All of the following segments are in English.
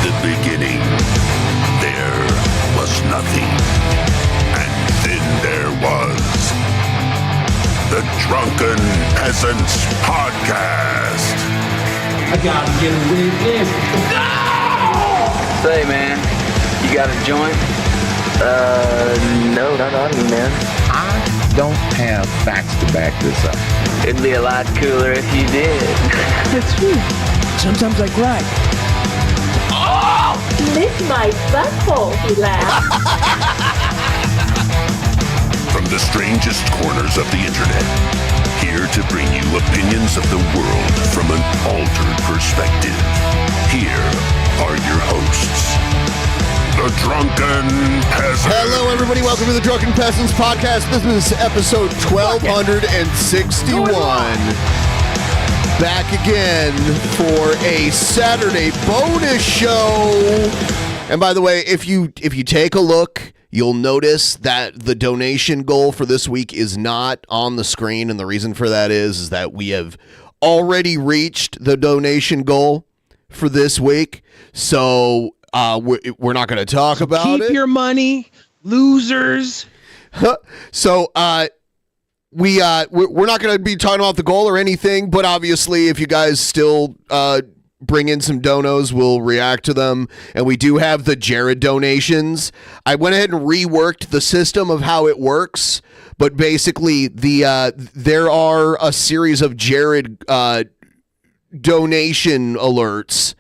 the beginning, there was nothing. And then there was the Drunken Peasants Podcast. I gotta get away this. No! Say, man, you got a joint? No, not on me, man. I don't have facts to back this up. It'd be a lot cooler if you did. That's true. Sometimes I cry. Oh! Lick my butthole, he laughed. From the strangest corners of the internet, here to bring you opinions of the world from an altered perspective. Here are your hosts, the Drunken Peasants. Hello, everybody. Welcome to the Drunken Peasants Podcast. This is episode 1261. Back again for a Saturday bonus show. And by the way, if you take a look, you'll notice that the donation goal for this week is not on the screen. And the reason for that is that we have already reached the donation goal for this week. So we're not going to talk about it. Keep your money, losers. So we're not going to be talking about the goal or anything, but obviously if you guys still bring in some donos, we'll react to them. And we do have the Jared donations. I went ahead and reworked the system of how it works, but basically there are a series of Jared donation alerts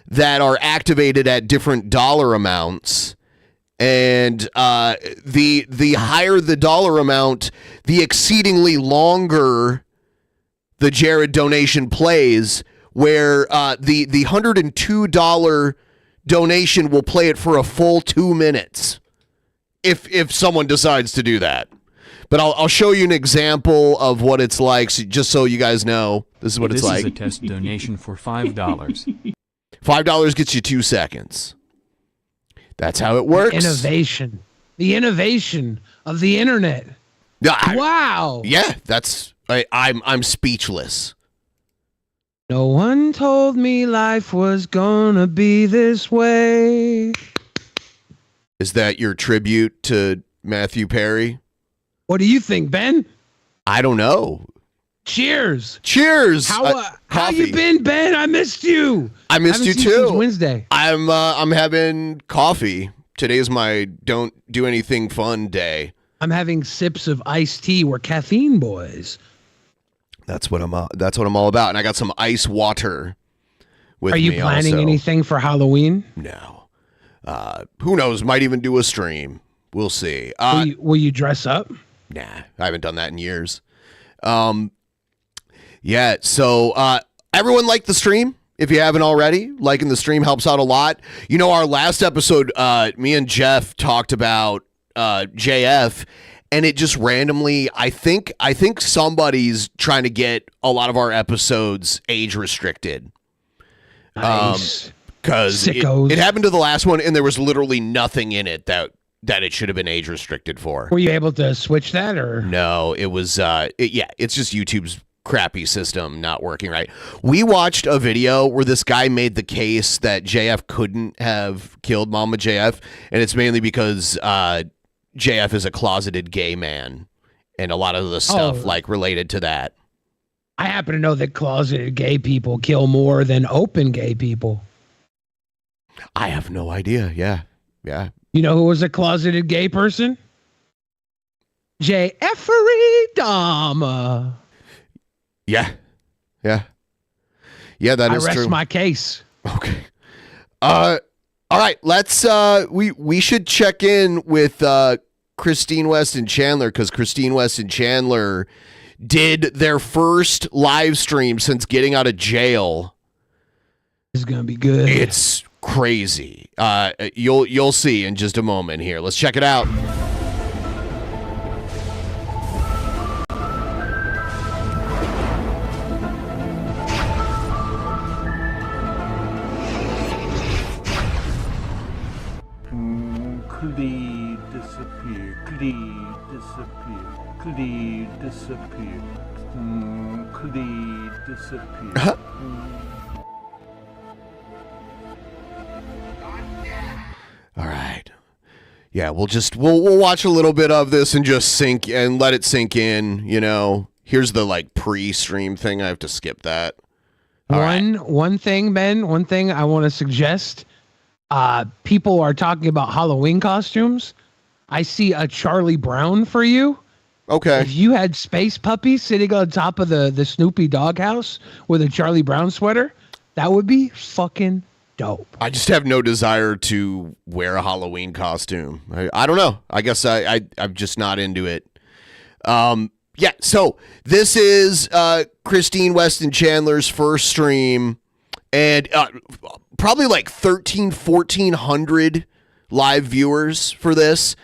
that are activated at different dollar amounts. And the higher the dollar amount, the exceedingly longer the Jared donation plays, where the $102 donation will play it for a full 2 minutes if someone decides to do that. But I'll show you an example of what it's like, just so you guys know. This is what it's like. This is a test donation for $5. $5 gets you 2 seconds. That's how it works. Innovation. The innovation of the internet. Wow. Yeah, I'm speechless. No one told me life was gonna be this way. Is that your tribute to Matthew Perry? What do you think, Ben? I don't know. Cheers. Cheers. How you been, Ben? I missed you. I missed you too. Since Wednesday. I'm having coffee. Today's my don't do anything fun day. I'm having sips of iced tea. We're caffeine boys. That's what I'm all about. And I got some ice water with me. Are you planning also. anything for Halloween? No. Who knows? Might even do a stream. We'll see. Will you dress up? Nah, I haven't done that in years. Yeah, so everyone like the stream. If you haven't already, liking the stream helps out a lot. You know, our last episode, me and Jeff talked about JF, and it just randomly, I think somebody's trying to get a lot of our episodes age restricted. Nice. Because it happened to the last one, and there was literally nothing in it that it should have been age restricted for. Were you able to switch that, or no? It was it's just YouTube's crappy system not working right. We watched a video where this guy made the case that JF couldn't have killed Mama JF, and it's mainly because JF is a closeted gay man, and a lot of the stuff like related to that. I happen to know that closeted gay people kill more than open gay people. I have no idea. Yeah. You know who was a closeted gay person? Jeffrey Dahmer. Yeah, that is true. I rest my case. Okay. All right. Let's. We should check in with Christine West and Chandler, because Christine West and Chandler did their first live stream since getting out of jail. It's gonna be good. It's crazy. You'll see in just a moment here. Let's check it out. Clee disappear. Clee disappear. Clee disappear. Clee disappear. Yeah, we'll watch a little bit of this and just let it sink in. You know, here's the like pre-stream thing. I have to skip that. One thing, Ben. One thing I want to suggest. People are talking about Halloween costumes. I see a Charlie Brown for you. Okay. If you had Space Puppy sitting on top of the Snoopy doghouse with a Charlie Brown sweater, that would be fucking dope. I just have no desire to wear a Halloween costume. I don't know. I guess I'm just not into it. Yeah, so this is Christine Weston Chandler's first stream, and probably like 1,400 live viewers for this.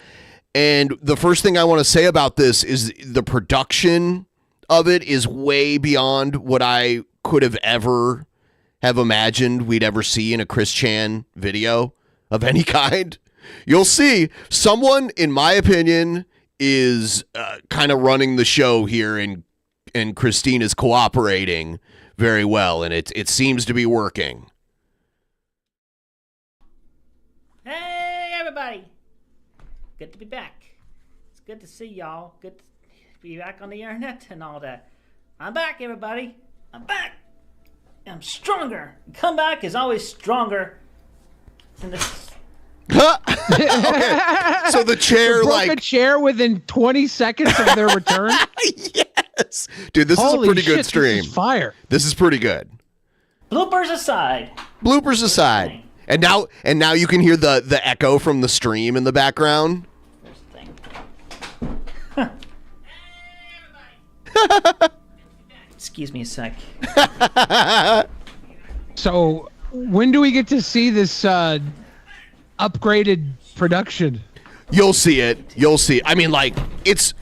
And the first thing I want to say about this is the production of it is way beyond what I could have ever have imagined we'd ever see in a Chris Chan video of any kind. You'll see someone, in my opinion, is kind of running the show here, and Christine is cooperating very well, and it seems to be working. Hey, everybody. Good to be back. It's good to see y'all. Good to be back on the internet and all that. I'm back, everybody. I'm back. I'm stronger. Comeback is always stronger than this. Okay. So the chair, broke a chair within 20 seconds of their return. Yes, dude, this Holy is a pretty shit, good stream. This is fire. This is pretty good. Bloopers aside. Bloopers aside. And now you can hear the echo from the stream in the background. Excuse me a sec. So when do we get to see this upgraded production? You'll see it. You'll see. I mean, like it's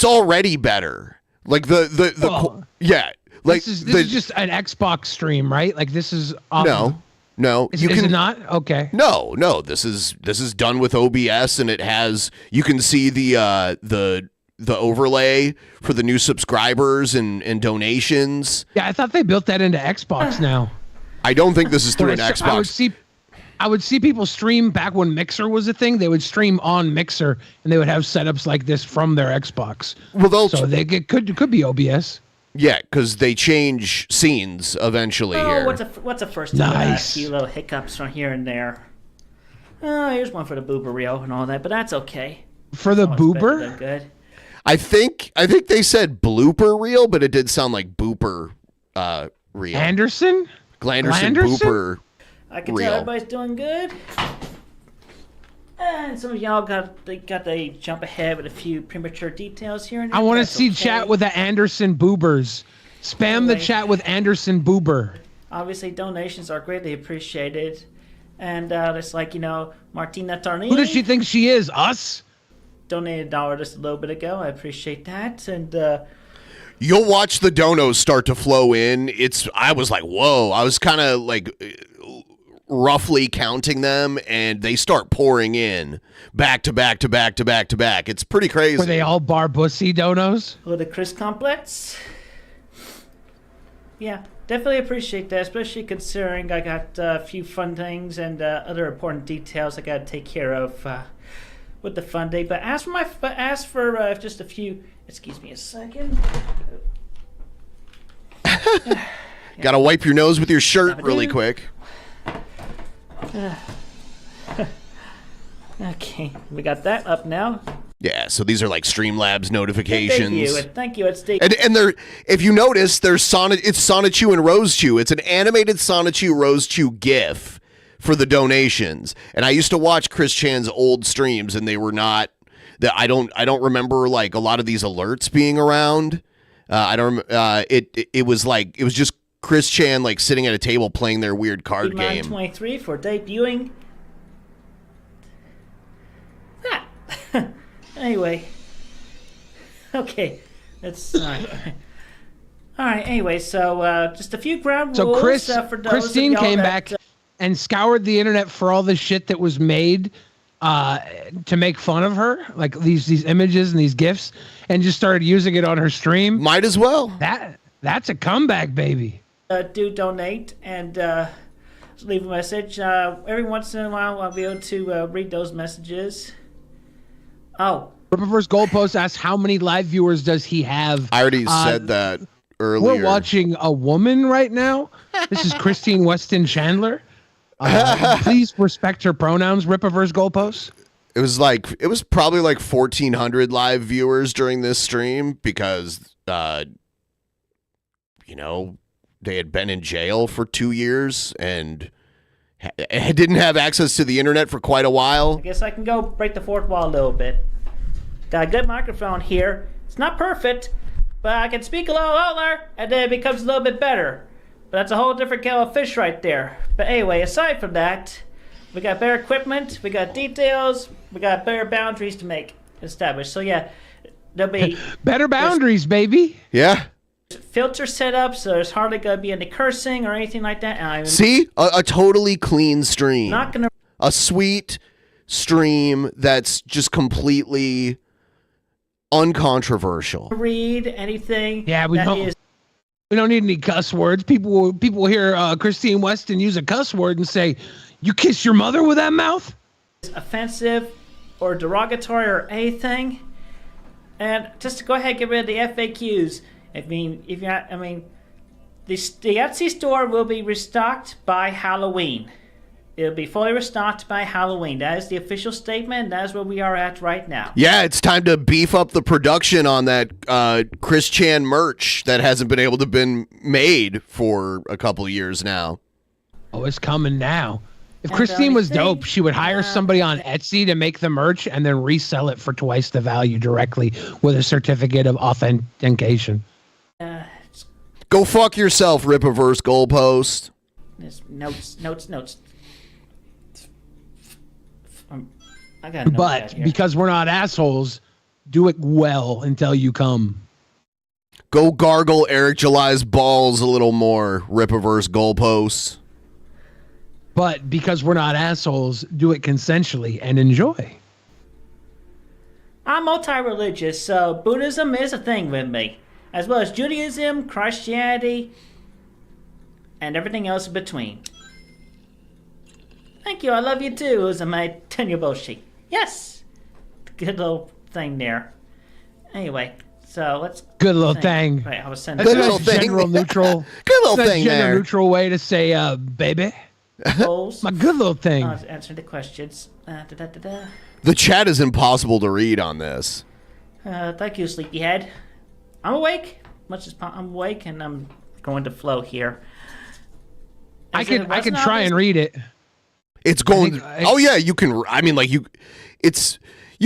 already better. Like yeah. Like this is just an Xbox stream, right? Like this is awesome. No, is it not? Okay. No. This is done with OBS, and it has. You can see the overlay for the new subscribers and donations. Yeah, I thought they built that into Xbox now. I don't think this is through an Xbox. I would see people stream back when Mixer was a thing. They would stream on Mixer, and they would have setups like this from their Xbox. Well, it could be OBS. Yeah, because they change scenes eventually here. What's a first time? Nice. A few little hiccups from here and there. Here's one for the boober reel and all that, but that's okay. For the boober? Good. I think they said blooper reel, but it did sound like booper reel. Glanderson booper. I can tell everybody's doing good. And some of y'all got to jump ahead with a few premature details here and there. I want to see chat with the Anderson Boobers. Spam the chat with Anderson Boober. Obviously, donations are greatly appreciated. And it's like, Martina Tarnini. Who does she think she is? Us? Donated $1 just a little bit ago. I appreciate that. And you'll watch the donos start to flow in. I was like, whoa. I was kind of like roughly counting them, and they start pouring in back to back to back to back to back. It's pretty crazy. Were they all Barbussy donos? Or the Chris complex? Yeah, definitely appreciate that, especially considering I got a few fun things and other important details I got to take care of with the fun day. But as for just a few, excuse me a second. Got to wipe your nose with your shirt really quick. Okay, we got that up now. Yeah, so these are like Streamlabs notifications. Thank you. It's and they're, if you notice, there's it's Sonichu and Rosechew. It's an animated Sonichu Rosechew GIF for the donations. And I used to watch Chris Chan's old streams, and they were not. I don't remember like a lot of these alerts being around. It was just Chris Chan like sitting at a table playing their weird card game. 23 for debuting. Anyway. Okay. That's all right. Anyway, so just a few ground rules. So for those Christine of y'all came back and scoured the internet for all the shit that was made to make fun of her, like these images and these GIFs, and just started using it on her stream. Might as well. That's a comeback, baby. Do donate and leave a message. Every once in a while, I'll be able to read those messages. Oh, Rippaverse Goalpost asks how many live viewers does he have? I already said that earlier. We're watching a woman right now. This is Christine Weston Chandler. Please respect her pronouns, Rippaverse Goalpost. It was probably like 1,400 live viewers during this stream because, they had been in jail for 2 years and didn't have access to the internet for quite a while. I guess I can go break the fourth wall a little bit. Got a good microphone here. It's not perfect, but I can speak a little louder and then it becomes a little bit better. But that's a whole different kettle of fish right there. But anyway, aside from that, we got better equipment, we got details, we got better boundaries to make established. So yeah, there'll be better boundaries, baby. Yeah. Filter set up, so there's hardly going to be any cursing or anything like that. See? A totally clean stream. Not gonna a sweet stream that's just completely uncontroversial. read anything. Yeah, we don't need any cuss words. People will hear Christine Weston use a cuss word and say, "You kiss your mother with that mouth?" It's offensive or derogatory or anything. And just to go ahead and get rid of the FAQs. The Etsy store will be restocked by Halloween. It'll be fully restocked by Halloween. That is the official statement. That is where we are at right now. Yeah, it's time to beef up the production on that Chris Chan merch that hasn't been able to been made for a couple of years now. Oh, it's coming now. If Christine was dope, she would hire somebody on Etsy to make the merch and then resell it for twice the value directly with a certificate of authentication. Go fuck yourself, Rippaverse Goalpost. There's notes. I got a But here. because we're not assholes, do it well until you come. Go gargle Eric July's balls a little more, Rippaverse Goalposts. But because we're not assholes, do it consensually and enjoy. I'm multi-religious, so Buddhism is a thing with me, as well as Judaism, Christianity, and everything else in between. Thank you, I love you too, Uzame Tenyoboshi. Yes! Good little thing there. Anyway, so let's... Good little thing. Right, I was sending... That's a general neutral... Good little that's thing a general there. neutral way to say, baby. My good little thing. Answering the questions. The chat is impossible to read on this. Thank you, Sleepyhead. I'm awake. I'm awake and I'm going to flow here. I could try and read it. It's going. Oh yeah, you can. I mean, like you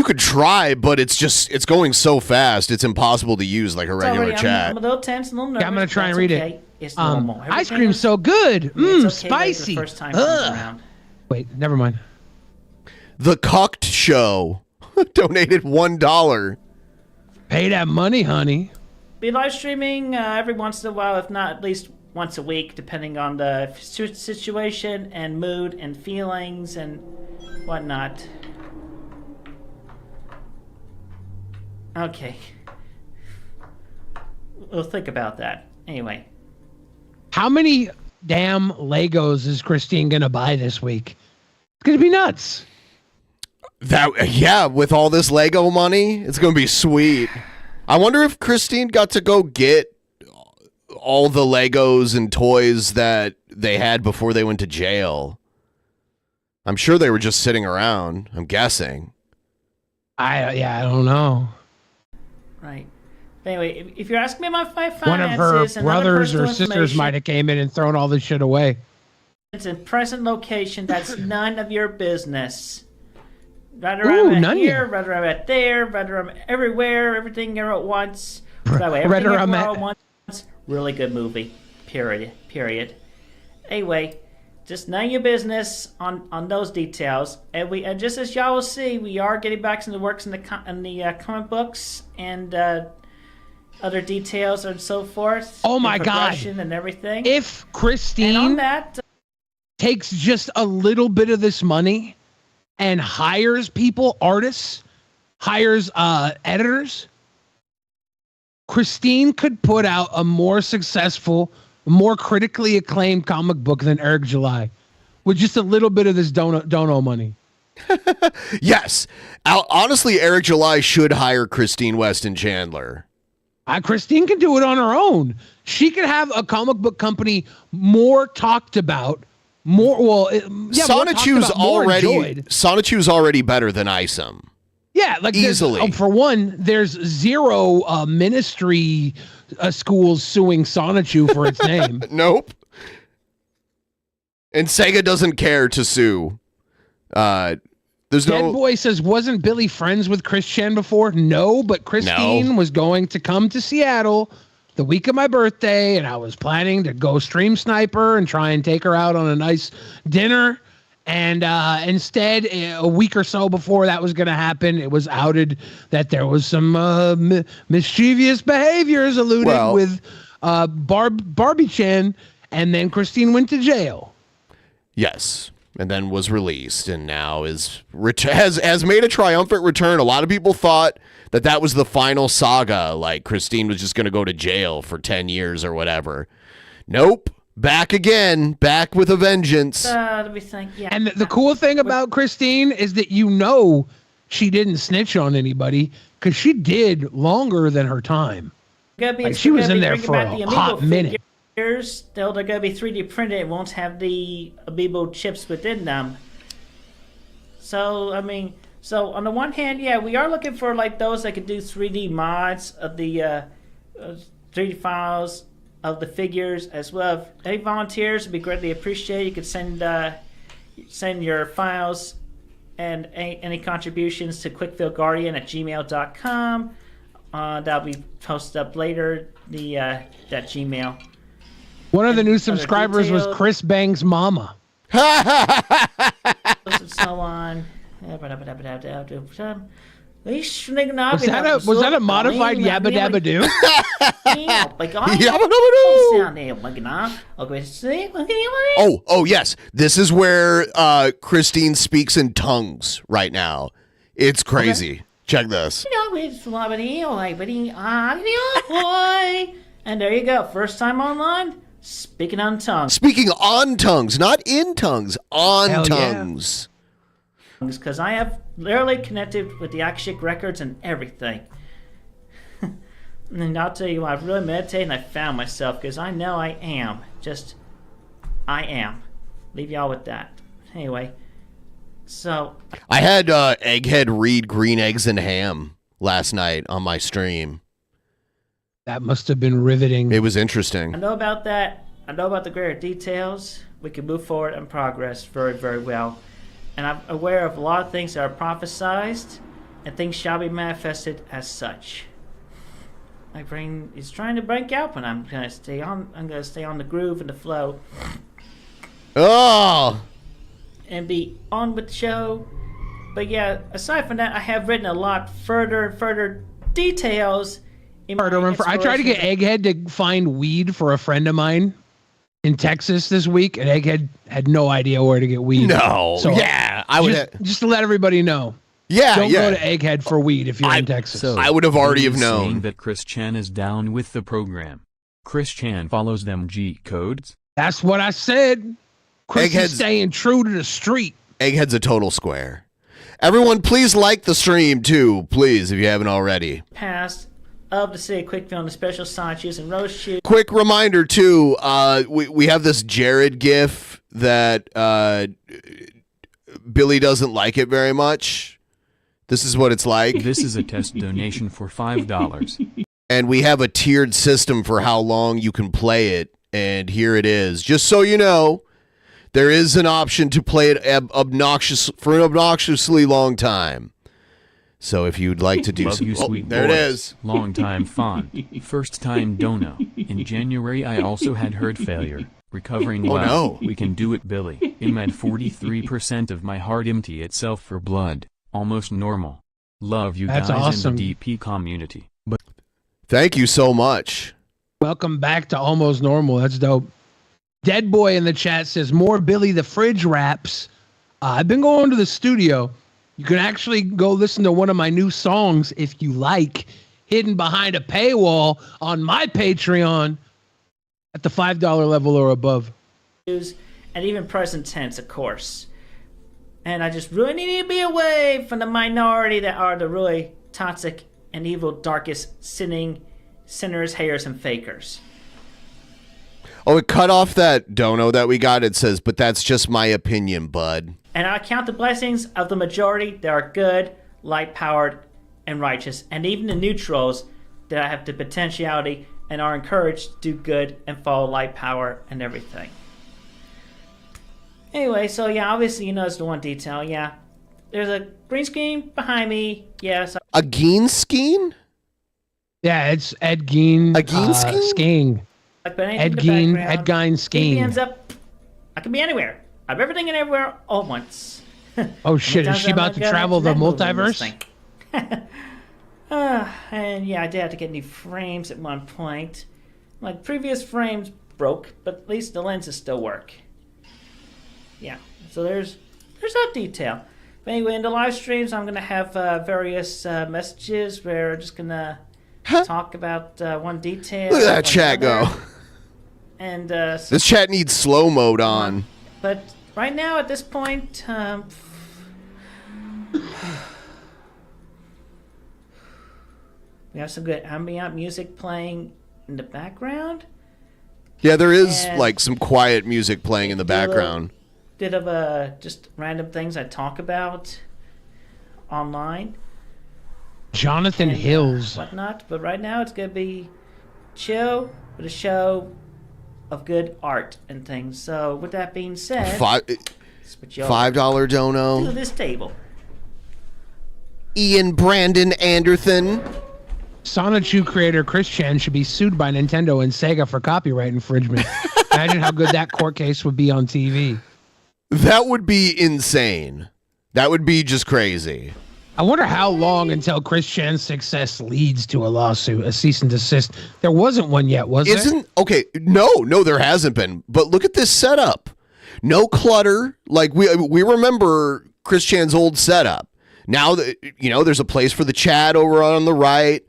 could try, but it's going so fast. It's impossible to use like a regular chat. I'm a little tense, a little nervous. Yeah, I'm gonna try and read it. It's normal. Ice cream's so good. It's okay Spicy. the first time comes around. Wait, never mind. The Cucked Show donated $1. Pay that money, honey. Be live streaming every once in a while, if not at least once a week, depending on the situation and mood and feelings and whatnot. Okay. We'll think about that. Anyway. How many damn Legos is Christine gonna buy this week? It's gonna be nuts. With all this Lego money, it's gonna be sweet. I wonder if Christine got to go get all the Legos and toys that they had before they went to jail. I'm sure they were just sitting around. I'm guessing. I don't know. Right. Anyway, if you're asking me my finances, One of her and brothers other or personal sisters information, might have came in and thrown all this shit away. It's in present location. That's none of your business. Whether Ooh, I'm at none here, ya. whether I'm at there, whether I'm everywhere, everything here at once. By the way, Whether everything I'm everywhere at- at once. Really good movie. Period. Anyway, just none of your business on those details. And just as y'all will see, we are getting back to the works in the comic books and other details and so forth. Oh my and God. progression and everything. If Christine and on that, takes just a little bit of this money and hires people, artists, hires editors, Christine could put out a more successful, more critically acclaimed comic book than Eric July with just a little bit of this dono money. Yes. Honestly, Eric July should hire Christine Weston Chandler. Christine can do it on her own. She could have a comic book company more talked about, Sonichu's already better than Isom. Yeah, like easily. For one, there's zero ministry schools suing Sonichu for its name. Nope. And Sega doesn't care to sue. Dead Boy says, wasn't Billy friends with Chris Chen before? No, but Christine was going to come to Seattle the week of my birthday, and I was planning to go stream sniper and try and take her out on a nice dinner. And instead, a week or so before that was going to happen, it was outed that there was some mischievous behaviors alluded with Barbie Chen, and then Christine went to jail. Yes, and then was released, and now has made a triumphant return. A lot of people thought that was the final saga, like Christine was just going to go to jail for 10 years or whatever. Nope. Back again, back with a vengeance. Let me think. Yeah. And the cool thing about Christine is that she didn't snitch on anybody because she did longer than her time. She was in there for a hot minute. They're going to be 3D printed. It won't have the Amiibo chips within them. So, so on the one hand, yeah, we are looking for like those that could do 3D mods of the 3D files of the figures as well. If any volunteers would be greatly appreciated. You could send your files and any contributions to quickfieldguardian@gmail.com. That'll be posted up later, that Gmail. One of the new subscribers was Chris Bang's mama. So on. Was that a modified Yabba Dabba Doo? Oh, yes. This is where Christine speaks in tongues right now. It's crazy. Okay. Check this. And there you go. First time online, speaking on tongues. Speaking on tongues, not in tongues, on Hell tongues. Because I have literally connected with the Akashic records and everything. And I'll tell you, I've really meditated and I found myself because I know I am. I am. Leave y'all with that. Anyway, so. I had Egghead read Green Eggs and Ham last night on my stream. That must have been riveting. It was interesting. I know about that. I know about the greater details. We can move forward and progress very, very well. And I'm aware of a lot of things that are prophesized, and things shall be manifested as such. My brain is trying to break out, but I'm gonna stay on. I'm gonna stay on the groove and the flow. Oh. And be on with the show. But yeah, aside from that, I have written a lot further details. I tried to get Egghead to find weed for a friend of mine in Texas this week, and Egghead had no idea where to get weed. No, so yeah, I would just to let everybody know. Yeah, don't go to Egghead for weed if you're in Texas. So I would have already have known saying that Chris Chan is down with the program. Chris Chan follows them G codes. That's what I said. Chris is staying true to the street. Egghead's a total square. Everyone, please like the stream too, please, if you haven't already. Past of the city of Quickfield and the special Sanchez and Rose Shoe. Quick reminder too, we have this Jared gif that Billy doesn't like it very much. This is what it's like. This is a test donation for $5. And we have a tiered system for how long you can play it, and here it is. Just so you know, there is an option to play it for an obnoxiously long time. So if you'd like to do so. Oh, there boys. It is. Long time fond. First time dono. In January I also had heart failure. Recovering well. No. We can do it, Billy. I'm at 43% of my heart empty itself for blood. Almost normal. Love you That's guys awesome. in the DP community. But thank you so much. Welcome back to Almost Normal. That's dope. Dead Boy in the chat says, more Billy the Fridge raps. I've been going to the studio. You can actually go listen to one of my new songs if you like, hidden behind a paywall on my Patreon at the $5 level or above. And even present tense, of course. And I just really need to be away from the minority that are the really toxic and evil, darkest, sinners, haters, and fakers. Oh, it cut off that dono that we got. It says, but that's just my opinion, bud. And I count the blessings of the majority that are good, light-powered, and righteous, and even the neutrals that have the potentiality and are encouraged to do good and follow light power and everything. Anyway, so yeah, obviously you noticed the one detail. Yeah, there's a green screen behind me. Yes. A Geen Skeen? Yeah, it's Ed Gein. A Geen Skeen? Ed Gein Skeen. Ends up. I can be anywhere. I'm everything and everywhere all at once. Oh shit! Is she about to travel the multiverse? And yeah, I did have to get new frames at one point. My previous frames broke, but at least the lenses still work. Yeah, so there's that detail. But anyway, in the live streams, I'm gonna have various messages where we're just gonna talk about one detail. Look at that chat go. And this chat needs slow mode on. But right now, at this point, we have some good ambient music playing in the background. Yeah, there is like some quiet music playing in the background. Bit of just random things I talk about online. Jonathan Hills. Whatnot. But right now it's going to be chill with a show of good art and things. So with that being said, $5 dono. To this table. Ian Brandon Anderson. Sonichu creator Chris Chan should be sued by Nintendo and Sega for copyright infringement. Imagine how good that court case would be on TV. That would be insane. That would be just crazy. I wonder how long until Chris Chan's success leads to a lawsuit, a cease and desist. There wasn't one yet, was there? Okay, no, there hasn't been. But look at this setup. No clutter. Like we remember Chris Chan's old setup. Now that there's a place for the chat over on the right.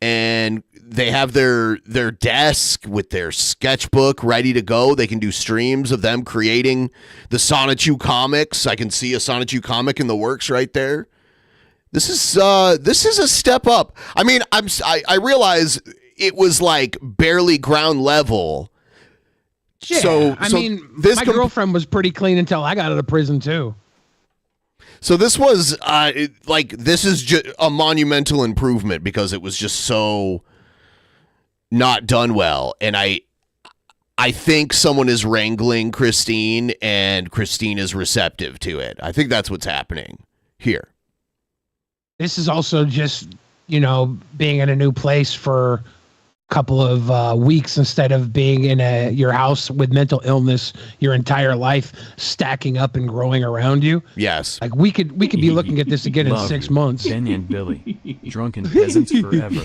And they have their desk with their sketchbook ready to go. They can do streams of them creating the Sonichu comics. I can see a Sonichu comic in the works right there. This is a step up. I mean, I realize it was like barely ground level. Yeah, so my girlfriend was pretty clean until I got out of prison too. So this was this is just a monumental improvement because it was just so not done well. And I think someone is wrangling Christine and Christine is receptive to it. I think that's what's happening here. This is also just, being in a new place for a couple of weeks instead of being in your house with mental illness your entire life stacking up and growing around you. Yes. Like we could be looking at this again in 6 months. Ben and Billy. Drunken Peasants forever.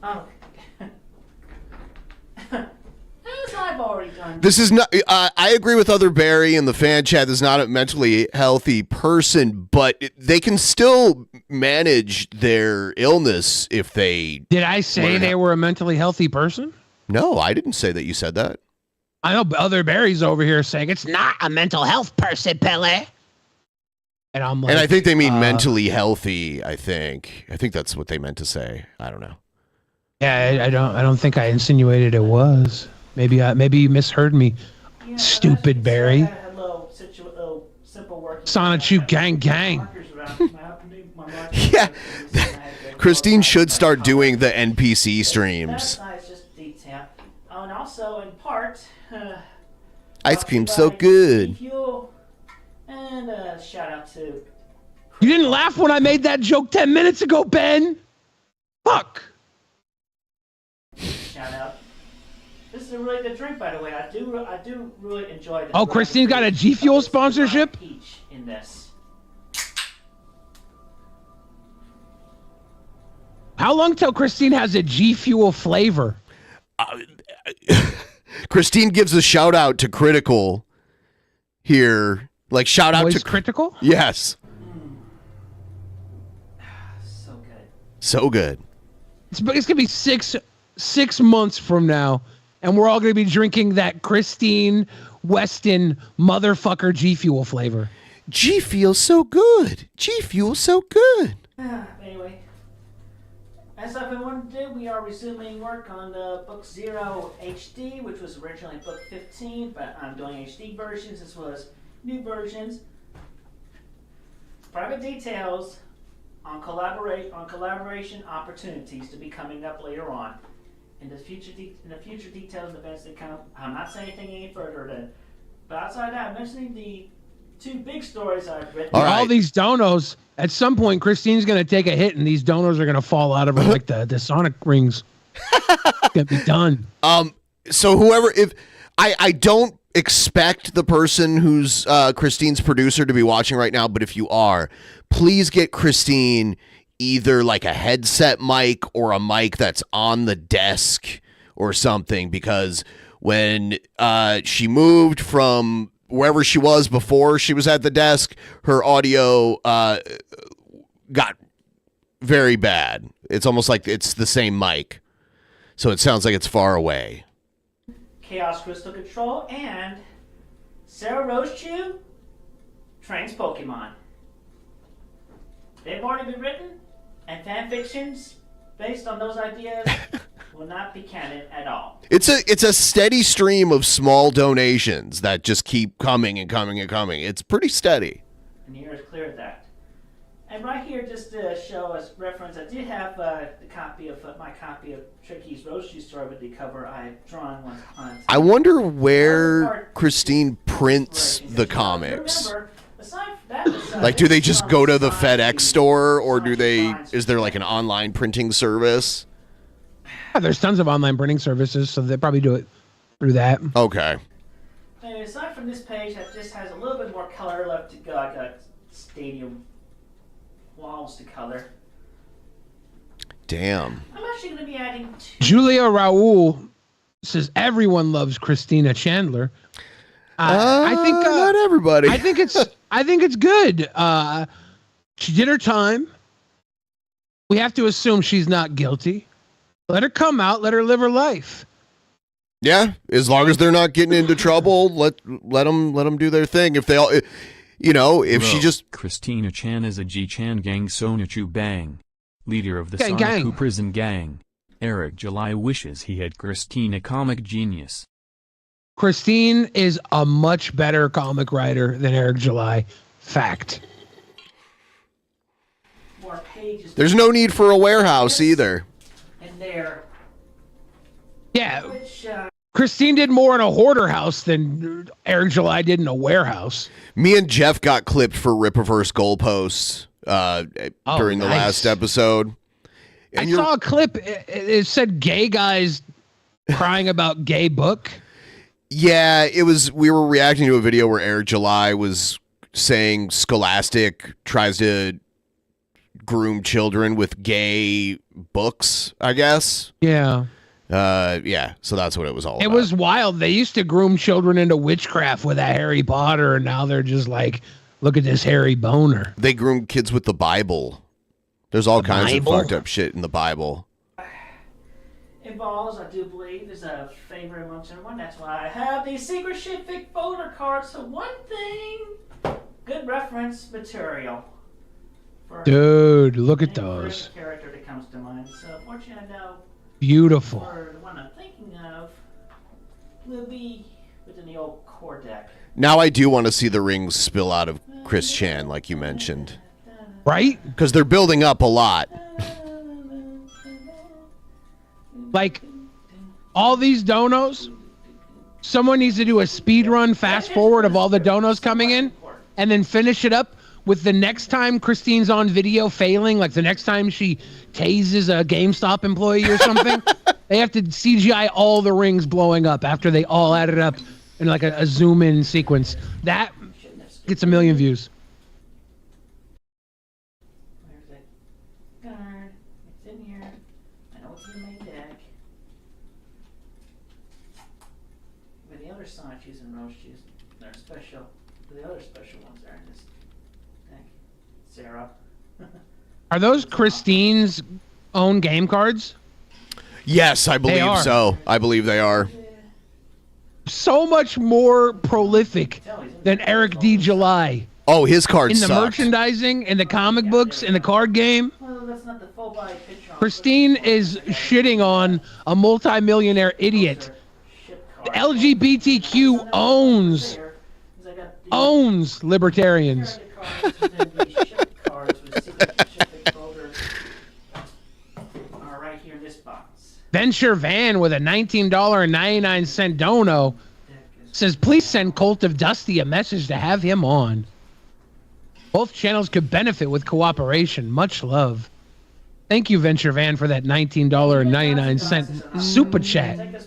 Oh. I've already done. This is not. I agree with other Barry in the fan chat. This is not a mentally healthy person, but they can still manage their illness if they. Did I say they were a mentally healthy person? No, I didn't say that. You said that. I know other Barry's over here saying it's not a mental health person, Pele. And I'm like, and I think they mean mentally healthy. I think that's what they meant to say. I don't know. Yeah, I don't think I insinuated it was. Maybe you misheard me. Yeah, stupid Barry. Sonichu gang. Yeah, Christine should start doing the NPC streams. That's just detail. Oh, and also in part, ice cream's so good. And shout out to. You didn't laugh when I made that joke 10 minutes ago, Ben. Fuck. Shout out. This is a really good drink, by the way. I do really enjoy this. Oh, Christine got a G Fuel sponsorship? Peach in this. How long till Christine has a G Fuel flavor? Christine gives a shout out to Critical here. Like shout out to Critical? Yes. So good. So good. It's gonna be six months from now, and we're all gonna be drinking that Christine Weston motherfucker G Fuel flavor. G feels so good. G Fuel so good. Anyway, as I've been wanting to do, we are resuming work on Book 0 HD, which was originally Book 15, but I'm doing HD versions as well as new versions. Private details on collaboration opportunities to be coming up later on. In the future details and events that come, I'm not saying anything any further. But outside that, I'm mentioning the 2 big stories I've written. All these donos. At some point, Christine's gonna take a hit, and these donos are gonna fall out of her like the Sonic rings. It's gonna be done. So whoever, if I don't expect the person who's Christine's producer to be watching right now, but if you are, please get Christine either like a headset mic or a mic that's on the desk or something, because when she moved from wherever she was before she was at the desk, her audio got very bad. It's almost like it's the same mic, so it sounds like it's far away. Chaos Crystal Control and Sarah Rosechew trains Pokemon. They've already been written, and fan fictions based on those ideas will not be canon at all. It's a steady stream of small donations that just keep coming and coming and coming. It's pretty steady. And here is clear of that. And right here, just to show us reference, I did have my copy of Tricky's Rosechew story with the cover I had drawn once upon a time. I wonder where Christine prints the comics. Remember, besides Like, do they just go to the FedEx store, or is there like an online printing service? Yeah, there's tons of online printing services, so they probably do it through that. Okay. And aside from this page, that just has a little bit more color left to go. I got stadium walls to color. Damn. I'm actually going to be adding Julia Raoul says everyone loves Christina Chandler. I think not everybody. I think it's good. She did her time. We have to assume she's not guilty. Let her come out. Let her live her life. Yeah, as long as they're not getting into trouble, let them do their thing. If they all, if she just Christina Chan is a G-Chan gang Sonachu Bang, leader of the Gang, Sonic gang. Prison Gang. Eric July wishes he had Christina comic genius. Christine is a much better comic writer than Eric July. Fact. more pages. There's no need for a warehouse either. And there. Yeah. Which, Christine did more in a hoarder house than Eric July did in a warehouse. Me and Jeff got clipped for Rip-Reverse goalposts during the last episode. And I saw a clip. It said gay guys crying about gay book. Yeah, it was. We were reacting to a video where Eric July was saying Scholastic tries to groom children with gay books, I guess. Yeah. Yeah, so that's what it was all about. It was wild. They used to groom children into witchcraft with a Harry Potter, and now they're just like, look at this Harry Boner. They groom kids with the Bible. There's all kinds Bible? of fucked up shit in the Bible. involves, I do believe, is a favorite amongst everyone. That's why I have these secret shit fic folder cards. So one thing, good reference material. For Dude, look at any those. character that comes to mind. So fortunately, I know Beautiful. for the one I'm thinking of will be within the old core deck. Now I do want to see the rings spill out of Chris Chan, like you mentioned. Right? Because they're building up a lot. Like, all these donos, someone needs to do a speed run fast forward of all the donos coming in and then finish it up with the next time Christine's on video failing, like the next time she tases a GameStop employee or something. They have to CGI all the rings blowing up after they all added up in like a zoom in sequence. That gets 1 million views. Where's that card? It's in here. I know it's in the main deck. But the other Sanchis and Roshis, they're special. The other special ones are in this deck. Sarah. Are those Christine's own game cards? Yes, I believe are. so. I believe they are. So much more prolific than Eric D. July. Oh, his cards in the sucked. merchandising, in the comic books, in the card game. Well, that's not the full body picture. Christine is shitting on a multimillionaire idiot. The LGBTQ owns libertarians. Right here in this box. Venture Van with a $19.99 dono says, please send Cult of Dusty a message to have him on. Both channels could benefit with cooperation. Much love. Thank you, Venture Van, for that $19.99 super chat.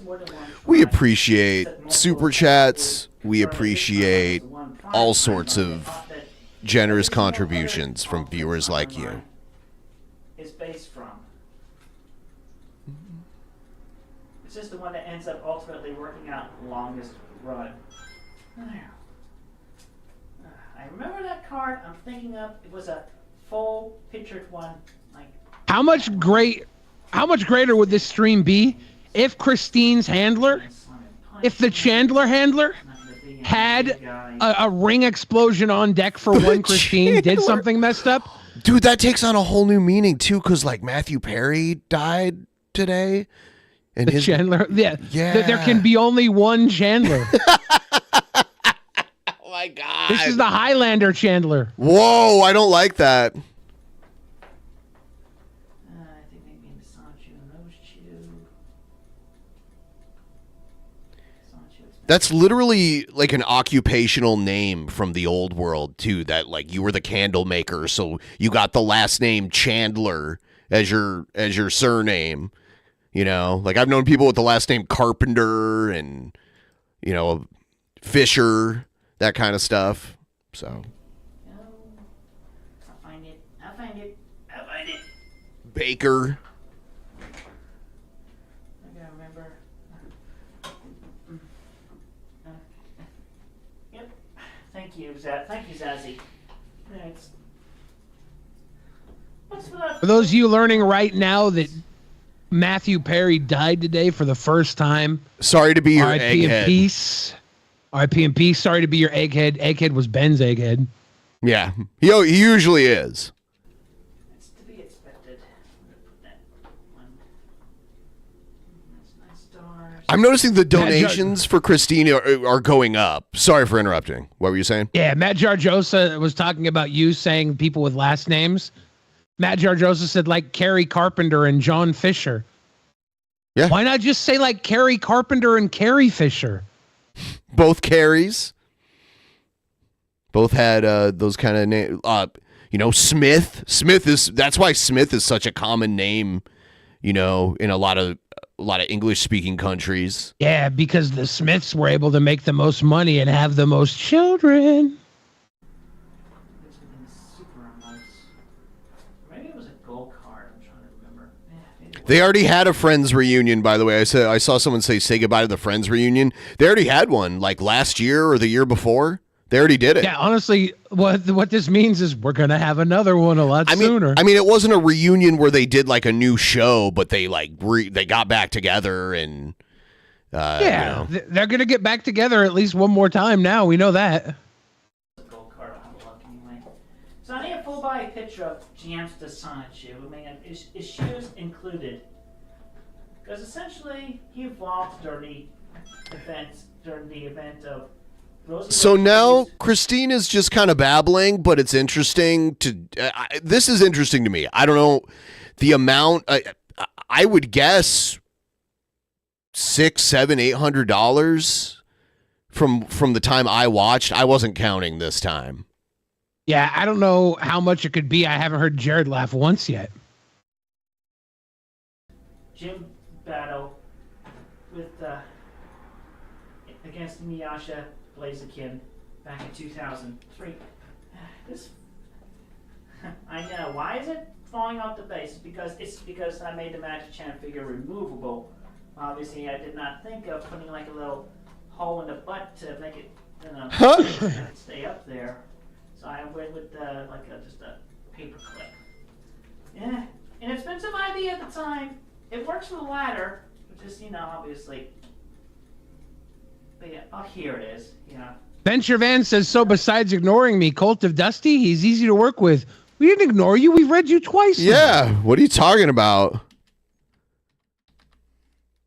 We appreciate super chats. We appreciate all sorts of generous contributions from viewers like you. Is based from. It's just the one that ends up ultimately working out longest run. There. I remember that card. I'm thinking of it was a full pictured one. Like How much greater would this stream be if Christine's handler, if the Chandler handler had a ring explosion on deck for when Christine did something messed up? Dude, that takes on a whole new meaning too, because like Matthew Perry died today. And the Chandler, yeah. There can be only one Chandler. Oh my God. This is the Highlander Chandler. Whoa, I don't like that. I think maybe the Sancho Nose Chew. That's literally like an occupational name from the old world too, that like you were the candle maker, so you got the last name Chandler as your surname. You know, like I've known people with the last name Carpenter and, you know, Fisher, that kind of stuff. So. I'll find it. Baker. I gotta remember. Yep. Thank you, Zazzy. Thanks. For those of you learning right now that Matthew Perry died today for the first time. Sorry to be your R.I.P. in egghead. peace. R.I.P. in peace. Sorry to be your egghead. Egghead was Ben's egghead. Yeah, he usually is. It's to be expected. I'm gonna put that one. That's nice stars. I'm noticing the donations for Christine are going up. Sorry for interrupting. What were you saying? Yeah, Matt Jarjosa was talking about you saying people with last names. Matt Jarjosa said like Carrie Carpenter and John Fisher. Yeah. Why not just say like Carrie Carpenter and Carrie Fisher? Both Carries. Both had those kind of names. You know, Smith. That's why Smith is such a common name, you know, in a lot of English speaking countries. Yeah, because the Smiths were able to make the most money and have the most children. They already had a Friends reunion, by the way. I saw someone say goodbye to the Friends reunion. They already had one, like last year or the year before. They already did it. Yeah, honestly, what this means is we're gonna have another one a lot sooner. I mean, it wasn't a reunion where they did like a new show, but they like they got back together and yeah, you know. they're gonna get back together at least one more time. Now we know that. So I need a full body picture of GM's Sonic shoe. I mean, is shoes included? Because essentially he evolved during the event of Rosie. So now Christine is just kind of babbling, but it's interesting to. This is interesting to me. I don't know the amount. I would guess $600, $700, $800 from the time I watched. I wasn't counting this time. Yeah, I don't know how much it could be. I haven't heard Jared laugh once yet. Gym battle with against Miyasha Blaziken back in 2003. This I know. Why is it falling off the base? Because I made the Magic Chan figure removable. Obviously, I did not think of putting like a little hole in the butt to make it, stay up there. So I went with just a paper clip. Yeah, and it's been expensive idea at the time. It works for the ladder, which is, obviously. But yeah, oh, here it is. Yeah. Venture Van says, so besides ignoring me, Cult of Dusty, he's easy to work with. We didn't ignore you. We read you twice. Yeah. What are you talking about?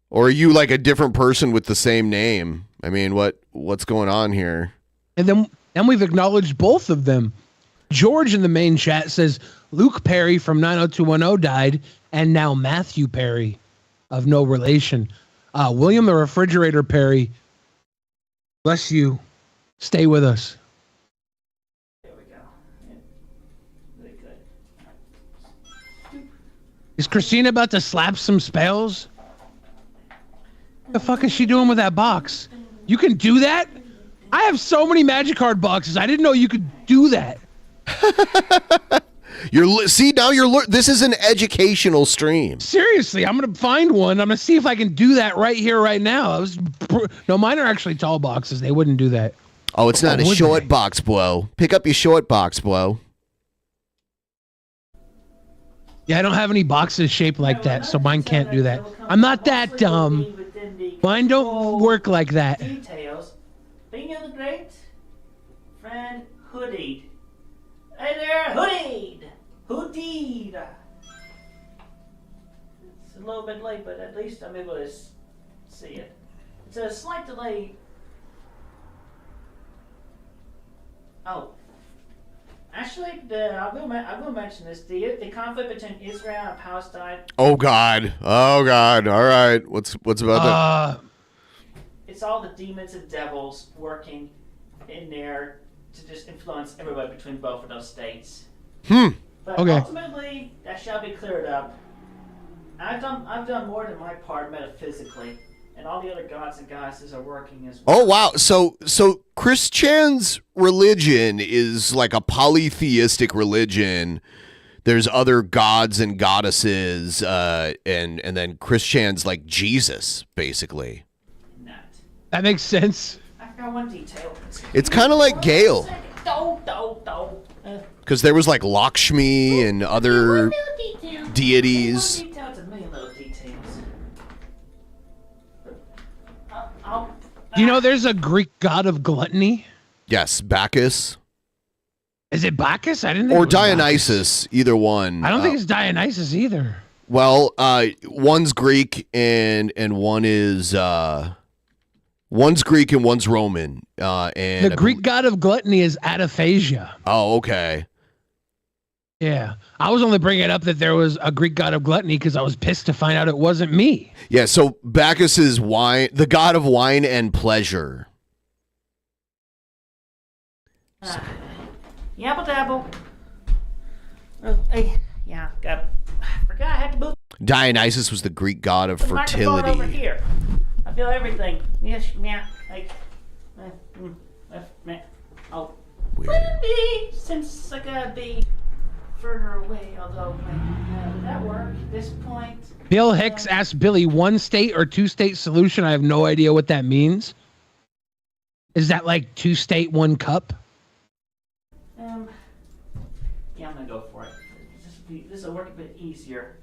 Or are you like a different person with the same name? I mean, what's going on here? And then we've acknowledged both of them. George in the main chat says, Luke Perry from 90210 died, and now Matthew Perry of no relation. William the Refrigerator Perry, bless you. Stay with us. There we go. Yeah. Really good. Is Christina about to slap some spells? What the fuck is she doing with that box? You can do that? I have so many magic card boxes. I didn't know you could do that. This is an educational stream. Seriously, I'm gonna find one. I'm gonna see if I can do that right here, right now. No, mine are actually tall boxes. They wouldn't do that. Oh, it's not a short box, bro. Pick up your short box, bro. Yeah, I don't have any boxes shaped like that, so mine can't do that. I'm not that dumb. Mine don't work like that. Details. Being the great friend Hoodied. Hey there, Hoodied! Hoodied! It's a little bit late, but at least I'm able to see it. It's a slight delay. Oh. Actually, I will mention this. The conflict between Israel and Palestine. Oh God. All right. What's about that? It's all the demons and devils working in there to just influence everybody between both of those states. But ultimately, that shall be cleared up. I've done more than my part metaphysically, and all the other gods and goddesses are working as well. Oh wow! So Christian's religion is like a polytheistic religion. There's other gods and goddesses, and then Christian's like Jesus, basically. That makes sense. I forgot one detail. It's kind of like Gale. Because there was like Lakshmi and other deities. You know, there's a Greek god of gluttony. Yes, Bacchus. Is it Bacchus? I didn't think Or it was Dionysus, either one. I don't think it's Dionysus either. Well, one's Greek and one is one's Greek and one's Roman. And the Greek god of gluttony is Ataphasia. Oh, okay. Yeah, I was only bringing it up that there was a Greek god of gluttony because I was pissed to find out it wasn't me. Yeah, so Bacchus is wine, the god of wine and pleasure. Yabble dabble. Yeah, I forgot I had to move. Dionysus was the Greek god of the microphone over fertility. here. I feel everything. Yes, yeah, oh. Weird. Since I gotta be further away, although would that work at this point? Bill Hicks asked Billy, one state or two state solution? I have no idea what that means. Is that like 2 state, 1 cup? Yeah, I'm gonna go for it. This will work a bit easier.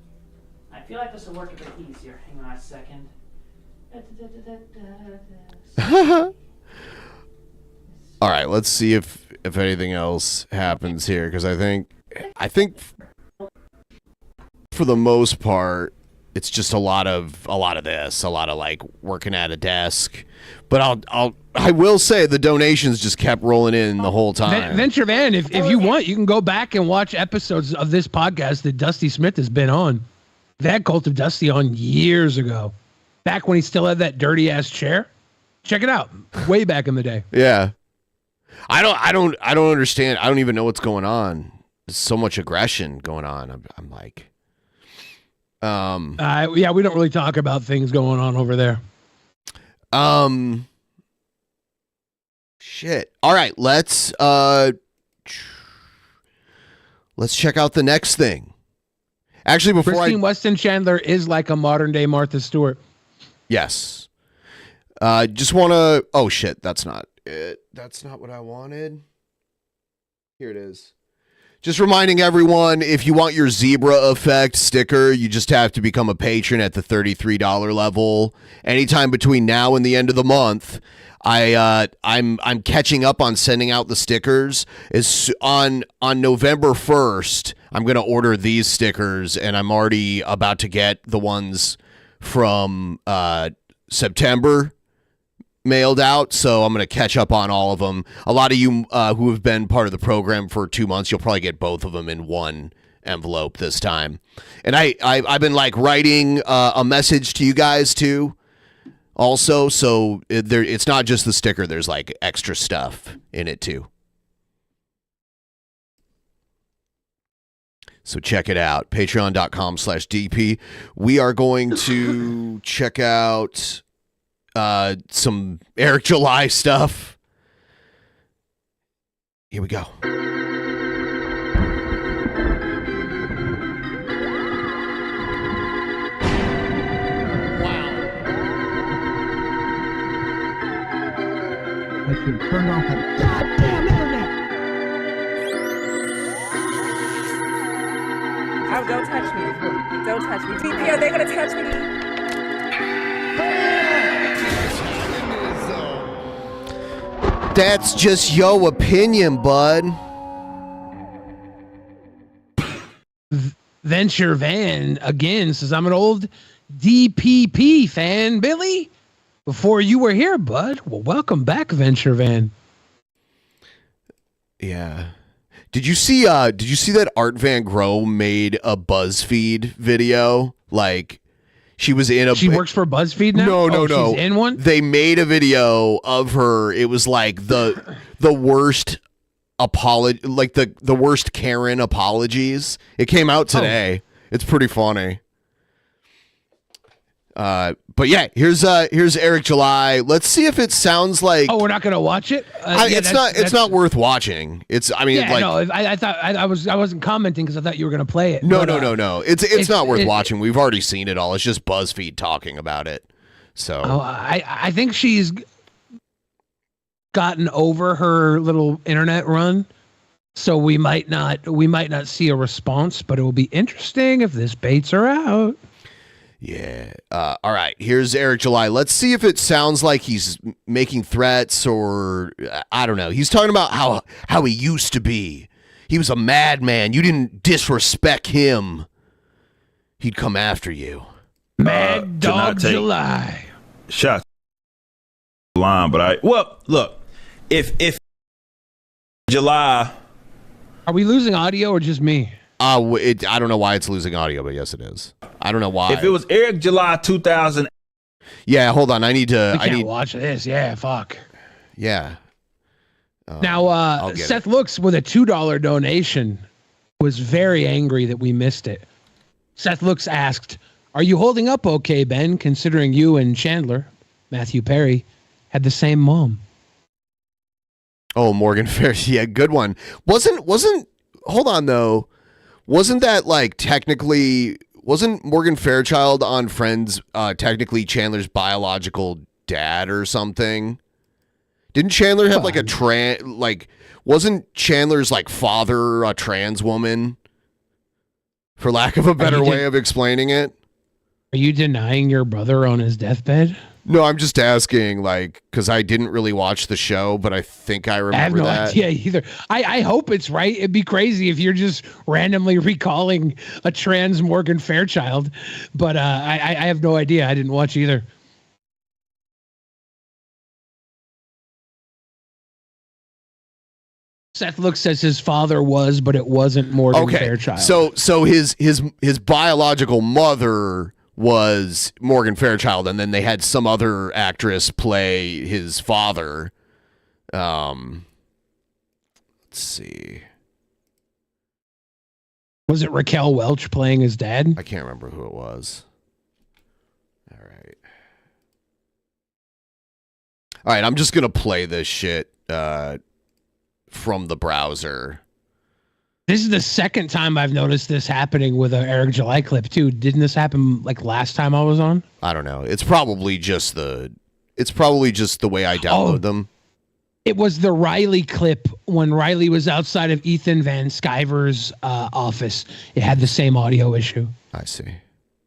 I feel like this will work a bit easier. Hang on a second. All right, let's see if anything else happens here, because I think for the most part it's just a lot of this, a lot of like working at a desk. But I will say the donations just kept rolling in the whole time. Venture Van, if you want, you can go back and watch episodes of this podcast that Dusty Smith has been on. They had Cult of Dusty on years ago, back when he still had that dirty ass chair. Check it out, way back in the day. Yeah, I don't understand. I don't even know what's going on. There's so much aggression going on. I'm like, yeah, we don't really talk about things going on over there. Shit. All right, let's check out the next thing. Actually, before Christine Weston Chandler is like a modern day Martha Stewart. Yes. Just want to... Oh, shit. That's not it. That's not what I wanted. Here it is. Just reminding everyone, if you want your zebra effect sticker, you just have to become a patron at the $33 level. Anytime between now and the end of the month, I'm catching up on sending out the stickers. On November 1st, I'm going to order these stickers, and I'm already about to get the ones from September mailed out, so I'm going to catch up on all of them. A lot of you who have been part of the program for 2 months, you'll probably get both of them in one envelope this time. And I've been like writing a message to you guys too also, so it's not just the sticker, there's like extra stuff in it too. So check it out, patreon.com/DP. We are going to check out some Eric July stuff. Here we go. I should turn off that goddamn internet. Oh, don't touch me. Don't touch me. DP, are they gonna touch me? That's just your opinion, bud. Venture Van again says, I'm an old DPP fan, Billy. Before you were here, bud. Well, welcome back, Venture Van. Yeah. Did you see that Art Van Gogh made a BuzzFeed video? Like, she was in a... She works for BuzzFeed now? No. She's in one? They made a video of her. It was like the worst apology, like the worst Karen apologies. It came out today. It's pretty funny. But yeah, here's Eric July. Let's see if it sounds like. Oh, we're not gonna watch it. It's not worth watching. I thought I wasn't commenting because I thought you were gonna play it. No. It's not worth watching. We've already seen it all. It's just BuzzFeed talking about it. So I think she's gotten over her little internet run. So we might not see a response, but it will be interesting if this baits her out. Yeah. All right. Here's Eric July. Let's see if it sounds like he's making threats or I don't know. He's talking about how he used to be. He was a madman. You didn't disrespect him. He'd come after you. Mad Dog July. Shots line, but look, if July. Are we losing audio or just me? I don't know why it's losing audio, but yes, it is. I don't know why. If it was Eric July 2000. Yeah, hold on. I need to watch this. Yeah, fuck. Yeah. Now, Seth Looks with a $2 donation was very angry that we missed it. Seth Looks asked, "Are you holding up okay, Ben, considering you and Chandler, Matthew Perry, had the same mom?" Oh, Morgan Fairchild. Yeah, good one. Wasn't hold on though. Wasn't that like technically, wasn't Morgan Fairchild on Friends technically Chandler's biological dad or something? Didn't Chandler have like wasn't Chandler's like father a trans woman? For lack of a better way of explaining it. Are you denying your brother on his deathbed? No, I'm just asking, like, because I didn't really watch the show, but I think I remember that. I have no idea either. I hope it's right. It'd be crazy if you're just randomly recalling a trans Morgan Fairchild, but I have no idea. I didn't watch either. Seth Looks says his father was, but it wasn't Morgan Fairchild. So his biological mother was Morgan Fairchild, and then they had some other actress play his father. Let's see. Was it Raquel Welch playing his dad? I can't remember who it was. All right, I'm just going to play this shit from the browser. This is the second time I've noticed this happening with an Eric July clip too. Didn't this happen like last time I was on? I don't know. It's probably just the way I download them. It was the Riley clip when Riley was outside of Ethan Van Sciver's office. It had the same audio issue. I see.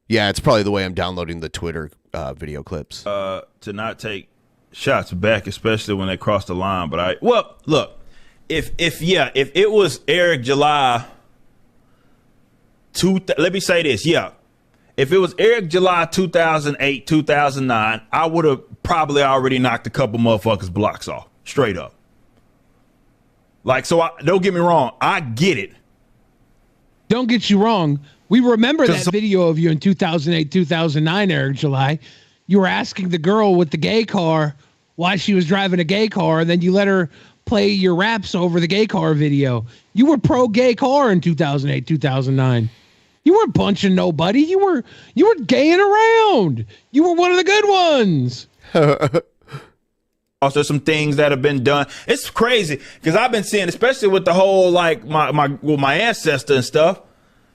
Yeah, it's probably the way I'm downloading the Twitter video clips. To not take shots back, especially when they cross the line. But look, if it was Eric July, let me say this, if it was Eric July 2008, 2009, I would have probably already knocked a couple motherfuckers' blocks off, straight up. Like, so don't get me wrong, I get it. Don't get you wrong. We remember that video of you in 2008, 2009, Eric July. You were asking the girl with the gay car why she was driving a gay car, and then you let her play your raps over the gay car video. You were pro gay car in 2008, 2009. You weren't punching nobody. You were gaying around. You were one of the good ones. Also, some things that have been done. It's crazy because I've been seeing, especially with the whole like my ancestor and stuff.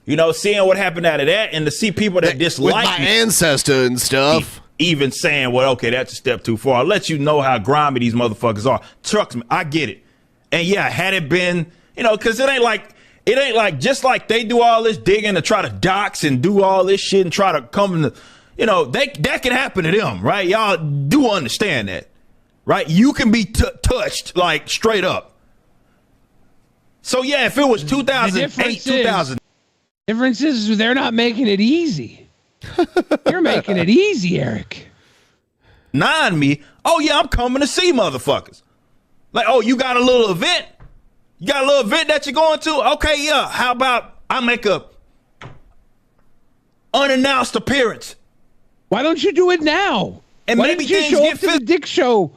You know, seeing what happened out of that, and to see people that dislike with my ancestor and stuff. Even saying, well, okay, that's a step too far. I'll let you know how grimy these motherfuckers are. Trust me, I get it. And yeah, had it been, you know, because it ain't like just like they do all this digging to try to dox and do all this shit and try to come to, you know, that can happen to them, right? Y'all do understand that, right? You can be touched like straight up. So yeah, if it was 2008, 2000. Difference is they're not making it easy. You're making it easy, Eric. Me? Oh yeah, I'm coming to see motherfuckers. Like, oh, you got a little event? You got a little event that you're going to? Okay, yeah. How about I make a unannounced appearance? Why don't you do it now? And why maybe didn't you things show get up to the Dick Show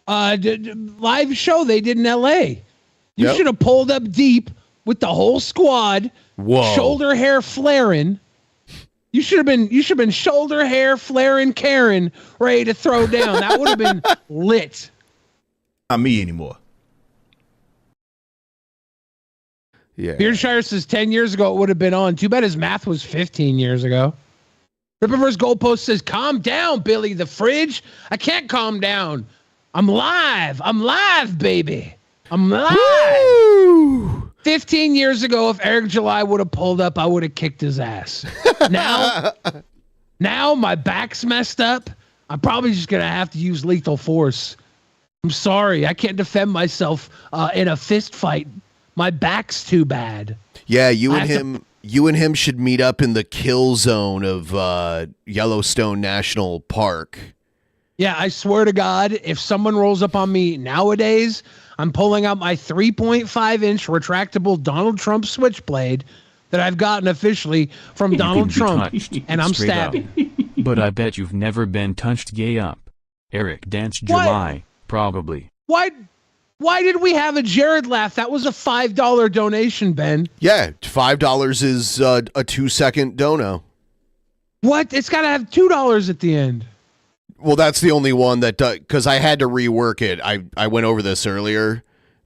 live show they did in L.A.? You should have pulled up deep with the whole squad. Whoa. Shoulder hair flaring. You should have been shoulder hair flaring Karen ready to throw down. That would have been lit. Not me anymore. Yeah. Beardshire says 10 years ago it would have been on. Too bad his math was 15 years ago. Ripperverse Goalpost says, calm down, Billy. The fridge? I can't calm down. I'm live. I'm live, baby. I'm live. Woo! 15 years ago, if Eric July would have pulled up, I would have kicked his ass. Now my back's messed up. I'm probably just going to have to use lethal force. I'm sorry. I can't defend myself in a fist fight. My back's too bad. Yeah, you and him should meet up in the kill zone of Yellowstone National Park. Yeah, I swear to God, if someone rolls up on me nowadays, I'm pulling out my 3.5-inch retractable Donald Trump switchblade that I've gotten officially from Donald Trump, and I'm stabbing. But I bet you've never been touched gay up. Eric Dance July, probably. Why did we have a Jared laugh? That was a $5 donation, Ben. Yeah, $5 is a 2-second dono. What? It's got to have $2 at the end. Well, that's the only one that because I had to rework it. I went over this earlier.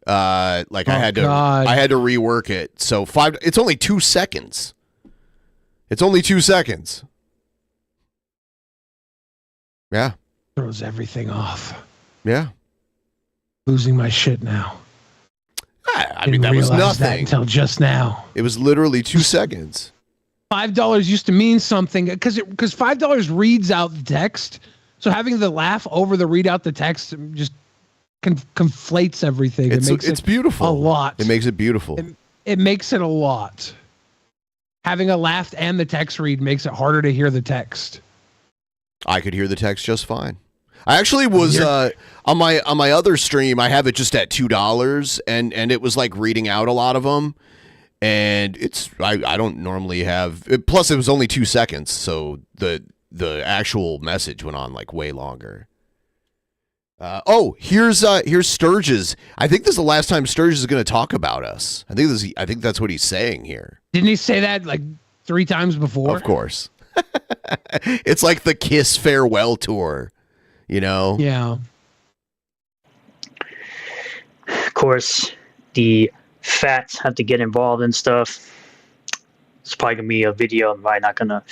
I had to rework it. So it's only 2 seconds. It's only 2 seconds. Yeah. Throws everything off. Yeah. Losing my shit now. I mean, that was nothing until just now. It was literally 2 seconds. $5 used to mean something because $5 reads out the text. So having the laugh over the read out the text just conflates everything. It's beautiful. A lot. It makes it beautiful. It makes it a lot. Having a laugh and the text read makes it harder to hear the text. I could hear the text just fine. I actually was on my other stream. I have it just at $2, and it was like reading out a lot of them. And I don't normally have. Plus, it was only 2 seconds, so the actual message went on like way longer. Here's Sturgis. I think this is the last time Sturgis is going to talk about us. I think that's what he's saying here. Didn't he say that like 3 times before? Of course. It's like the Kiss farewell tour, you know? Yeah. Of course, the fats have to get involved in stuff. It's probably going to be a video I'm probably not going to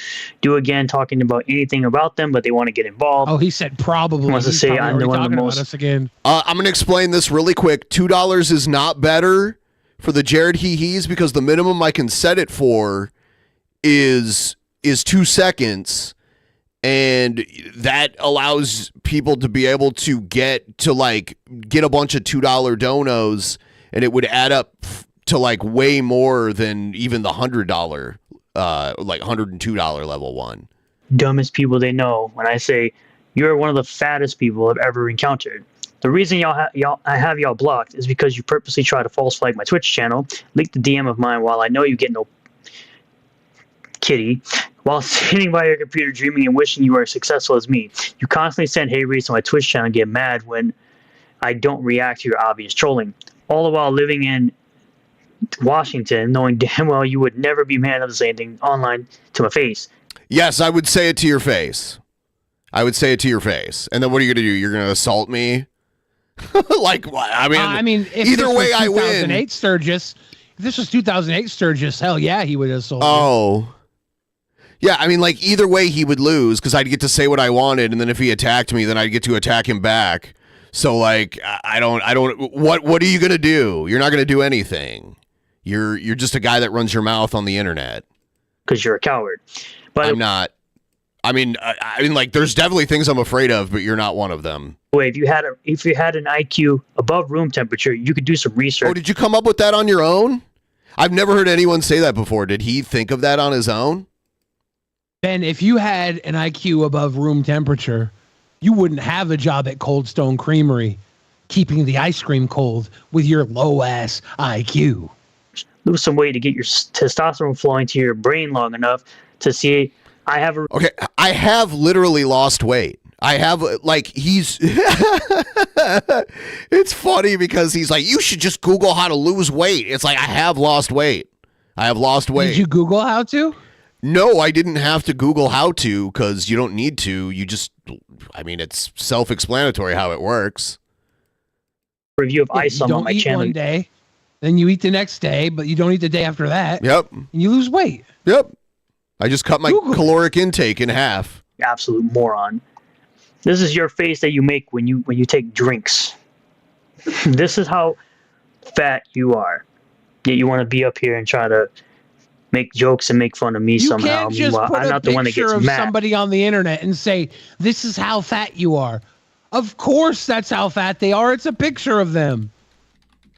do again talking about anything about them, but they want to get involved. Oh, he said probably. He wants to say I'm the one of the most. Us again. I'm going to explain this really quick. $2 is not better for the Jared Hee-Hees because the minimum I can set it for is 2 seconds. And that allows people to be able to get a bunch of $2 donos, and it would add up to like way more than even the $100, like $102 level one. Dumbest people they know. When I say you're one of the fattest people I've ever encountered. The reason I have y'all blocked is because you purposely try to false flag my Twitch channel, leak the DM of mine while I know you get no kitty. While sitting by your computer dreaming and wishing you were as successful as me, you constantly send hey reads on my Twitch channel and get mad when I don't react to your obvious trolling. All the while living in Washington, knowing damn well you would never be mad at the same thing online to my face. Yes, I would say it to your face. I would say it to your face. And then what are you going to do? You're going to assault me? I mean, if either this way was I win. 2008 Sturgis, if this was 2008 Sturgis, hell yeah, he would assault you. Oh. Yeah, I mean, like, either way he would lose because I'd get to say what I wanted, and then if he attacked me, then I'd get to attack him back. So, like, I don't, what are you going to do? You're not going to do anything. You're just a guy that runs your mouth on the internet. Because you're a coward. But I'm not. I mean, like, there's definitely things I'm afraid of, but you're not one of them. Wait, if you had an IQ above room temperature, you could do some research. Oh, did you come up with that on your own? I've never heard anyone say that before. Did he think of that on his own? Ben, if you had an IQ above room temperature, you wouldn't have a job at Cold Stone Creamery, keeping the ice cream cold with your low-ass IQ. Lose some weight to get your testosterone flowing to your brain long enough to see I have a... Okay, I have literally lost weight. I have, like, he's... It's funny because he's like, you should just Google how to lose weight. It's like, I have lost weight. I have lost weight. Did you Google how to? No, I didn't have to Google how to because you don't need to. You just, I mean, it's self-explanatory how it works. Review of ice on my channel. One day, then you eat the next day, but you don't eat the day after that. Yep. And you lose weight. Yep. I just cut my caloric intake in half. Absolute moron. This is your face that you make when you take drinks. This is how fat you are. Yet you want to be up here and try to make jokes and make fun of me somehow. You can't just put I'm not the one that gets of mad. Somebody on the internet and say, this is how fat you are. Of course that's how fat they are. It's a picture of them.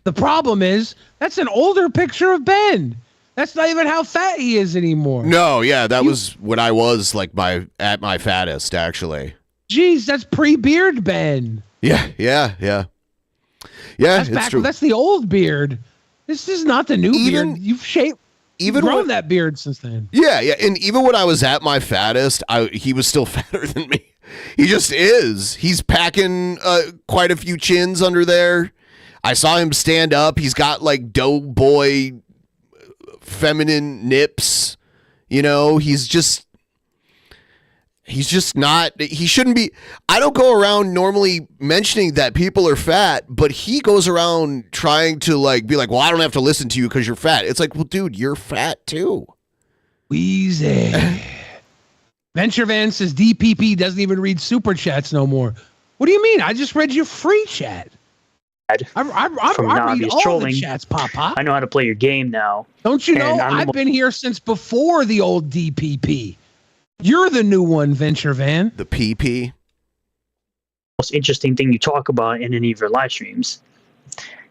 The problem is, that's an older picture of Ben. That's not even how fat he is anymore. No, yeah, that was when I was like at my fattest, actually. Jeez, that's pre-beard Ben. Yeah. That's true. That's the old beard. This is not the new beard. You've grown that beard since then. Yeah, and even when I was at my fattest, he was still fatter than me. He just is. He's packing quite a few chins under there. I saw him stand up. He's got like doughboy feminine nips. You know, he's just not, he shouldn't be. I don't go around normally mentioning that people are fat, but he goes around trying to like be like, well, I don't have to listen to you because you're fat. It's like, well, dude, you're fat too. Wheezy. Venture Van says DPP doesn't even read super chats no more. What do you mean? I just read your free chat. I read all trolling. the chats, Papa. I know how to play your game now. Don't you know? I've been here since before the old DPP. You're the new one, Venture Van. The PP. Most interesting thing you talk about in any of your live streams.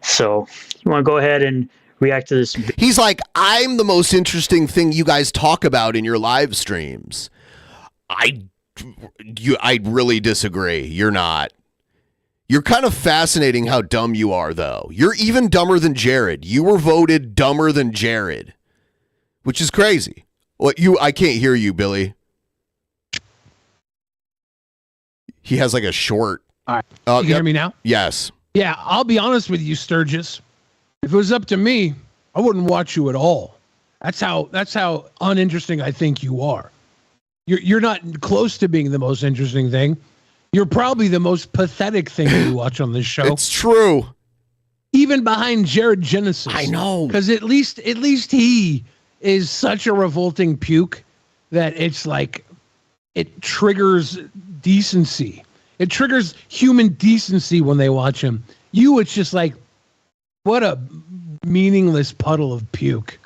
So you want to go ahead and react to this? He's like, I'm the most interesting thing you guys talk about in your live streams. I really disagree. You're not. You're kind of fascinating how dumb you are, though. You're even dumber than Jared. You were voted dumber than Jared, which is crazy. I can't hear you, Billy. He has like a short. All right. You can hear me now? Yes. Yeah, I'll be honest with you, Sturgis. If it was up to me, I wouldn't watch you at all. That's how uninteresting I think you are. You're not close to being the most interesting thing. You're probably the most pathetic thing you watch on this show. It's true. Even behind Jared Genesis. I know. Because at least he is such a revolting puke that it's like it triggers decency. It triggers human decency when they watch him. It's just like, what a meaningless puddle of puke.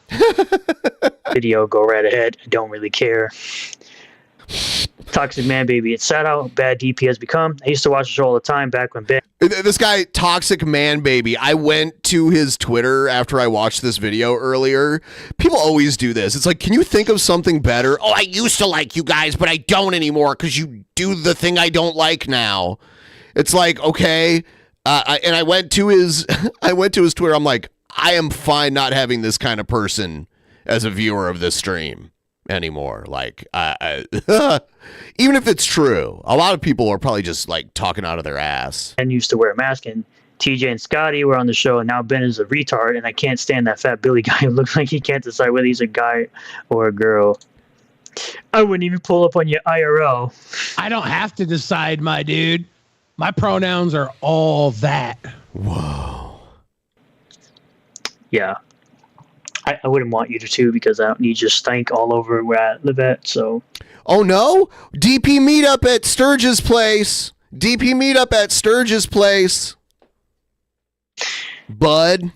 Video, go right ahead. I don't really care. Toxic Man Baby. It's sad how bad DP has become. I used to watch the show all the time back when This guy, Toxic Man Baby, I went to his Twitter after I watched this video earlier. People always do this. It's like, can you think of something better? Oh, I used to like you guys, but I don't anymore because you do the thing I don't like now. It's like, okay. I went to his Twitter. I'm like, I am fine not having this kind of person as a viewer of this stream anymore. Like, even if it's true, a lot of people are probably just like talking out of their ass. And used to wear a mask, and TJ and Scotty were on the show, and now Ben is a retard, and I can't stand that fat Billy guy who looks like he can't decide whether he's a guy or a girl. I wouldn't even pull up on your IRL. I don't have to decide, my dude. My pronouns are all that. Whoa. Yeah. I wouldn't want you to too, because I don't need your stank all over where I live at. So. Oh no! DP meetup at Sturge's place. DP meetup at Sturge's place. Bud.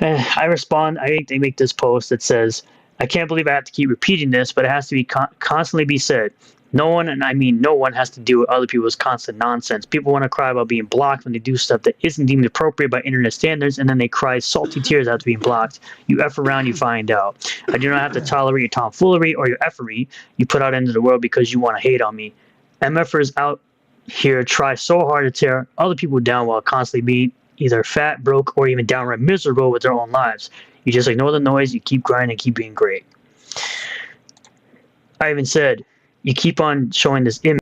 I respond. I think they make this post that says, "I can't believe I have to keep repeating this, but it has to be constantly be said. No one, and I mean no one, has to deal with other people's constant nonsense. People want to cry about being blocked when they do stuff that isn't deemed appropriate by internet standards, and then they cry salty tears after being blocked. You F around, you find out. I do not have to tolerate your tomfoolery or your effery you put out into the world because you want to hate on me. MFers out here try so hard to tear other people down while constantly being either fat, broke, or even downright miserable with their own lives. You just ignore the noise, you keep grinding, keep being great." I even said, you keep on showing this image.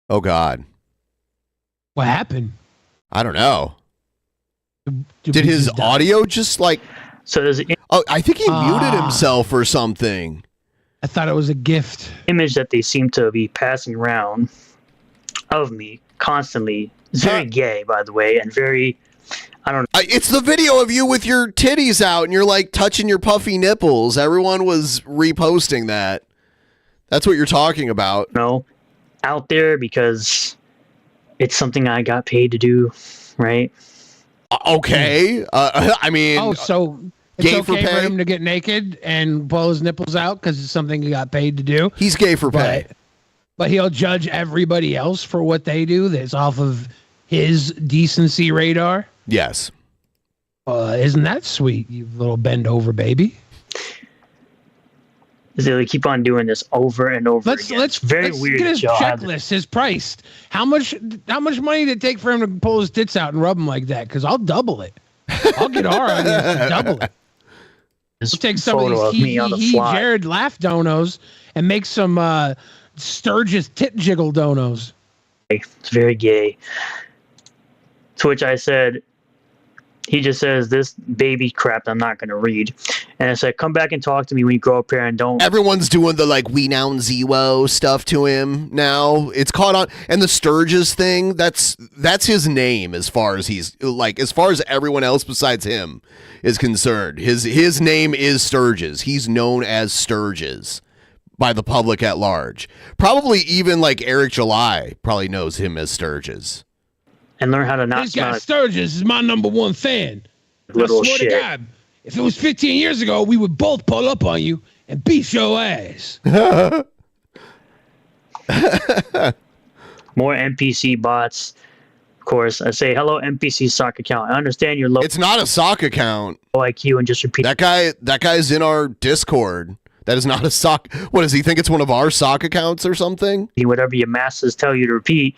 Oh God. What happened? I don't know. Did his audio just like? So there's. Oh, I think he muted himself or something. I thought it was a gift. Image that they seem to be passing around of me constantly. It's very gay, by the way, and very. I don't know. It's the video of you with your titties out and you're like touching your puffy nipples. Everyone was reposting that. That's what you're talking about. No, out there because it's something I got paid to do, right? Okay. I mean, so it's gay okay for pay? him to get naked and blow his nipples out because it's something he got paid to do. He's gay for pay. But he'll judge everybody else for what they do that's off of his decency radar. Yes. Isn't that sweet, you little bend over baby? They keep on doing this over and over again. Let's weird. Get his checklist, his price. How much money did it take for him to pull his tits out and rub them like that? Because I'll double it. I'll get our audience to double it. Let's take some of these Jared laugh donos and make some Sturgis tit jiggle donos. It's very gay. To which I said, he just says this baby crap I'm not going to read. And I said, come back and talk to me when you grow up here and don't. Everyone's doing the like we noun zero stuff to him now. It's caught on. And the Sturgis thing, that's his name as far as as far as everyone else besides him is concerned. His name is Sturgis. He's known as Sturgis by the public at large. Probably even like Eric July probably knows him as Sturgis. And learn how to not. This guy Sturgis is my number one fan. Little I swear shit. to God, if it was 15 years ago, we would both pull up on you and beat your ass. More NPC bots. Of course, I say, hello, NPC sock account. I understand you're low. It's not a sock account. IQ and just repeat. That guy's in our Discord. That is not a sock. What does he think? It's one of our sock accounts or something? Whatever your masters tell you to repeat.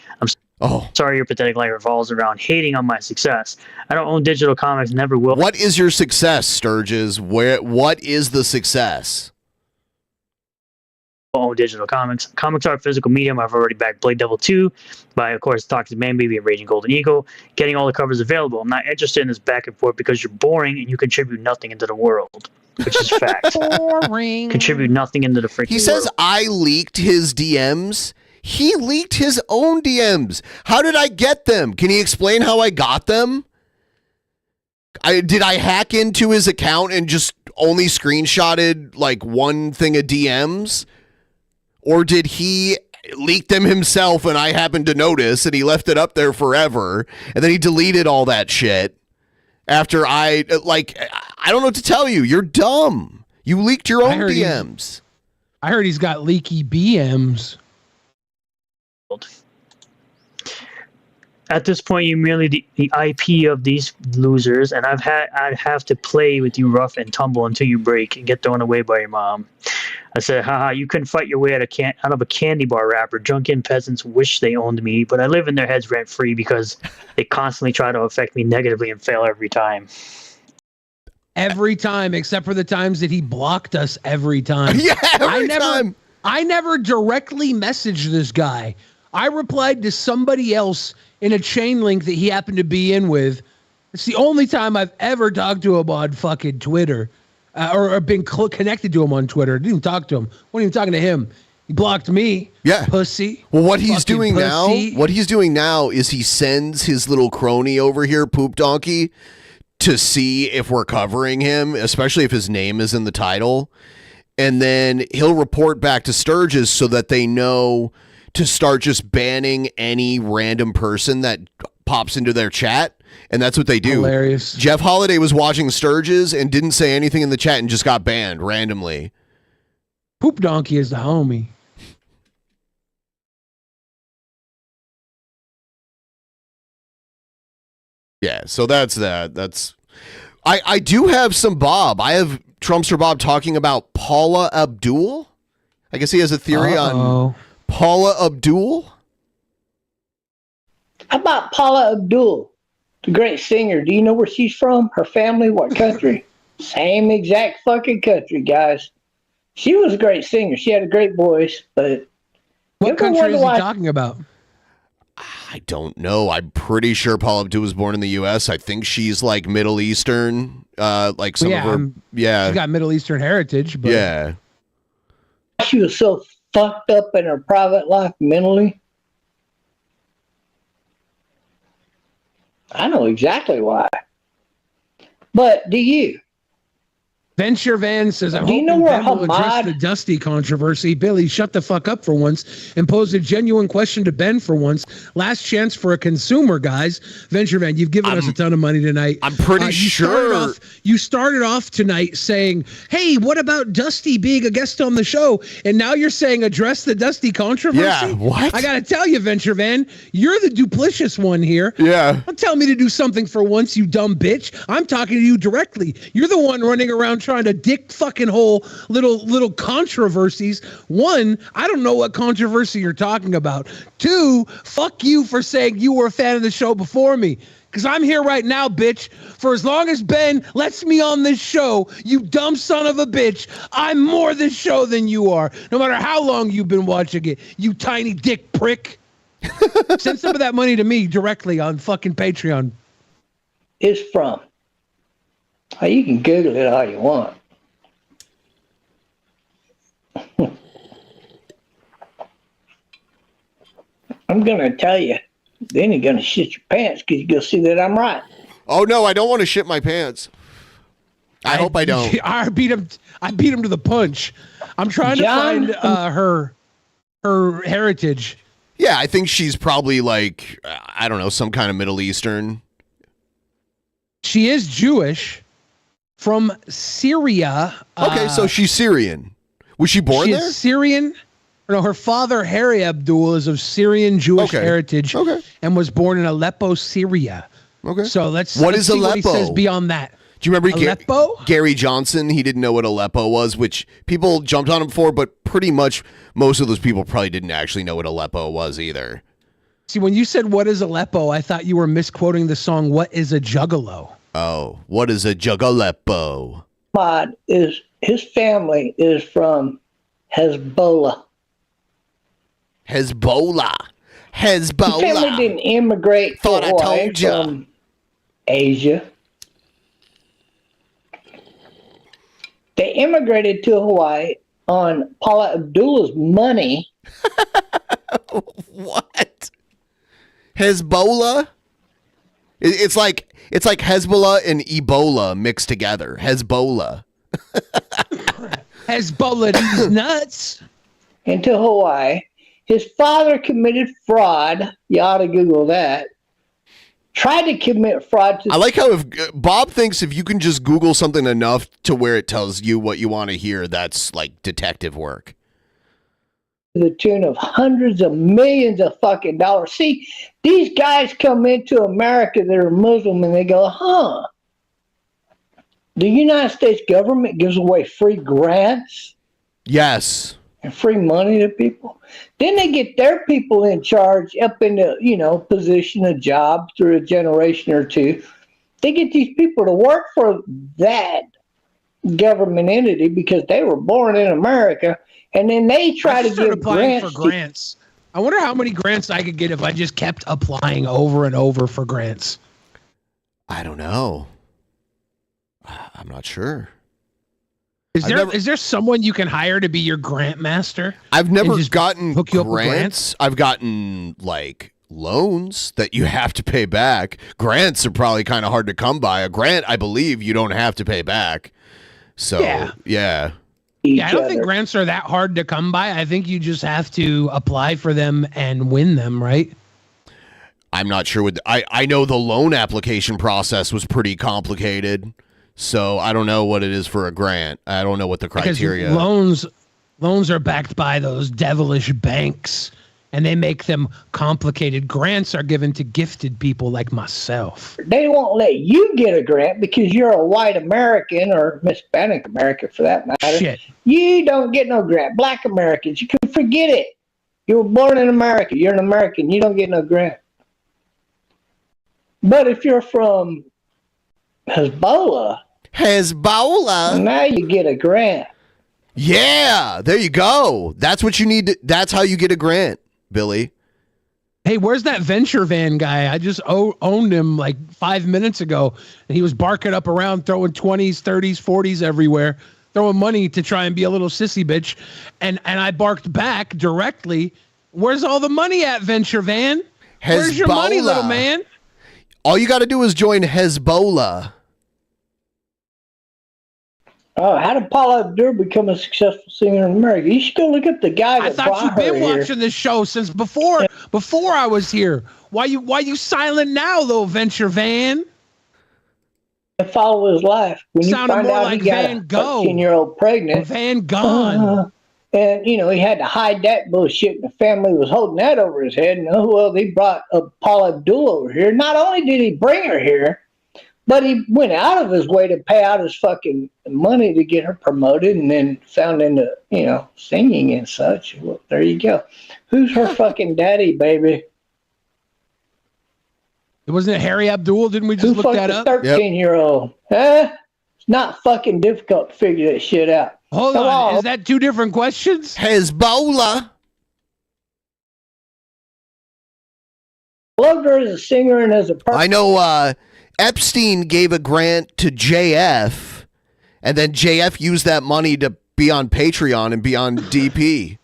Sorry, your pathetic life revolves around hating on my success. I don't own digital comics, never will. What is your success, Sturgis? What is the success? Own digital comics. Comics are a physical medium. I've already backed Blade Devil 2 by, of course, Toxic Man Baby and Raging Golden Eagle. Getting all the covers available. I'm not interested in this back and forth because you're boring and you contribute nothing into the world, which is fact. Boring. Contribute nothing into the freaking He says world. I leaked his DMs. He leaked his own DMs. How did I get them? Can he explain how I got them? Did I hack into his account and just only screenshotted like one thing of DMs? Or did he leak them himself and I happened to notice and he left it up there forever and then he deleted all that shit after I don't know what to tell you. You're dumb. You leaked your own DMs. I heard he's got leaky BMs. At this point, you're merely the IP of these losers, and I'd have to play with you rough and tumble until you break and get thrown away by your mom. I said, haha, you couldn't fight your way out of a candy bar wrapper. Drunken peasants wish they owned me, but I live in their heads rent-free because they constantly try to affect me negatively and fail every time. Every time, except for the times that he blocked us every time. Yeah, every time. I never directly messaged this guy. I replied to somebody else in a chain link that he happened to be in with. It's the only time I've ever talked to him on fucking Twitter or been connected to him on Twitter. I didn't even talk to him. Wasn't even talking to him. He blocked me. Yeah. Pussy. Well, what he's doing pussy. now is he sends his little crony over here, Poop Donkey, to see if we're covering him, especially if his name is in the title. And then he'll report back to Sturgis so that they know to start just banning any random person that pops into their chat. And that's what they do. Hilarious. Jeff Holiday was watching Sturgis and didn't say anything in the chat and just got banned randomly. Poop Donkey is the homie. Yeah, so that's that. I do have some Bob. I have Trumpster Bob talking about Paula Abdul. I guess he has a theory on Paula Abdul. How about Paula Abdul, the great singer? Do you know where she's from? Her family? What country? Same exact fucking country, guys. She was a great singer. She had a great voice, but what country is he talking about? I don't know. I'm pretty sure Paula Abdul was born in the U.S. I think she's like Middle Eastern, like some of her. She's got Middle Eastern heritage, but yeah. She was so fucked up in her private life mentally. I know exactly why. But do you? Venture Van says, I hope you know where Ben will address the Dusty controversy. Billy, shut the fuck up for once and pose a genuine question to Ben for once. Last chance for a consumer, guys. Venture Van, you've given us a ton of money tonight. I'm pretty sure. You started off tonight saying, hey, what about Dusty being a guest on the show? And now you're saying address the Dusty controversy? Yeah, what? I got to tell you, Venture Van, you're the duplicitous one here. Yeah. Don't tell me to do something for once, you dumb bitch. I'm talking to you directly. You're the one running around trying to dick fucking hole little controversies. One, I don't know what controversy you're talking about. Two, fuck you for saying you were a fan of the show before me. Because I'm here right now, bitch. For as long as Ben lets me on this show, you dumb son of a bitch, I'm more this show than you are. No matter how long you've been watching it, you tiny dick prick. Send some of that money to me directly on fucking Patreon. Is from. Oh, you can Google it all you want. I'm going to tell you, then you're going to shit your pants because you're going to see that I'm right. Oh, no, I don't want to shit my pants. I hope I don't. I beat him to the punch. I'm trying to find her heritage. Yeah, I think she's probably like, I don't know, some kind of Middle Eastern. She is Jewish from Syria. Okay, so she's Syrian. Was she born there? She's Syrian. No, her father, Harry Abdul, is of Syrian Jewish heritage and was born in Aleppo, Syria. Okay. So let's see Aleppo? What he says beyond that. Do you remember Aleppo? Gary Johnson? He didn't know what Aleppo was, which people jumped on him for, but pretty much most of those people probably didn't actually know what Aleppo was either. See, when you said, what is Aleppo, I thought you were misquoting the song, What is a Juggalo? Oh, what is a Juggalo? His family is from Hezbollah. Hezbollah. His family didn't immigrate to Hawaii from Asia. They immigrated to Hawaii on Paula Abdul's money. What? Hezbollah? It's like Hezbollah and Ebola mixed together. Hezbollah. Hezbollah these nuts. Into Hawaii. His father committed fraud. You ought to Google that. Tried to commit fraud to. I like how if Bob thinks if you can just Google something enough to where it tells you what you want to hear, that's like detective work. The tune of hundreds of millions of fucking dollars. See, these guys come into America, they're Muslim, and they go, huh? The United States government gives away free grants. Yes. And free money to people. Then they get their people in charge up in the, position of job through a generation or two. They get these people to work for that government entity because they were born in America. And then they try to give applying for grants. I wonder how many grants I could get if I just kept applying over and over for grants. I don't know. I'm not sure. Is there someone you can hire to be your grant master? I've never gotten grants. I've gotten like loans that you have to pay back. Grants are probably kind of hard to come by. A grant, I believe, you don't have to pay back. So yeah. I don't think grants are that hard to come by. I think you just have to apply for them and win them, right? I'm not sure what I know the loan application process was pretty complicated. So I don't know what it is for a grant. I don't know what the criteria. Because loans are backed by those devilish banks, and they make them complicated. Grants are given to gifted people like myself. They won't let you get a grant because you're a white American or Hispanic American for that matter. Shit. You don't get no grant. Black Americans, you can forget it. You were born in America. You're an American. You don't get no grant. But if you're from Hezbollah, now you get a grant. Yeah, there you go. That's what you need. That's how you get a grant, Billy. Hey, where's that venture van guy? I just owned him like 5 minutes ago, and he was barking up around, throwing 20s, 30s, 40s everywhere, throwing money to try and be a little sissy bitch. And I barked back directly. Where's all the money at, venture van? Where's your money, little man? All you got to do is join Hezbollah. Oh, how did Paula Abdul become a successful singer in America? You should go look up the guy that I thought you've been watching this show since before I was here. Why you silent now, though, venture van? Follow his life. When you Sounded find more out like he got Van a Gogh. 13-year-old pregnant. Van Gogh. And, he had to hide that bullshit, and the family was holding that over his head. And, they brought Paula Abdul over here. Not only did he bring her here, but he went out of his way to pay out his fucking money to get her promoted and then found into, singing and such. Well, there you go. Who's her fucking daddy, baby? It wasn't Harry Abdul? Didn't we just look that up? 13-year-old. Huh? It's not fucking difficult to figure that shit out. Hold on. Is that two different questions? Hezbollah. Loved her as a singer and as a person. I know Epstein gave a grant to JF, and then JF used that money to be on Patreon and be on DP.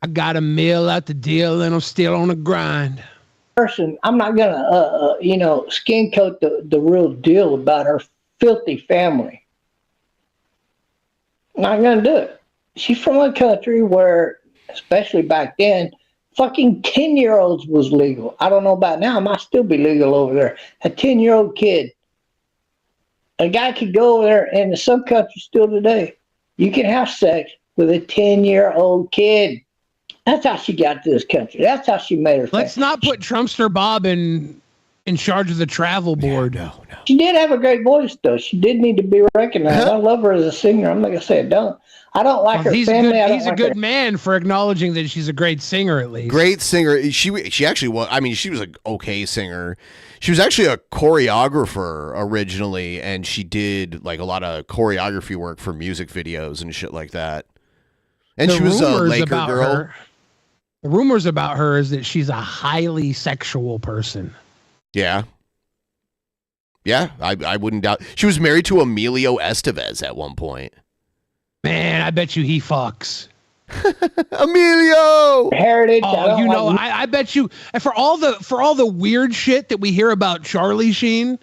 I got a mail out the deal, and I'm still on the grind. Person, I'm not gonna, skin coat the real deal about her filthy family. Not gonna do it. She's from a country where, especially back then, fucking 10-year-olds was legal. I don't know about now. It might still be legal over there. A 10-year-old kid. A guy could go over there, and in some countries still today, you can have sex with a 10-year-old kid. That's how she got to this country. That's how she made her family. Let's not put Trumpster Bob in charge of the travel board. No. She did have a great voice, though. She did need to be recognized. I love her as a singer. I'm not going to say I don't. I don't like her family. He's a good man for acknowledging that she's a great singer, at least. Great singer. She actually was. I mean, she was an okay singer. She was actually a choreographer originally, and she did like a lot of choreography work for music videos and shit like that. And she was a Laker girl. The rumors about her is that she's a highly sexual person. Yeah. Yeah, I wouldn't doubt. She was married to Emilio Estevez at one point. Man, I bet you he fucks. Emilio Heritage. Oh, you know, I bet you for all the weird shit that we hear about Charlie Sheen,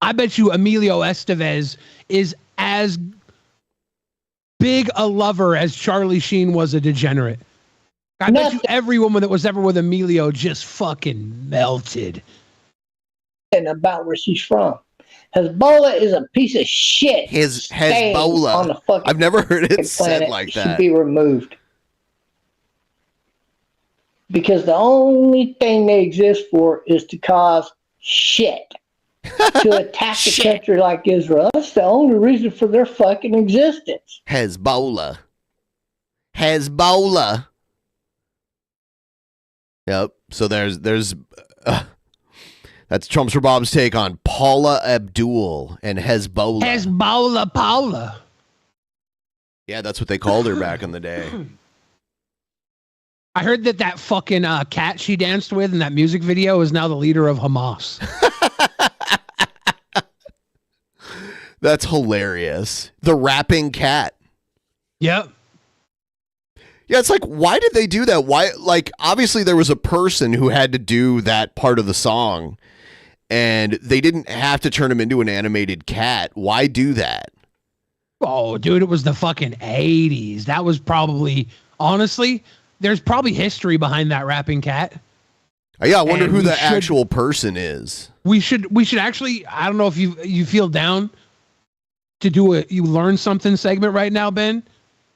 I bet you Emilio Estevez is as big a lover as Charlie Sheen was a degenerate. I bet you every woman that was ever with Emilio just fucking melted. And about where she's from. Hezbollah is a piece of shit. Hezbollah. On the fucking I've never heard it said planet. like Should that. be removed. Because the only thing they exist for is to cause shit. To attack a country like Israel. That's the only reason for their fucking existence. Hezbollah. Yep. So there's that's Trump's for Bob's take on Paula Abdul and Hezbollah. Hezbollah Paula. Yeah, that's what they called her back in the day. I heard that fucking cat she danced with in that music video is now the leader of Hamas. That's hilarious. The rapping cat. Yep. Yeah, it's like, why did they do that? Why? Like, obviously there was a person who had to do that part of the song, and they didn't have to turn him into an animated cat. Why do that? Oh, dude, it was the fucking 80s. That was probably, honestly, there's probably history behind that rapping cat. Yeah, I wonder who the actual person is. We should actually, I don't know if you feel down to do a you learn something segment right now, Ben,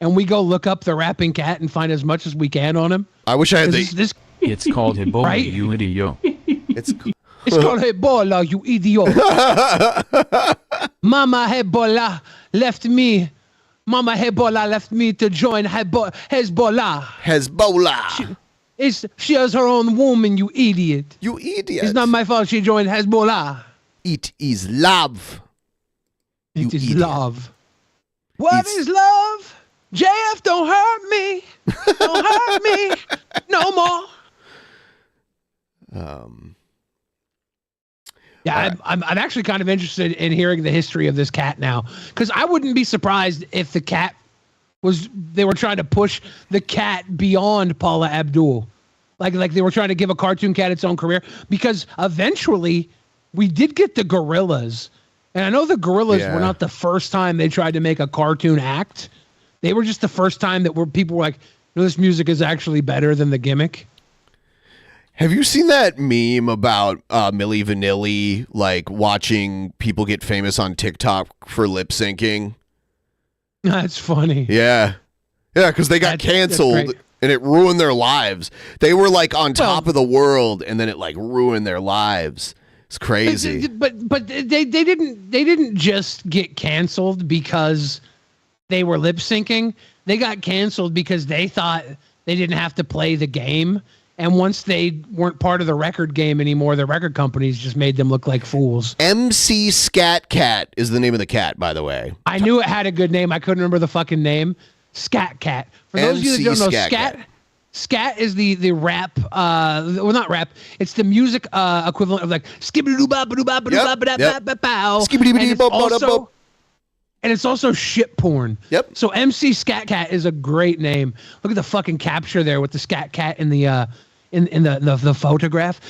and we go look up the rapping cat and find as much as we can on him. I wish I had this. It's called Ebola, Right? you idiot. It's called Ebola, you idiot. Mama Ebola left me. Mama Ebola left me to join Hezbollah. She has her own woman, you idiot. You idiot. It's not my fault she joined Hezbollah. It is love. It is love. What is love? JF, don't hurt me. Don't hurt me no more. Yeah, I'm actually kind of interested in hearing the history of this cat now, because I wouldn't be surprised if the cat they were trying to push the cat beyond Paula Abdul, like they were trying to give a cartoon cat its own career, because eventually we did get the gorillas, and I know the gorillas were not the first time they tried to make a cartoon act. They were just the first time that people were like, no, this music is actually better than the gimmick. Have you seen that meme about Milli Vanilli, like watching people get famous on TikTok for lip syncing? That's funny. Yeah. Yeah, because they got canceled and it ruined their lives. They were like on top of the world, and then it like ruined their lives. It's crazy. But they didn't just get canceled because they were lip syncing. They got canceled because they thought they didn't have to play the game. And once they weren't part of the record game anymore, the record companies just made them look like fools. MC Scat Cat is the name of the cat, by the way. I knew it had a good name. I couldn't remember the fucking name. Scat Cat. For those of you that don't know, Scat is the rap, well, not rap. It's the music equivalent of like skibbity-doo-bop-a-doo-bop-a-doo-bop-a-doo. And it's also shit porn. Yep. So MC Scat Cat is a great name. Look at the fucking capture there with the Scat Cat in the the photograph.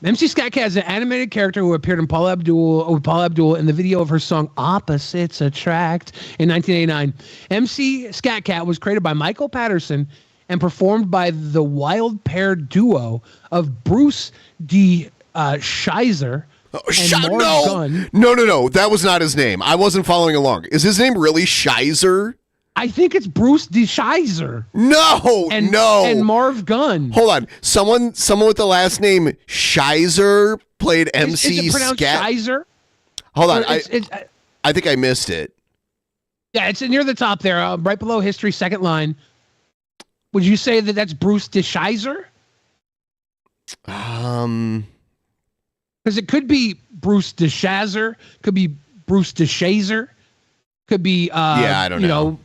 MC Scat Cat is an animated character who appeared in Paula Abdul in the video of her song "Opposites Attract" in 1989. MC Scat Cat was created by Michael Patterson and performed by the wild pair duo of Bruce D. Shizer. No. That was not his name. I wasn't following along. Is his name really Shizer? I think it's Bruce D. Shizer. No. And Marv Gunn. Hold on. Someone with the last name Shizer played MC Is it pronounced Shizer? Hold on. I think I missed it. Yeah, it's near the top there, right below history, second line. Would you say that that's Bruce D. Shizer? Because it could be Bruce DeShazer, could be Bruce DeShazer, could be I don't know.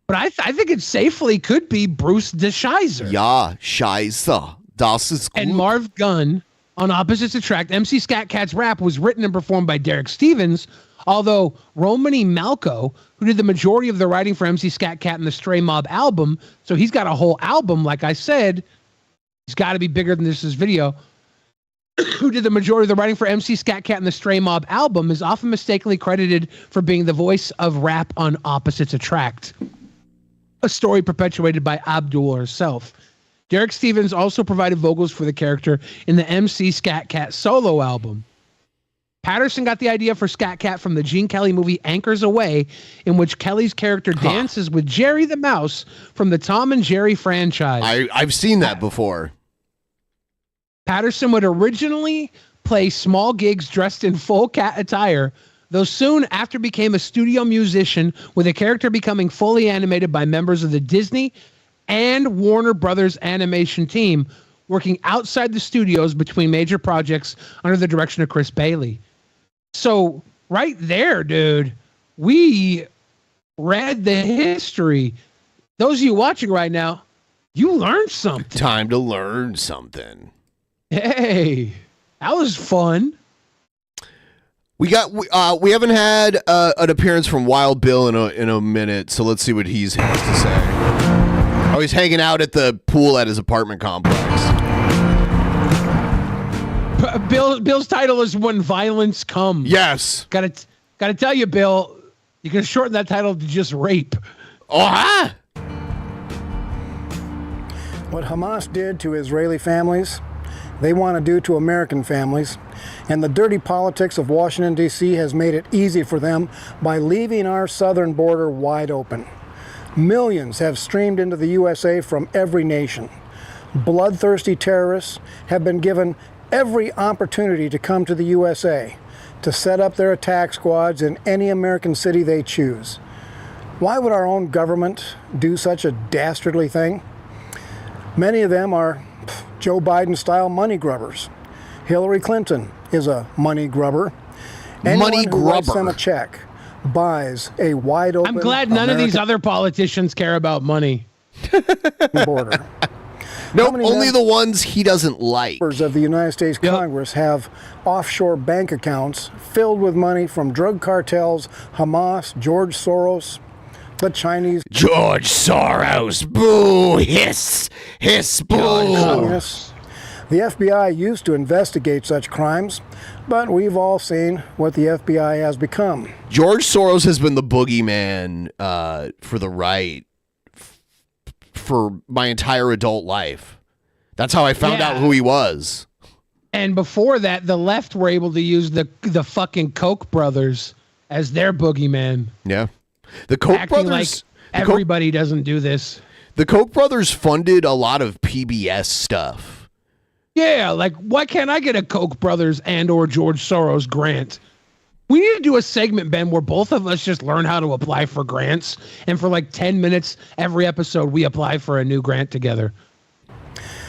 But I think it safely could be Bruce DeShazer. Ja, Scheiße. Das ist gut. And Marv Gunn on Opposites Attract. MC Scat Cat's rap was written and performed by Derek Stevens, Although Romany Malco, who did the majority of the writing for MC Scat Cat and the Stray Mob album, so he's got a whole album, like I said, he's got to be bigger than this video, who did the majority of the writing for MC Scat Cat and the Stray Mob album, is often mistakenly credited for being the voice of rap on Opposites Attract, a story perpetuated by Abdul herself. Derek Stevens also provided vocals for the character in the MC Scat Cat solo album. Patterson got the idea for Scat Cat from the Gene Kelly movie Anchors Away, in which Kelly's character dances with Jerry the Mouse from the Tom and Jerry franchise. I've seen that before. Patterson would originally play small gigs dressed in full cat attire, though soon after became a studio musician, with a character becoming fully animated by members of the Disney and Warner Brothers animation team, working outside the studios between major projects under the direction of Chris Bailey. So right there, dude, we read the history. Those of you watching right now, you learned something. Time to learn something. Hey, that was fun. We haven't had an appearance from Wild Bill in a minute, so let's see what he has to say. Oh, he's hanging out at the pool at his apartment complex. Bill's title is When Violence Comes. Yes. Gotta tell you, Bill, you can shorten that title to just rape. Oh, What Hamas did to Israeli families, they want to do to American families. And the dirty politics of Washington, D.C. has made it easy for them by leaving our southern border wide open. Millions have streamed into the USA from every nation. Bloodthirsty terrorists have been given every opportunity to come to the USA to set up their attack squads in any American city they choose. Why would our own government do such a dastardly thing? Many of them are Joe Biden-style money grubbers. Hillary Clinton is a money grubber. Anyone who writes them a check buys a wide open. I'm glad none of these other politicians care about money. Border. No, only the ones he doesn't like. Members of the United States Congress have offshore bank accounts filled with money from drug cartels, Hamas, George Soros, the Chinese. George Soros, boo, hiss, hiss, boo. Communists. The FBI used to investigate such crimes, but we've all seen what the FBI has become. George Soros has been the boogeyman for the right for my entire adult life. That's how I found out who he was. And before that, the left were able to use the fucking Koch brothers as their boogeyman. Yeah. The Koch acting brothers. Like everybody doesn't do this. The Koch brothers funded a lot of PBS stuff. Yeah, like why can't I get a Koch brothers and or George Soros grant? We need to do a segment, Ben, where both of us just learn how to apply for grants. And for like 10 minutes every episode, we apply for a new grant together.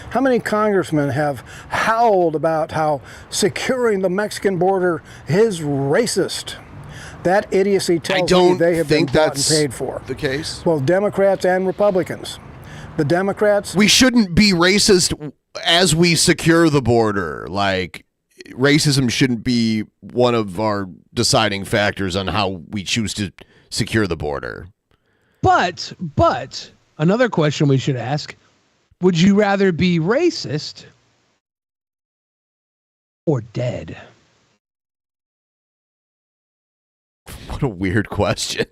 How many congressmen have howled about how securing the Mexican border is racist? That idiocy tells me they have been bought and paid for. The case? Well, Democrats and Republicans. The Democrats. We shouldn't be racist as we secure the border. Like, racism shouldn't be one of our deciding factors on how we choose to secure the border. But another question we should ask, would you rather be racist or dead? What a weird question.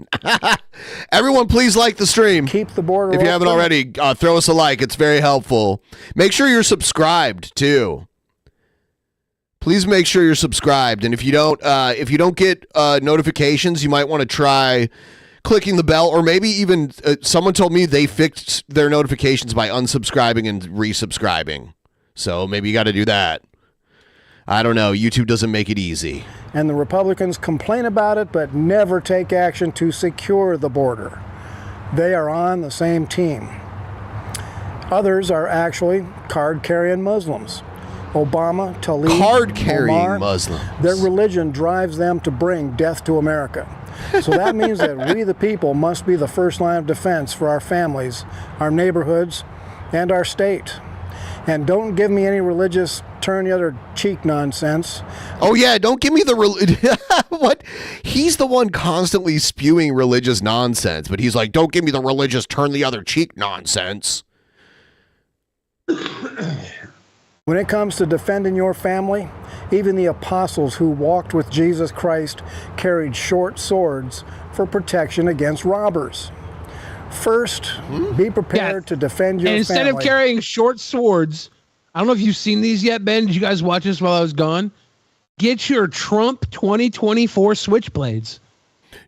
Everyone, please like the stream. Keep the border if you haven't already, throw us a like. It's very helpful. Make sure you're subscribed too. Please make sure you're subscribed. And if you don't get notifications, you might want to try clicking the bell, or maybe even someone told me they fixed their notifications by unsubscribing and resubscribing. So maybe you got to do that. I don't know. YouTube doesn't make it easy. And the Republicans complain about it, but never take action to secure the border. They are on the same team. Others are actually card-carrying Muslims. Obama, Tlaib, card-carrying Muslims. Their religion drives them to bring death to America. So that means that we, the people, must be the first line of defense for our families, our neighborhoods, and our state. And don't give me any religious turn the other cheek nonsense. Oh yeah, don't give me the what? He's the one constantly spewing religious nonsense, but he's like, don't give me the religious turn the other cheek nonsense. When it comes to defending your family, even the apostles who walked with Jesus Christ carried short swords for protection against robbers. First, be prepared to defend your and instead family. of carrying short swords, I don't know if you've seen these yet, Ben. Did you guys watch this while I was gone? Get your Trump 2024 switchblades.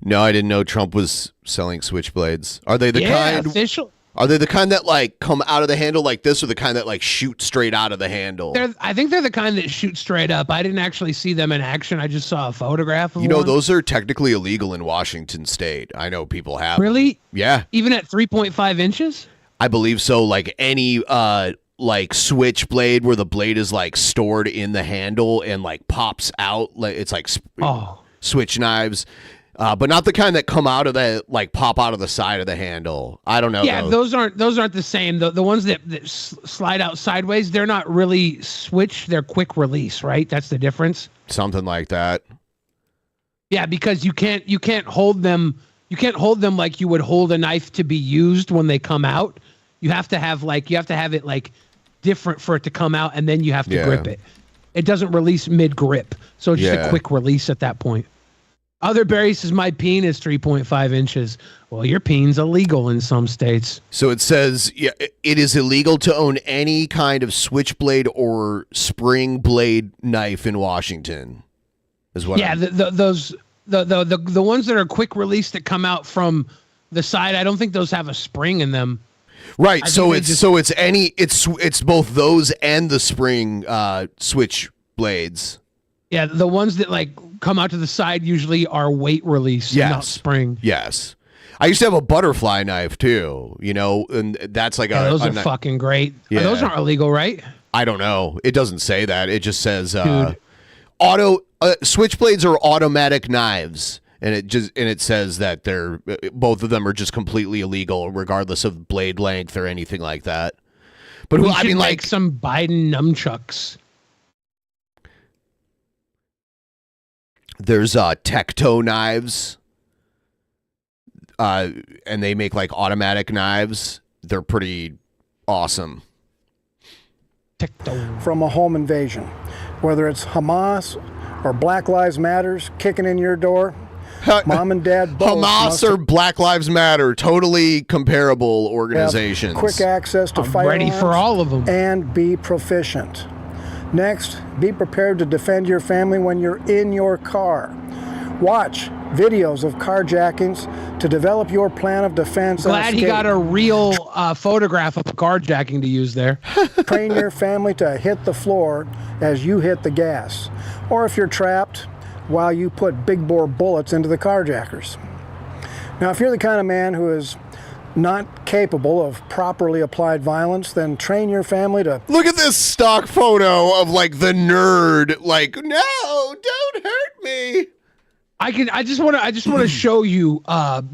No, I didn't know Trump was selling switchblades. Are they the kind? Official. Are they the kind that like come out of the handle like this, or the kind that like shoot straight out of the handle? I think they're the kind that shoot straight up. I didn't actually see them in action. I just saw a photograph of You know, one. those are technically illegal in Washington State. I know people have. Really? Yeah. Even at 3.5 inches? I believe so. Like any like switchblade where the blade is like stored in the handle and like pops out, like it's like switch knives. But not the kind that come out of the like pop out of the side of the handle. I don't know. Yeah, though. those aren't the same. The ones that slide out sideways, they're not really switch. They're quick release, right? That's the difference. Something like that. Yeah, because you can't hold them. You can't hold them like you would hold a knife to be used when they come out. You have to have it like different for it to come out, and then you have to grip it. It doesn't release mid grip, so it's just a quick release at that point. Other Barry says my peen is 3.5 inches. Well, your peen's illegal in some states. So it says it is illegal to own any kind of switchblade or spring blade knife in Washington. Is what? Yeah, the ones that are quick release that come out from the side, I don't think those have a spring in them. Right. So it's both those and the spring switch blades. Yeah, the ones that like come out to the side usually are weight release, not spring. Yes. I used to have a butterfly knife too, you know, and that's like those are fucking great. Yeah. Those aren't illegal, right? I don't know. It doesn't say that. It just says switchblades are automatic knives, and it says that they're both of them are just completely illegal regardless of blade length or anything like that. But we I mean, like some Biden nunchucks. There's Tecto knives, and they make like automatic knives. They're pretty awesome. Tecto. From a home invasion, whether it's Hamas or Black Lives Matters kicking in your door, mom and dad both Hamas or Black Lives Matter, totally comparable organizations. Quick access to firearms. Ready for all of them. And be proficient. Next, be prepared to defend your family when you're in your car. Watch videos of carjackings to develop your plan of defense. Glad he got a real photograph of carjacking to use there. Train your family to hit the floor as you hit the gas. Or if you're trapped, while you put big bore bullets into the carjackers. Now, if you're the kind of man who is not capable of properly applied violence, then train your family to... Look at this stock photo of like the nerd, like, no, don't hurt me. I just want to show you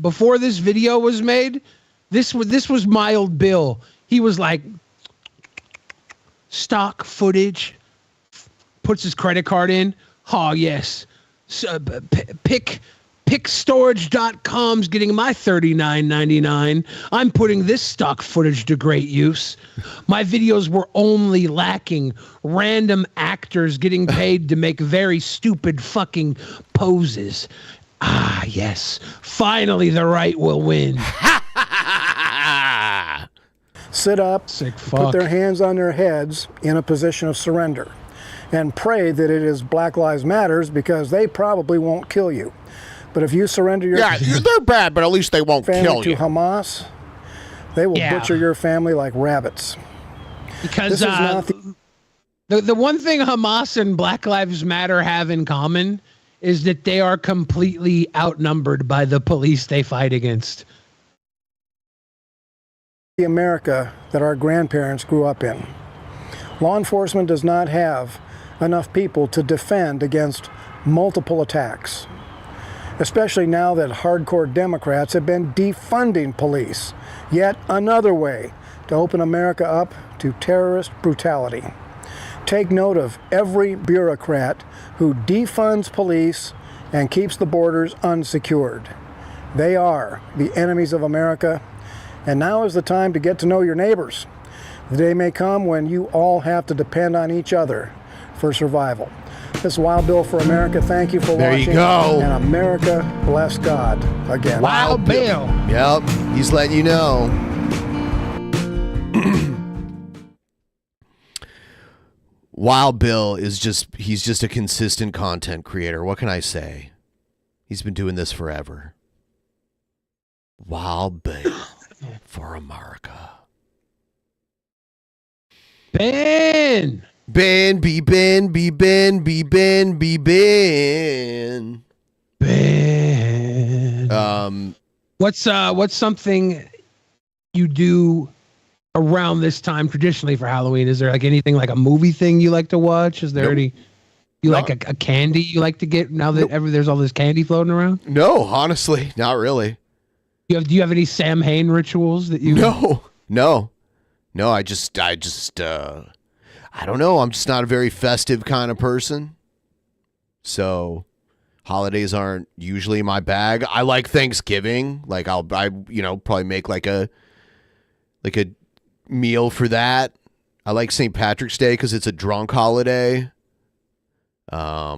before this video was made, this was Mild Bill. He was like stock footage, puts his credit card in. Oh yes. So, PickStorage.com's getting my $39.99. I'm putting this stock footage to great use. My videos were only lacking random actors getting paid to make very stupid fucking poses. Ah, yes. Finally, the right will win. Sit up, put their hands on their heads in a position of surrender, and pray that it is Black Lives Matters, because they probably won't kill you. But if you surrender your they're bad, but at least they won't kill to you. Hamas, they will butcher your family like rabbits. Because the one thing Hamas and Black Lives Matter have in common is that they are completely outnumbered by the police they fight against. The America that our grandparents grew up in. Law enforcement does not have enough people to defend against multiple attacks, especially now that hardcore Democrats have been defunding police. Yet another way to open America up to terrorist brutality. Take note of every bureaucrat who defunds police and keeps the borders unsecured. They are the enemies of America, and now is the time to get to know your neighbors. The day may come when you all have to depend on each other for survival. This is Wild Bill for America. Thank you for watching. There you go. And America bless God again. Wild Bill. Yep, he's letting you know. Wild Bill is he's just a consistent content creator. What can I say? He's been doing this forever. Wild Bill for America. Ben. Ben. What's something you do around this time traditionally for Halloween? Is there like anything like a movie thing you like to watch? Is there any like a candy you like to get now that there's all this candy floating around? No, honestly, not really. Do you have any Sam Hain rituals that you? No. I just I don't know. I'm just not a very festive kind of person. So holidays aren't usually my bag. I like Thanksgiving. Like I probably make like a meal for that. I like St. Patrick's Day because it's a drunk holiday. I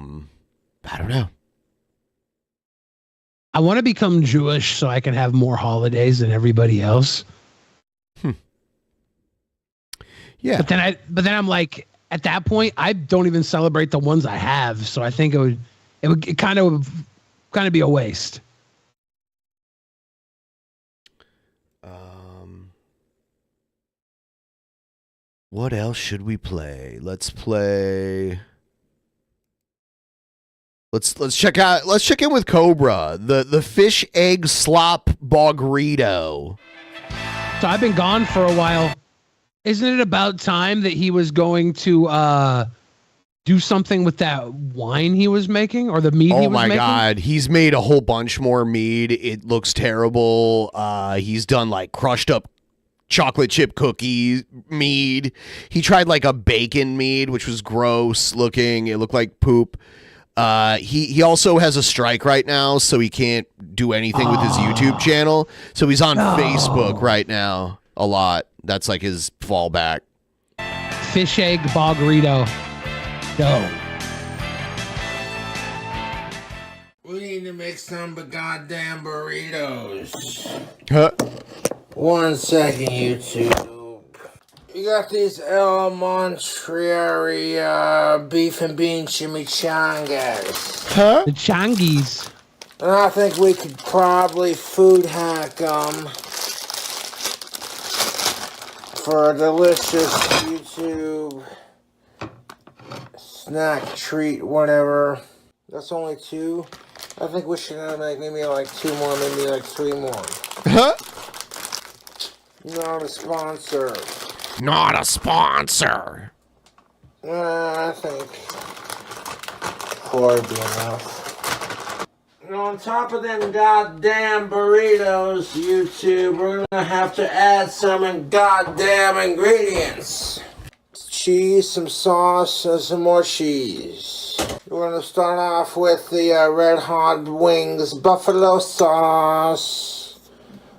don't know. I want to become Jewish so I can have more holidays than everybody else. Yeah. But then I'm like, at that point, I don't even celebrate the ones I have. So I think it would kind of be a waste. What else should we play? Let's check in with Cobra, the fish egg slop bogrito. So I've been gone for a while. Isn't it about time that he was going to do something with that wine he was making or the mead he was making? Oh my God. He's made a whole bunch more mead. It looks terrible. He's done like crushed up chocolate chip cookie mead. He tried like a bacon mead, which was gross looking. It looked like poop. He also has a strike right now, so he can't do anything with his YouTube channel. So he's on Facebook right now a lot. That's like his fallback. Fish egg bogrito. No. We need to make some goddamn burritos. Huh? 1 second, YouTube. You got these El Montrieri beef and bean chimichangas. Huh? The changies. And I think we could probably food hack them for a delicious YouTube snack treat, whatever. That's only 2. I think we should make maybe like 2 more, maybe like 3 more. Huh? Not a sponsor. Not a sponsor. I think 4 would be enough. And on top of them goddamn burritos, YouTube, we're gonna have to add some goddamn ingredients. Cheese, some sauce, and some more cheese. We're gonna start off with the Red Hot Wings buffalo sauce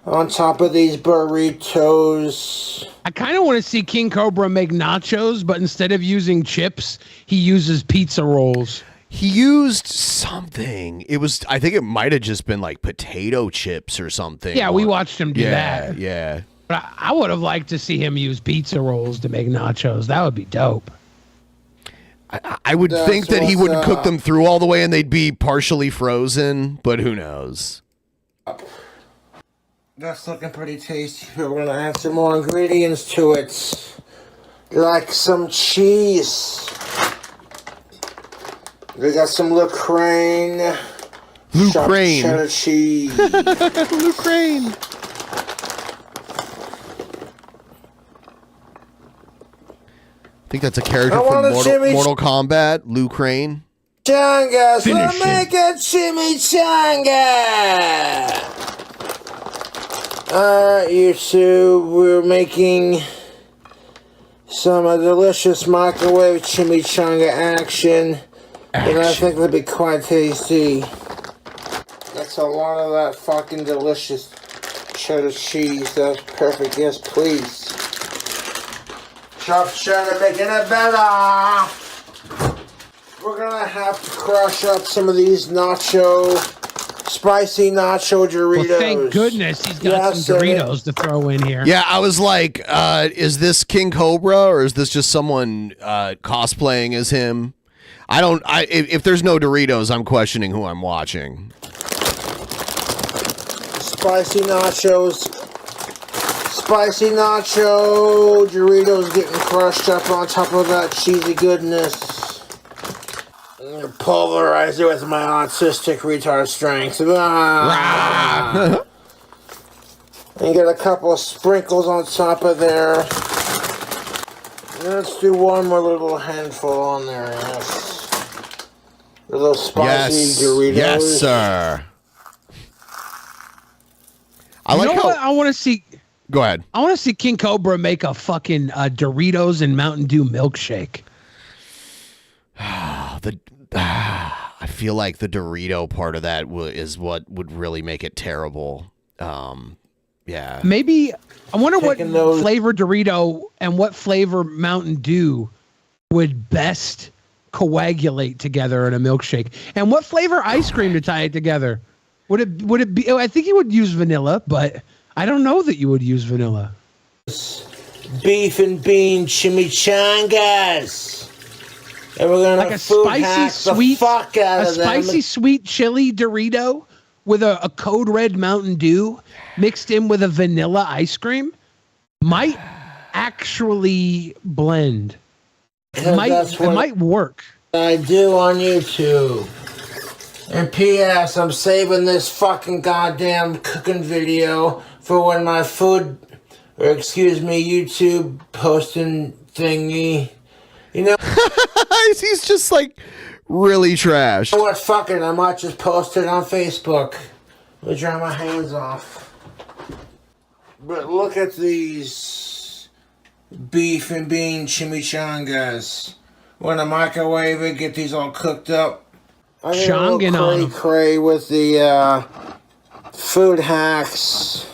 on top of these burritos. I kind of want to see King Cobra make nachos, but instead of using chips, he uses pizza rolls. He used something. I think it might have just been like potato chips or something. Yeah, we watched him do that. Yeah. But I would have liked to see him use pizza rolls to make nachos. That would be dope. I would think that he wouldn't cook them through all the way and they'd be partially frozen, but who knows? That's looking pretty tasty. We're gonna add some more ingredients to it, like some cheese. We got some Lucraine. Lucraine. Cheddar cheese. Lucraine. I think that's a character from Mortal Kombat. Lucraine. Chimichangas. Let's make a chimichanga. Alright, YouTube, we're making some delicious microwave chimichanga action. And I think it'll be quite tasty. That's a lot of that fucking delicious cheddar cheese. That's perfect. Yes, please. Chopped cheddar, making it better. We're gonna have to crush up some of these spicy nacho Doritos. Well, thank goodness he's got some Doritos to throw in here. Yeah, I was like, is this King Cobra or is this just someone cosplaying as him? If there's no Doritos, I'm questioning who I'm watching. Spicy nachos. Spicy nacho Doritos getting crushed up on top of that cheesy goodness. Pulverize it with my autistic retard strength. Ah. And get a couple of sprinkles on top of there. Let's do one more little handful on there, yes. A little spicy Doritos. Yes, sir. I you know what? I want to see. Go ahead. I want to see King Cobra make a fucking Doritos and Mountain Dew milkshake. I feel like the Dorito part of that is what would really make it terrible. Yeah. Maybe I wonder what flavor Dorito and what flavor Mountain Dew would best coagulate together in a milkshake, and what flavor ice cream to tie it together. Would it be? I think you would use vanilla, but I don't know that you would use vanilla. Beef and bean chimichangas. And we're gonna like a spicy sweet, fuck out a of them. spicy sweet chili Dorito with a Code Red Mountain Dew mixed in with a vanilla ice cream might actually blend. It might work. I do on YouTube. And P.S. I'm saving this fucking goddamn cooking video for when my YouTube posting thingy. You know, he's just like really trash. You know what? Fuck it. I might just post it on Facebook. Let me dry my hands off. But look at these beef and bean chimichangas. When I microwave it, get these all cooked up. I get a little cray with the food hacks,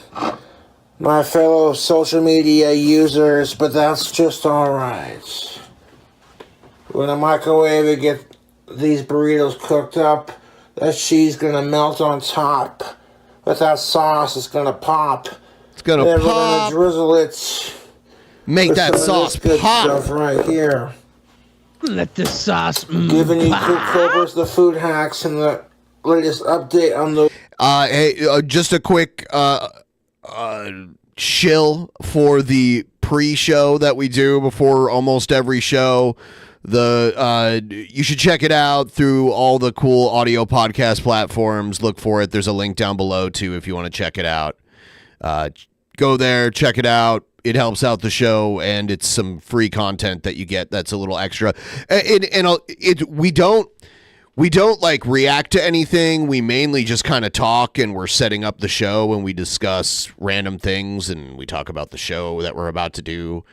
my fellow social media users, but that's just alright. When I microwave it, get these burritos cooked up, that cheese gonna melt on top. With that sauce, it's gonna pop. It's gonna then pop. We're gonna drizzle it. Make that sauce good pop. Stuff right here. Let the sauce giving you Cobras the food hacks and the latest update on the. Hey, just a quick shill for the pre-show that we do before almost every show. You should check it out through all the cool audio podcast platforms. Look for it. There's a link down below too if you want to check it out. Go there, check it out. It helps out the show, and it's some free content that you get that's a little extra. We don't like react to anything. We mainly just kind of talk, and we're setting up the show, and we discuss random things, and we talk about the show that we're about to do.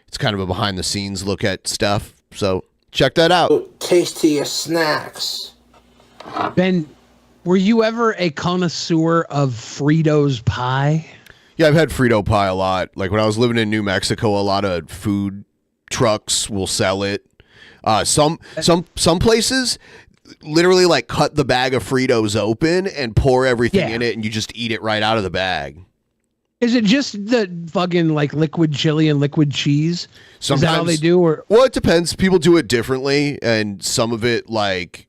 It's kind of a behind the scenes look at stuff. So check that out. Tastiest snacks. Ben, were you ever a connoisseur of Fritos pie? Yeah, I've had Frito pie a lot. Like when I was living in New Mexico, a lot of food trucks will sell it. Some places literally like cut the bag of Fritos open and pour everything in it, and you just eat it right out of the bag. Is it just the fucking like liquid chili and liquid cheese? Sometimes, is that how they do? Or well, it depends. People do it differently, and some of it like.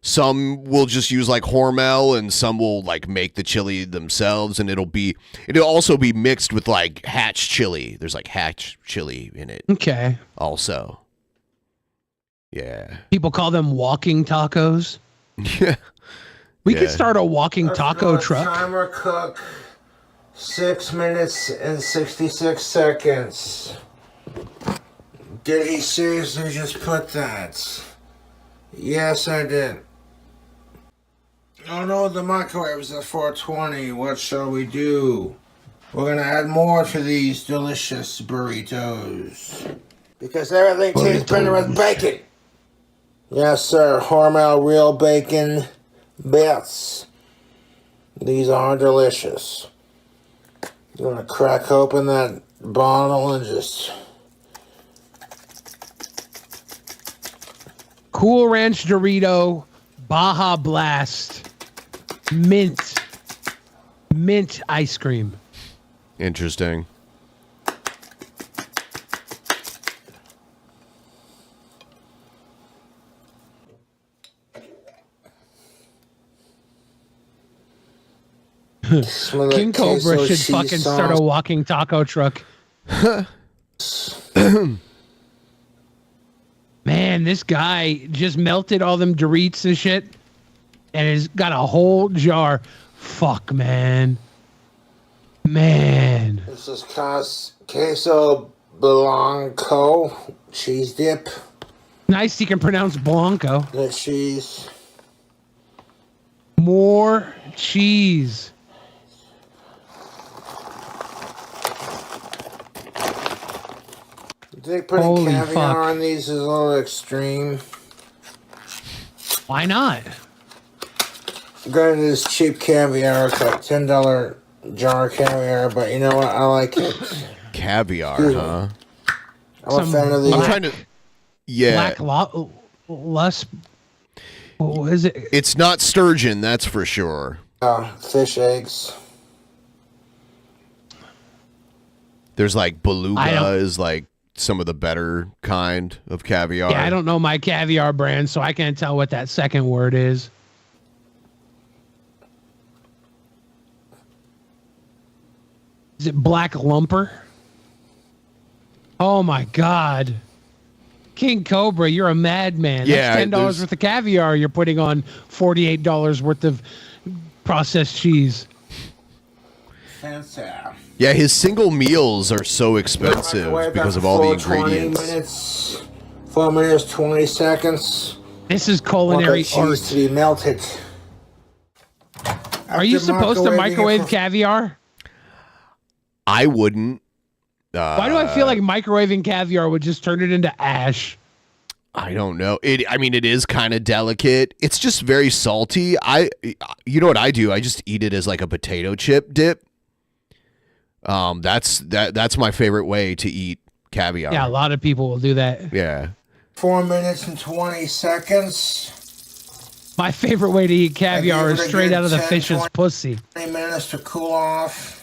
Some will just use like Hormel, and some will like make the chili themselves, and it'll also be mixed with like Hatch chili. There's like Hatch chili in it. Okay. Also. Yeah. People call them walking tacos. Yeah. We could start a walking taco truck. Timer cook 6 minutes and 66 seconds. Did he seriously just put that? Yes, I did. Oh no, the microwave is at 420. What shall we do? We're gonna add more to these delicious burritos. Because everything tastes better with bacon. Yes, sir. Hormel real bacon bits. These are delicious. I'm gonna crack open that bottle and just... Cool Ranch Dorito, Baja Blast, mint ice cream. Interesting. King Cobra should fucking start a walking taco truck. Man, this guy just melted all them Doritos and shit and has got a whole jar. Fuck, man. Man. This is queso blanco cheese dip. Nice you can pronounce Blanco. The cheese. More cheese. I think putting Holy caviar fuck. on these is a little extreme. Why not? Going to this cheap caviar, it's like $10 jar of caviar, but you know what? I like it. Caviar, huh? I'm a fan of these. I'm trying to. Yeah. Lust. What is it? It's not sturgeon, that's for sure. Fish eggs. There's like beluga is like some of the better kind of caviar. Yeah, I don't know my caviar brand, so I can't tell what that second word is. Is it black lumper? Oh my God. King Cobra, you're a madman. Yeah, that's $10 worth of caviar you're putting on $48 worth of processed cheese. Fancy. Yeah, his single meals are so expensive because of all the ingredients. 20 minutes, 4 minutes, 20 seconds. This is culinary Want the cheese to be melted. Are you supposed to microwave caviar? I wouldn't. Why do I feel like microwaving caviar would just turn it into ash? I don't know. I mean, it is kind of delicate. It's just very salty. You know what I do? I just eat it as like a potato chip dip. That's my favorite way to eat caviar. Yeah, a lot of people will do that. Yeah. 4 minutes and 20 seconds. My favorite way to eat caviar I is give it a straight good out of the 10, fish's 20 pussy. 20 minutes to cool off.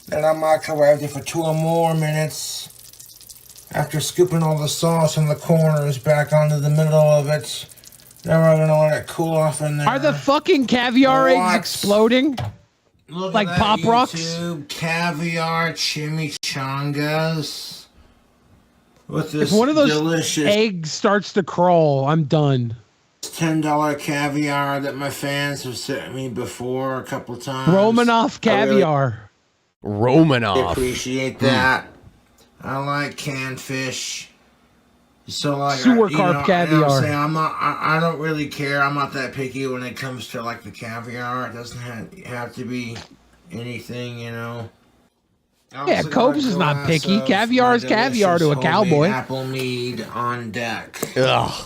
Then I microwaved it for 2 or more minutes. After scooping all the sauce in the corners back onto the middle of it. Then we're gonna let it cool off in there. Are the fucking caviar eggs exploding? Look like at that, Pop Rocks? YouTube, caviar chimichangas. With this If one of those delicious eggs starts to crawl, I'm done. $10 caviar that my fans have sent me before a couple times. Romanoff caviar. I Romanoff. appreciate that. I like canned fish. So like Sewer you carp know, caviar. You know what I'm saying? I don't really care. I'm not that picky when it comes to like the caviar. It doesn't have to be anything, you know. Yeah, Cobes is not picky. Caviar is caviar to a cowboy. Apple mead on deck. Ugh.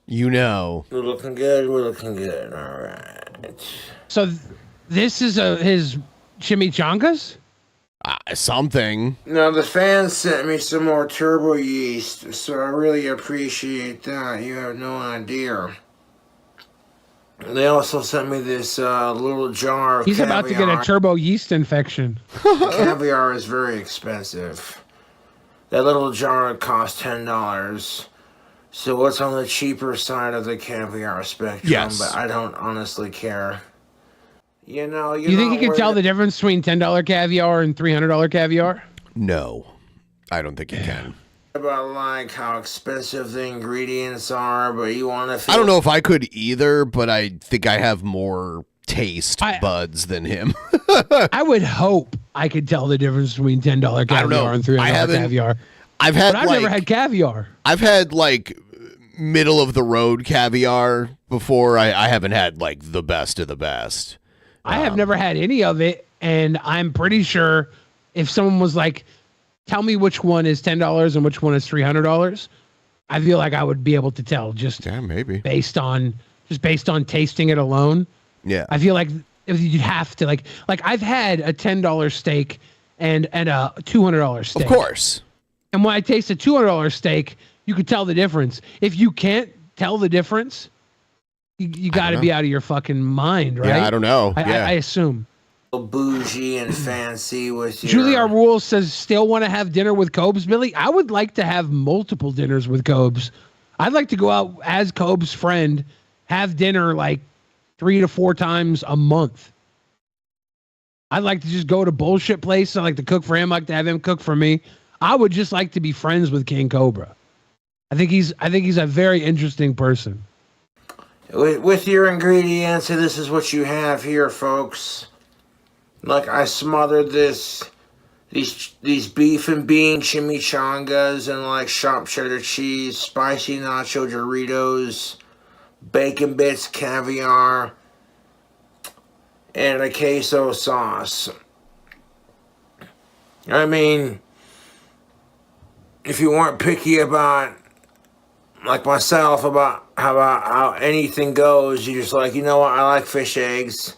You know. We're looking good. We're looking good. All right. So this is his chimichangas? Something. Now the fans sent me some more turbo yeast, so I really appreciate that. You have no idea. They also sent me this little jar of He's caviar. about to get a turbo yeast infection. Caviar is very expensive. That little jar costs $10. So it's on the cheaper side of the caviar spectrum, Yes. but I don't honestly care. You know, You think you can tell the difference between $10 caviar and $300 caviar? No, I don't think you can. About like how expensive the ingredients are, but you want to. I don't know if I could either, but I think I have more taste buds than him. I would hope I could tell the difference between $10 I don't know. caviar and $300 caviar. I've had. But I've never had caviar. I've had like middle of the road caviar before. I haven't had like the best of the best. I have never had any of it, and I'm pretty sure if someone was like, tell me which one is $10 and which one is $300, I feel like I would be able to tell just maybe based on tasting it alone. Yeah. I feel like if you'd have to like I've had a $10 steak and a $200 steak. Of course. And when I taste a $200 steak, you could tell the difference. If you can't tell the difference, you got to be out of your fucking mind, right? Yeah, I don't know. I assume. Bougie and fancy with your... Julie R. Rules says, still want to have dinner with Cobes, Billy? I would like to have multiple dinners with Cobes. I'd like to go out as Cobes' friend, have dinner like 3 to 4 times a month. I'd like to just go to bullshit place. I like to cook for him. I like to have him cook for me. I would just like to be friends with King Cobra. I think he's a very interesting person. With your ingredients, and this is what you have here, folks. Like, I smothered these beef and bean chimichangas and like sharp cheddar cheese, spicy nacho Doritos, bacon bits, caviar, and a queso sauce. I mean, if you weren't picky about, like myself, about how anything goes, you're just like, you know what, I like fish eggs.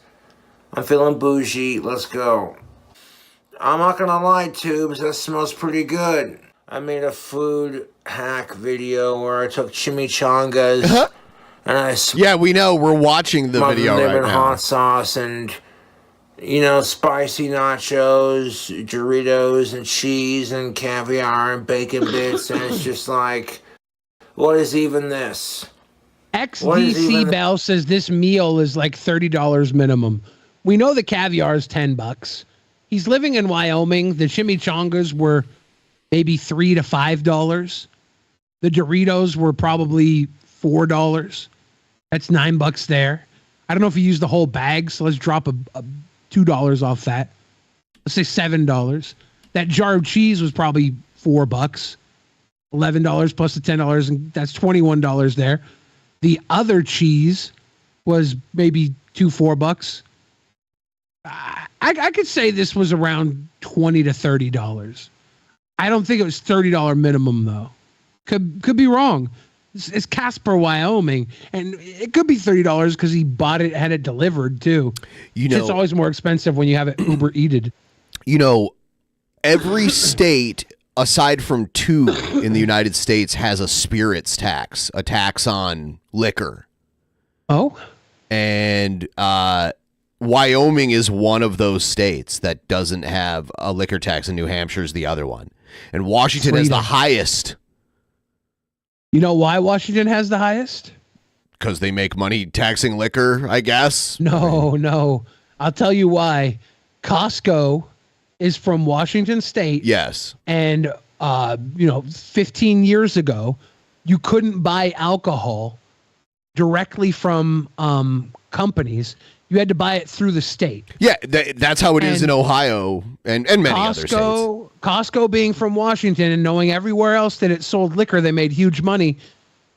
I'm feeling bougie, let's go. I'm not gonna lie, Tubes, that smells pretty good. I made a food hack video where I took chimichangas and I... Yeah, we know, we're watching the video them right in now. hot sauce and, you know, spicy nachos, Doritos, and cheese, and caviar, and bacon bits, and it's just like, what is even this? XDC Bell says this meal is like $30 minimum. We know the caviar is $10. He's living in Wyoming. The chimichangas were maybe $3 to $5. The Doritos were probably $4. That's $9 there. I don't know if he used the whole bag, so let's drop a $2 off that. Let's say $7. That jar of cheese was probably $4. $11 plus the $10, and that's $21 there. The other cheese was maybe $4. I could say this was around $20 to $30. I don't think it was $30 minimum though. Could be wrong. It's Casper, Wyoming, and it could be $30 because he bought it, had it delivered too. You know, it's always more expensive when you have it Uber Eated. You know, every state aside from 2 in the United States has a spirits tax, a tax on liquor. Oh, and Wyoming is one of those states that doesn't have a liquor tax, and New Hampshire is the other one. And Washington has the highest. You know why Washington has the highest? Because they make money taxing liquor, I guess. No. I'll tell you why. Costco is from Washington State. Yes. And, 15 years ago, you couldn't buy alcohol directly from companies. You had to buy it through the state. Yeah, that's how it is in Ohio and many other states. Costco being from Washington and knowing everywhere else that it sold liquor, they made huge money.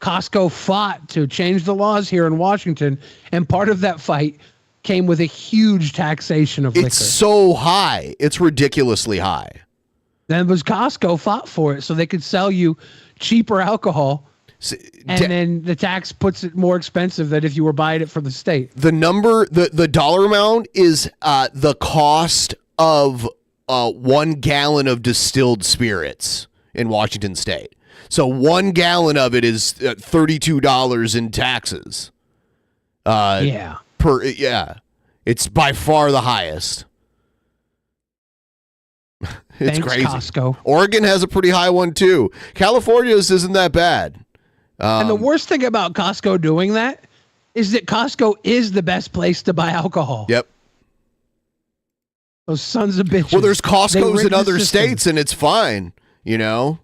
Costco fought to change the laws here in Washington, and part of that fight came with a huge taxation of liquor. It's so high. It's ridiculously high. Then it was Costco fought for it so they could sell you cheaper alcohol. And then the tax puts it more expensive than if you were buying it from the state. The number, the dollar amount is the cost of 1 gallon of distilled spirits in Washington State. So 1 gallon of it is $32 in taxes. Yeah. It's by far the highest. It's Thanks, crazy. Costco. Oregon has a pretty high one too. California's isn't that bad. And the worst thing about Costco doing that is that Costco is the best place to buy alcohol. Yep. Those sons of bitches. Well, there's Costco's in other system. states, and it's fine, you know?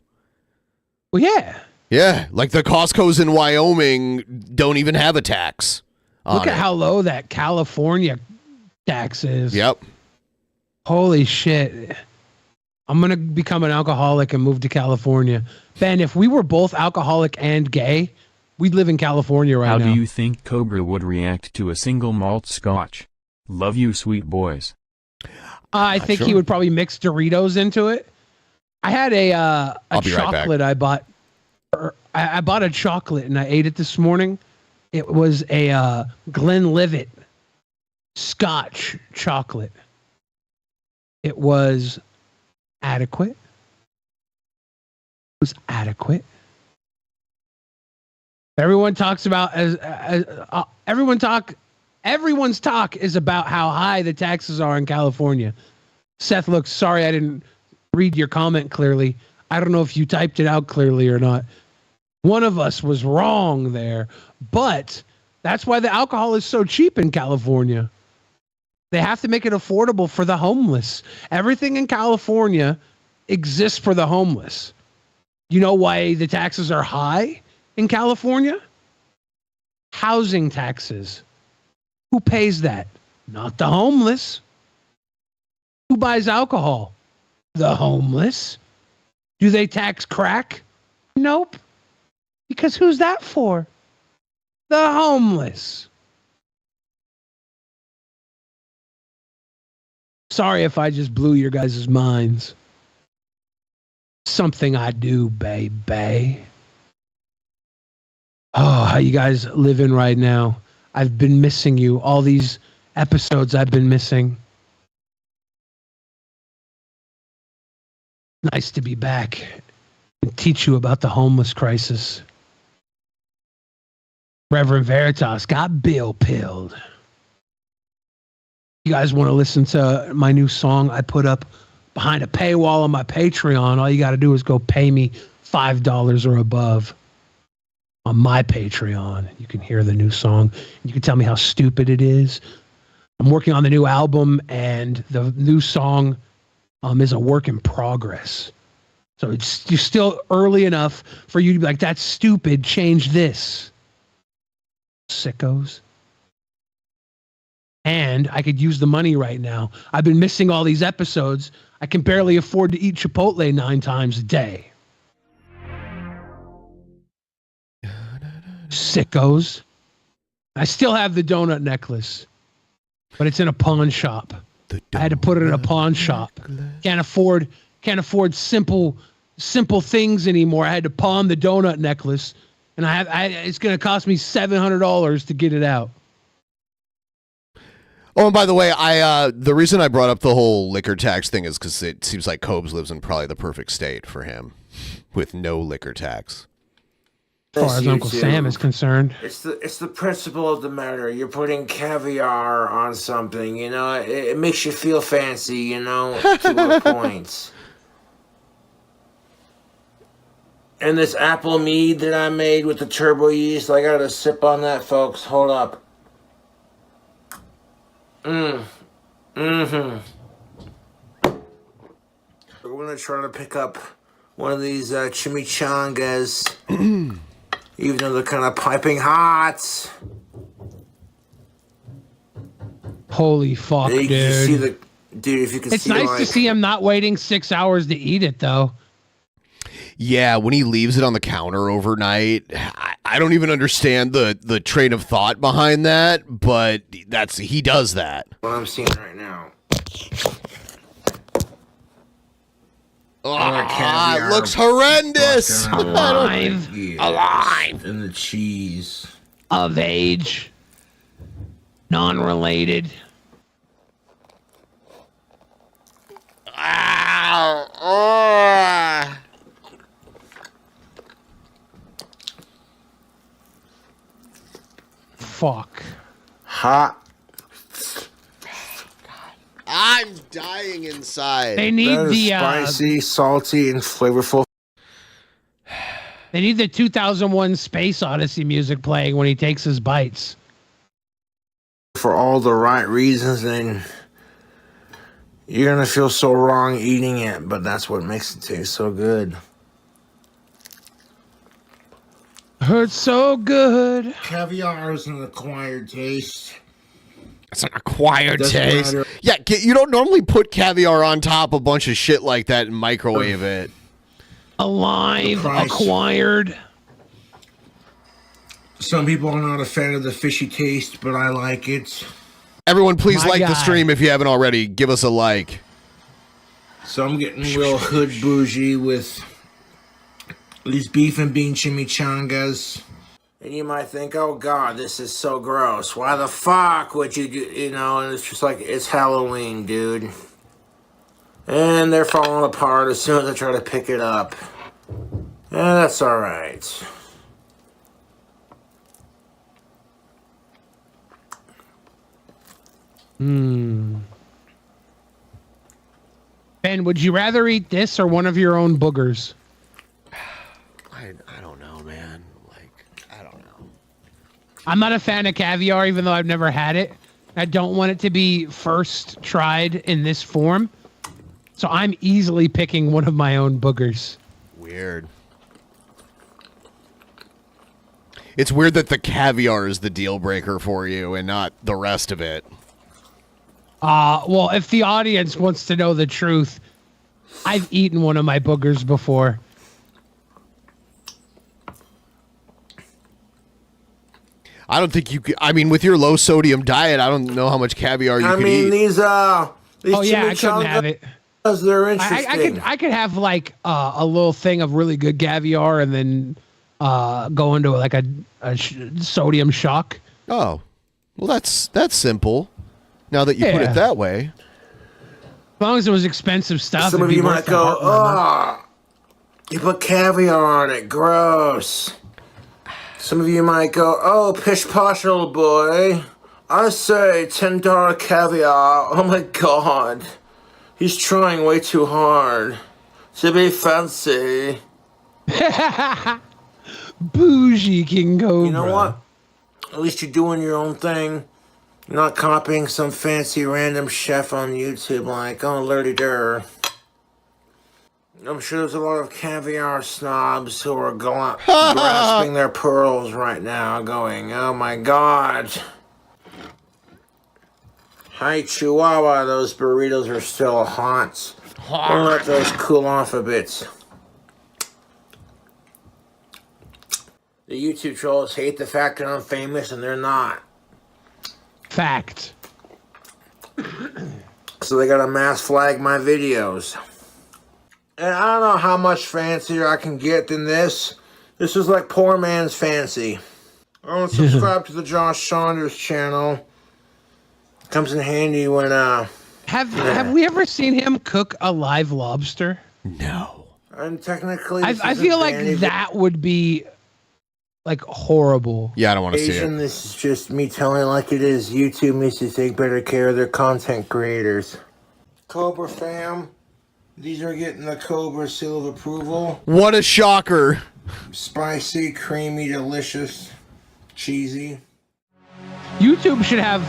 Well, yeah. Yeah, like the Costco's in Wyoming don't even have a tax. Look at how low that California tax is. Yep. Holy shit. I'm going to become an alcoholic and move to California. Ben, if we were both alcoholic and gay, we'd live in California right now. How do you think Cobra would react to a single malt scotch? Love you, sweet boys. I think he would probably mix Doritos into it. I had a I'll be right back. chocolate I bought. I bought a chocolate and I ate it this morning. It was a Glenlivet Scotch chocolate. It was adequate. It was adequate. Everyone talks about everyone's talk is about how high the taxes are in California. Seth, look, sorry I didn't read your comment clearly. I don't know if you typed it out clearly or not. One of us was wrong there, but that's why the alcohol is so cheap in California. They have to make it affordable for the homeless. Everything in California exists for the homeless. You know why the taxes are high in California? Housing taxes. Who pays that? Not the homeless. Who buys alcohol? The homeless. Do they tax crack? Nope. Because who's that for? The homeless. Sorry if I just blew your guys' minds. Something I do, baby. Oh, how you guys living right now? I've been missing you. All these episodes I've been missing. Nice to be back and teach you about the homeless crisis. Reverend Veritas got bill pilled. You guys want to listen to my new song I put up behind a paywall on my Patreon? All you got to do is go pay me $5 or above on my Patreon. You can hear the new song. You can tell me how stupid it is. I'm working on the new album, and the new song is a work in progress. So you're still early enough for you to be like, that's stupid, change this. Sickos. And I could use the money right now. I've been missing all these episodes. I can barely afford to eat Chipotle 9 times a day. Sickos. I still have the donut necklace, but it's in a pawn shop. I had to put it in a pawn shop. Can't afford simple things anymore. I had to pawn the donut necklace, and it's going to cost me $700 to get it out. Oh, and by the way, the reason I brought up the whole liquor tax thing is because it seems like Cobes lives in probably the perfect state for him, with no liquor tax. As far as Uncle Sam is concerned, it's the principle of the matter. You're putting caviar on something, you know. It makes you feel fancy, you know, to a point. And this apple mead that I made with the turbo yeast, I got a sip on that, folks. Hold up. We're gonna try to pick up one of these chimichangas, even though they're kind of piping hot. Holy fuck, dude! If you can it's see, nice to see him not waiting 6 hours to eat it, though. Yeah, when he leaves it on the counter overnight, I don't even understand the train of thought behind that, but he does that. What I'm seeing right now. It looks horrendous. Alive. And the cheese. Of age. Non-related. Fuck. Hot. I'm dying inside. They need the spicy, salty, and flavorful. They need the 2001 Space Odyssey music playing when he takes his bites. For all the right reasons, and you're gonna feel so wrong eating it, but that's what makes it taste so good. Hurts so good. Caviar is an acquired taste. It's an acquired Doesn't taste. matter. Yeah, you don't normally put caviar on top of a bunch of shit like that and microwave it. Alive, acquired. Some people are not a fan of the fishy taste, but I like it. Everyone, please My like the guy. stream if you haven't already. Give us a like. So I'm getting real hood bougie with these beef and bean chimichangas. And you might think, oh God, this is so gross. Why the fuck would you do, you know, and it's just like, it's Halloween, dude. And they're falling apart as soon as I try to pick it up. Yeah, that's alright. Ben, would you rather eat this or one of your own boogers? I don't know, man. Like, I don't know. I'm not a fan of caviar, even though I've never had it. I don't want it to be first tried in this form. So I'm easily picking one of my own boogers. Weird. It's weird that the caviar is the deal breaker for you and not the rest of it. Well, if the audience wants to know the truth, I've eaten one of my boogers before. I don't think you could. I mean, with your low sodium diet, I don't know how much caviar you could eat. These Oh yeah, I couldn't have it. They're interesting. I could have like a little thing of really good caviar and then go into like a sodium shock. Oh, well, that's simple. Now that you put it that way. As long as it was expensive stuff. Some of you might go, oh, you put caviar on it, gross. Some of you might go, oh, pish posh little boy. I say $10 caviar. Oh my God. He's trying way too hard to be fancy. Bougie King Cobra. You know what? At least you're doing your own thing. You're not copying some fancy random chef on YouTube like, oh, lurdy-dur. I'm sure there's a lot of caviar snobs who are grasping their pearls right now going, oh my God. Hi, Chihuahua, those burritos are still hot. We'll let those cool off a bit. The YouTube trolls hate the fact that I'm famous and they're not. Fact. So they gotta mass flag my videos. And I don't know how much fancier I can get than this. This is like poor man's fancy. I don't subscribe to the Josh Saunders channel. Comes in handy when Have we ever seen him cook a live lobster? No. And technically, I feel like that would be like horrible. Yeah, I don't want to see it. This is just me telling it like it is. YouTube needs to take better care of their content creators. Cobra fam, these are getting the Cobra seal of approval. What a shocker. Spicy, creamy, delicious, cheesy. YouTube should have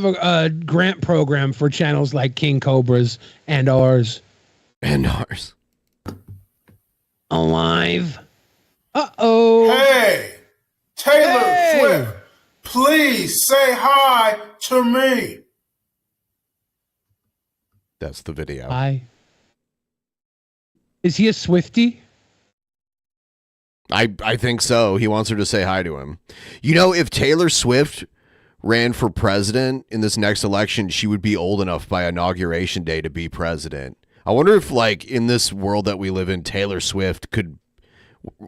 a grant program for channels like King Cobra's and ours. And ours. Alive. Uh-oh. Hey, Taylor Swift, please say hi to me. That's the video. Hi. Is he a Swiftie? I think so. He wants her to say hi to him. You know, if Taylor Swift ran for president in this next election, she would be old enough by Inauguration Day to be president. I wonder if, like, in this world that we live in, Taylor Swift could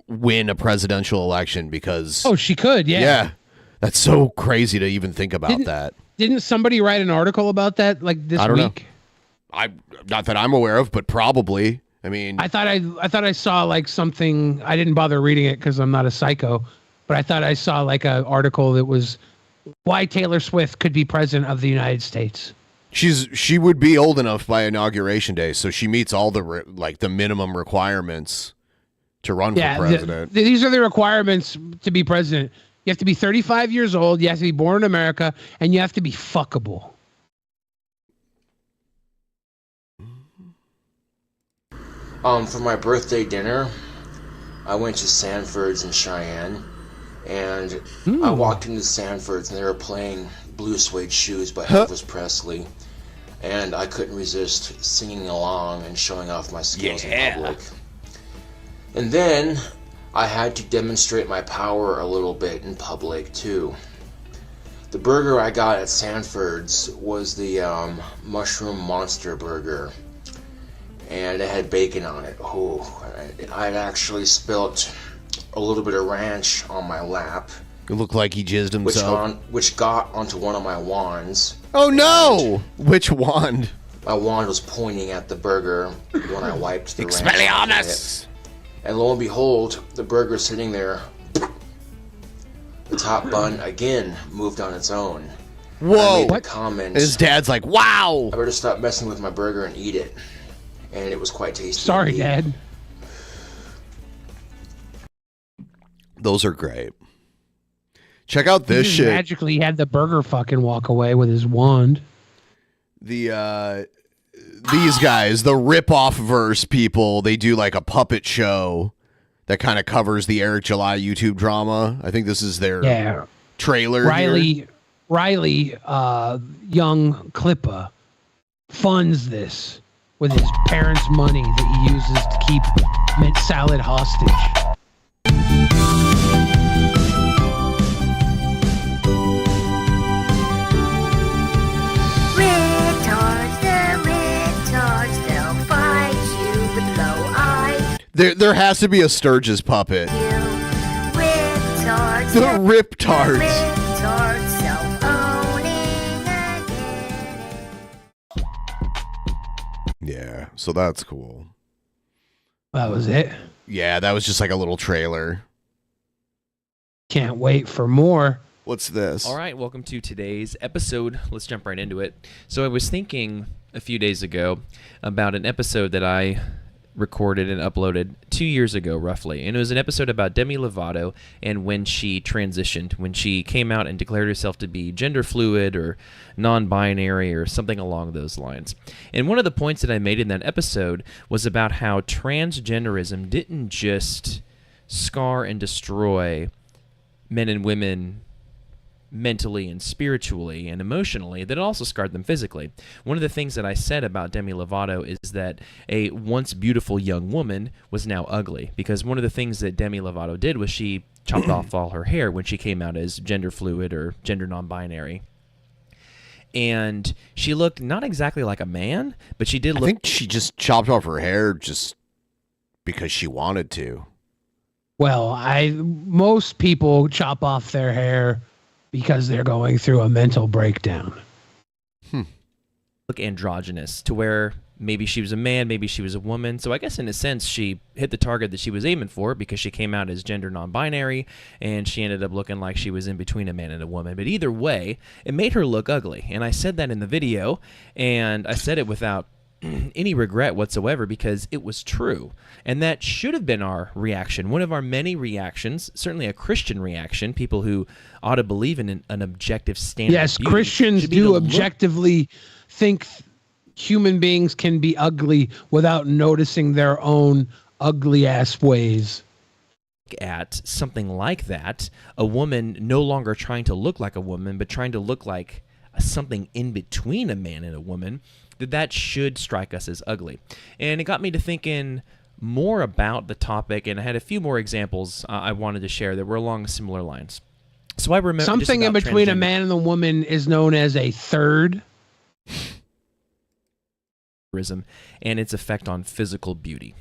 win a presidential election because... Oh, she could, yeah. Yeah. That's so crazy to even think about that. Didn't somebody write an article about that, like, this week? Not that I'm aware of, but probably. I mean... I thought I saw, like, something... I didn't bother reading it because I'm not a psycho, but I thought I saw, like, an article that was why Taylor Swift could be president of the United States. She would be old enough by Inauguration Day, so she meets all the the minimum requirements to run for president. These are the requirements to be president. You have to be 35 years old, you have to be born in America, and you have to be fuckable. For my birthday dinner, I went to Sanford's in Cheyenne, and I walked into Sanford's and they were playing Blue Suede Shoes by Elvis Presley, and I couldn't resist singing along and showing off my skills in public. And then I had to demonstrate my power a little bit in public too. The burger I got at Sanford's was the Mushroom Monster Burger. And it had bacon on it. Oh, I'd actually spilt a little bit of ranch on my lap. It looked like he jizzed himself. Which got onto one of my wands. Oh no! Which wand? My wand was pointing at the burger when I wiped the ranch. Expelliarmus! And lo and behold, the burger's sitting there. The top bun again moved on its own. Whoa! I made the comment, his dad's like, "Wow! I better stop messing with my burger and eat it." And it was quite tasty. Sorry, indeed. Dad. Those are great. Check out this He just shit. magically had the burger fucking walk away with his wand. These guys, the rip-off verse people, they do like a puppet show that kind of covers the Eric July YouTube drama. I think this is their trailer. Riley, young Klippa, funds this with his parents' money that he uses to keep mint salad hostage. There has to be a Sturgis puppet. The Riptards. Yeah, so that's cool. That was it. Yeah, that was just like a little trailer. Can't wait for more. What's this? All right, welcome to today's episode. Let's jump right into it. So I was thinking a few days ago about an episode that I recorded and uploaded 2 years ago, roughly. And it was an episode about Demi Lovato and when she transitioned, when she came out and declared herself to be gender fluid or non-binary or something along those lines. And one of the points that I made in that episode was about how transgenderism didn't just scar and destroy men and women mentally and spiritually and emotionally, that it also scarred them physically. One of the things that I said about Demi Lovato is that a once beautiful young woman was now ugly, because one of the things that Demi Lovato did was she chopped off all her hair when she came out as gender fluid or gender non-binary. And she looked not exactly like a man, but she did look... I think she just chopped off her hair just because she wanted to. Well, most people chop off their hair because they're going through a mental breakdown. Look androgynous, to where maybe she was a man, maybe she was a woman. So I guess in a sense she hit the target that she was aiming for, because she came out as gender non-binary and she ended up looking like she was in between a man and a woman. But either way, it made her look ugly. And I said that in the video, and I said it without any regret whatsoever, because it was true. And that should have been our reaction, one of our many reactions, certainly a Christian reaction, people who ought to believe in an objective standard. Yes, Christians do objectively think human beings can be ugly without noticing their own ugly ass ways. At something like that, a woman no longer trying to look like a woman, but trying to look like something in between a man and a woman, that should strike us as ugly. And it got me to thinking more about the topic, and I had a few more examples I wanted to share that were along similar lines. So I remember something in between a man and a woman is known as a third. And its effect on physical beauty.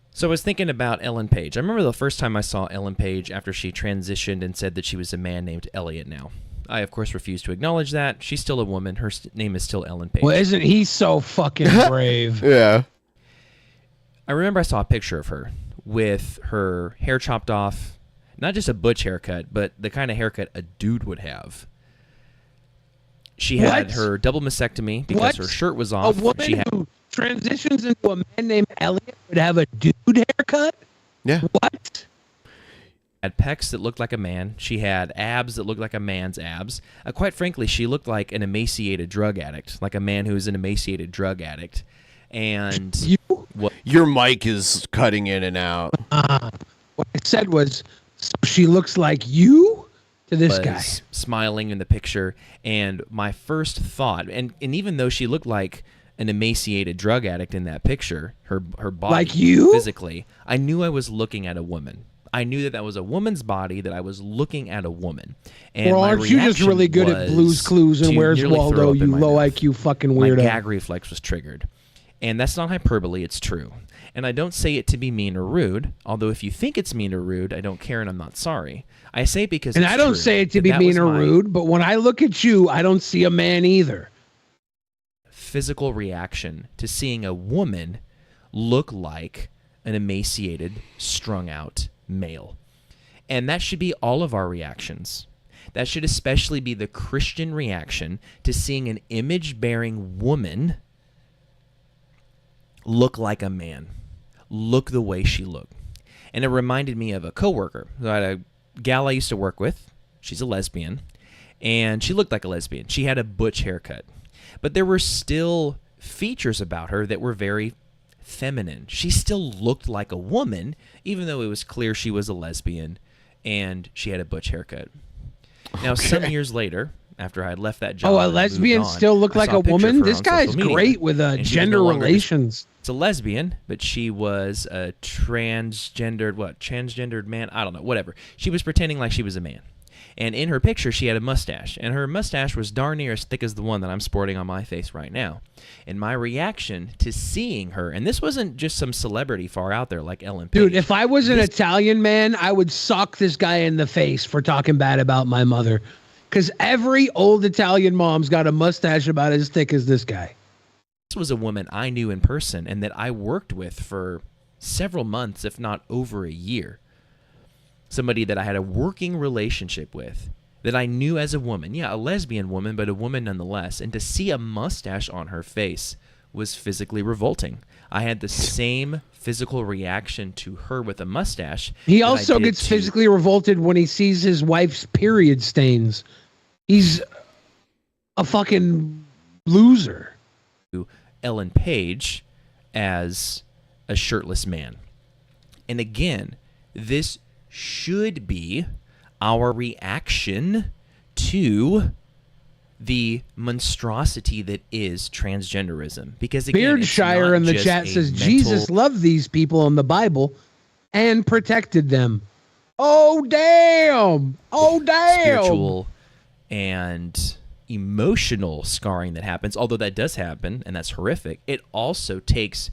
So I was thinking about Ellen Page. I remember the first time I saw Ellen Page after she transitioned and said that she was a man named Elliot now. I, of course, refuse to acknowledge that. She's still a woman. Her name is still Ellen Page. Well, isn't he so fucking brave? Yeah. I remember I saw a picture of her with her hair chopped off, not just a butch haircut, but the kind of haircut a dude would have. She had her double mastectomy because her shirt was off. A woman who transitions into a man named Elliot would have a dude haircut? Yeah. What? Had pecs that looked like a man. She had abs that looked like a man's abs. Quite frankly, she looked like an emaciated drug addict, like a man who is an emaciated drug addict. And your mic is cutting in and out. What I said was, so she looks like you to this guy. Smiling in the picture. And my first thought, and even though she looked like an emaciated drug addict in that picture, her body, like you? Physically, I knew I was looking at a woman. I knew that that was a woman's body, that I was looking at a woman. And Well, my aren't you just reaction really good at Blue's was Clues and to Where's nearly throw Waldo, up in you my low mouth. IQ fucking My weirdo? gag reflex was triggered. And that's not hyperbole, it's true. And I don't say it to be mean or rude, although if you think it's mean or rude, I don't care and I'm not sorry. I say it because And it's I don't true. say it to That be that mean was or my rude, but when I look at you, I don't see a man either. physical reaction to seeing a woman look like an emaciated, strung out male. And that should be all of our reactions. That should especially be the Christian reaction to seeing an image-bearing woman look like a man, look the way she looked. And it reminded me of a coworker. I had a gal I used to work with. She's a lesbian, and she looked like a lesbian. She had a butch haircut, but there were still features about her that were very feminine. She still looked like a woman, even though it was clear she was a lesbian and she had a butch haircut. Now, some years later, after I had left that job, Oh, a and lesbian moved on, still look I like saw a picture of woman? her This on guy's social media, great with and she was gender no longer relations. It's a lesbian, but she was a transgendered man. I don't know, whatever. She was pretending like she was a man. And in her picture, she had a mustache. And her mustache was darn near as thick as the one that I'm sporting on my face right now. And my reaction to seeing her, and this wasn't just some celebrity far out there like Ellen Page. Dude, if I was an Italian man, I would sock this guy in the face for talking bad about my mother. Because every old Italian mom's got a mustache about as thick as this guy. This was a woman I knew in person and that I worked with for several months, if not over a year. Somebody that I had a working relationship with, that I knew as a woman. Yeah, a lesbian woman, but a woman nonetheless. And to see a mustache on her face was physically revolting. I had the same physical reaction to her with a mustache. He that I also did gets to physically revolted when he sees his wife's period stains. He's a fucking loser. Ellen Page as a shirtless man. And again, this should be our reaction to the monstrosity that is transgenderism. Because again, Beardshire in the chat says Jesus loved these people in the Bible and protected them. Oh damn! Oh damn! Spiritual and emotional scarring that happens, although that does happen and that's horrific. It also takes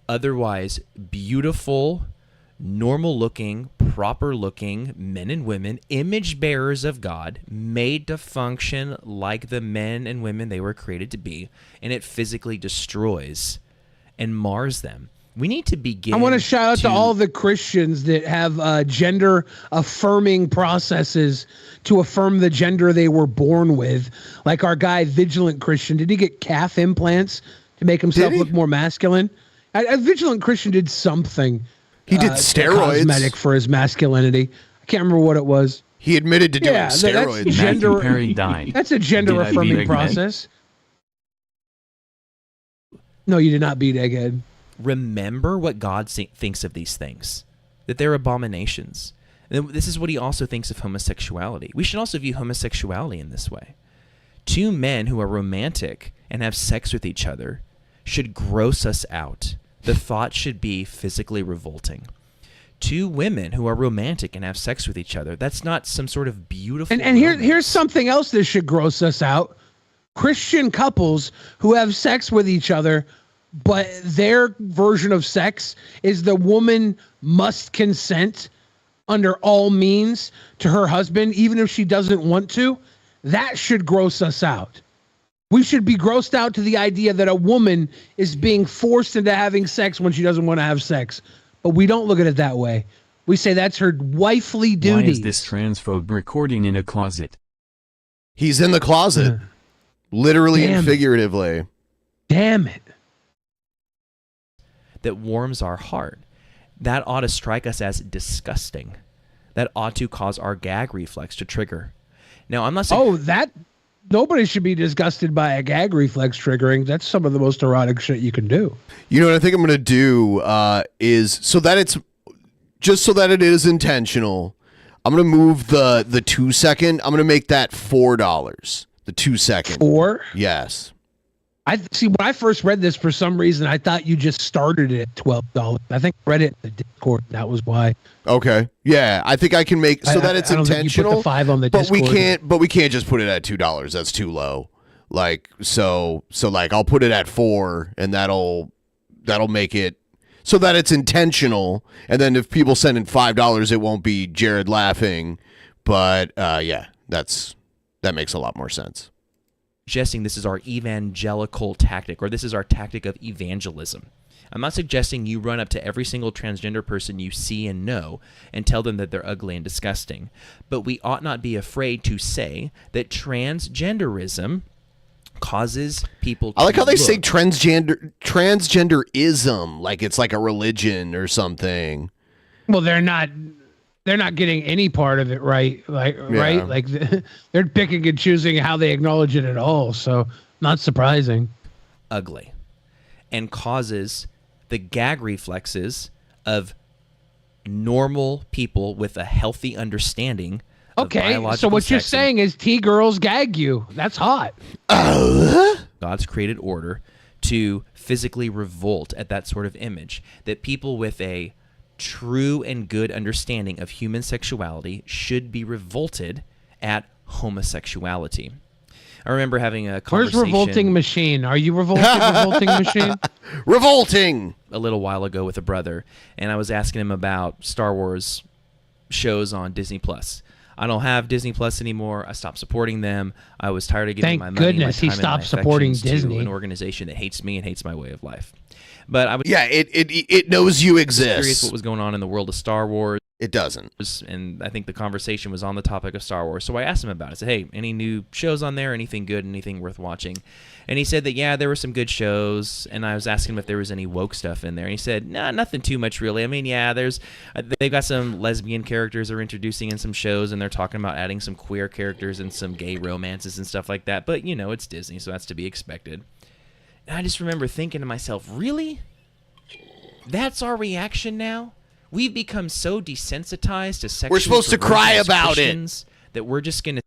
otherwise beautiful, normal looking, proper looking men and women, image bearers of God, made to function like the men and women they were created to be, and it physically destroys and mars them. We need to begin. I want to shout out to all the Christians that have gender affirming processes to affirm the gender they were born with. Like our guy, Vigilant Christian. Did he get calf implants to make himself look more masculine? A Vigilant Christian did something. He did steroids. Cosmetic for his masculinity. I can't remember what it was. He admitted to doing steroids. That's gender. Matthew Perry died. That's a gender Did I beat affirming Egghead? process. No, you did not beat Egghead. Remember what God thinks of these things, that they're abominations. And this is what he also thinks of homosexuality. We should also view homosexuality in this way. Two men who are romantic and have sex with each other should gross us out. The thought should be physically revolting. Two women who are romantic and have sex with each other, that's not some sort of beautiful And here's something else that should gross us out. Christian couples who have sex with each other, but their version of sex is the woman must consent under all means to her husband, even if she doesn't want to. That should gross us out. We should be grossed out to the idea that a woman is being forced into having sex when she doesn't want to have sex. But we don't look at it that way. We say that's her wifely duty. Why is this transphobe recording in a closet? He's in the closet. Literally Damn and it. figuratively. Damn it. that warms our heart. That ought to strike us as disgusting. That ought to cause our gag reflex to trigger. Now, I'm not saying... Oh, that... Nobody should be disgusted by a gag reflex triggering. That's some of the most erotic shit you can do. You know what I think I'm going to do is so that it's just so that it is intentional. I'm going to move the 2 second. I'm going to make that $4. The 2 second. 4? Yes. I see. When I first read this, for some reason, I thought you just started it at $12. I think I read it in the Discord. That was why. Okay. Yeah, I think I can make so that it's I don't think you intentional. put the 5 on the but we Discord. can't. But we can't just put it at $2. That's too low. Like so like I'll put it at 4, and that'll make it so that it's intentional. And then if people send in $5, it won't be Jared laughing. But yeah, that makes a lot more sense. Suggesting this is our evangelical tactic, or this is our tactic of evangelism. I'm not suggesting you run up to every single transgender person you see and know and tell them that they're ugly and disgusting. But we ought not be afraid to say that transgenderism causes people to I like how they say look- transgenderism, like it's like a religion or something. Well, they're not getting any part of it right. Right? Like they're picking and choosing how they acknowledge it at all. So not surprising. ugly and causes the gag reflexes of normal people with a healthy understanding of Okay, so biological what you're sex and saying is T-girls gag you. That's hot. God's created order to physically revolt at that sort of image, that people with a true and good understanding of human sexuality should be revolted at homosexuality. I remember having a Where's conversation. Revolting Machine? Are you revolting, Revolting Machine? Revolting! A little while ago with a brother, and I was asking him about Star Wars shows on Disney Plus. I don't have Disney Plus anymore. I stopped supporting them. I was tired of giving Thank my money, goodness he my time, and my stopped supporting affections Disney. to an organization that hates me and hates my way of life. But I was it knows you exist. curious what was going on in the world of Star Wars. It doesn't. And I think the conversation was on the topic of Star Wars. So I asked him about it. I said, hey, any new shows on there? Anything good? Anything worth watching? And he said that, yeah, there were some good shows. And I was asking him if there was any woke stuff in there. And he said, nah, nothing too much, really. I mean, yeah, they've got some lesbian characters they're introducing in some shows. And they're talking about adding some queer characters and some gay romances and stuff like that. But, you know, it's Disney, so that's to be expected. And I just remember thinking to myself, really? That's our reaction now? We've become so desensitized to sexual We're supposed to cry perversion as about it. Christians that we're just going to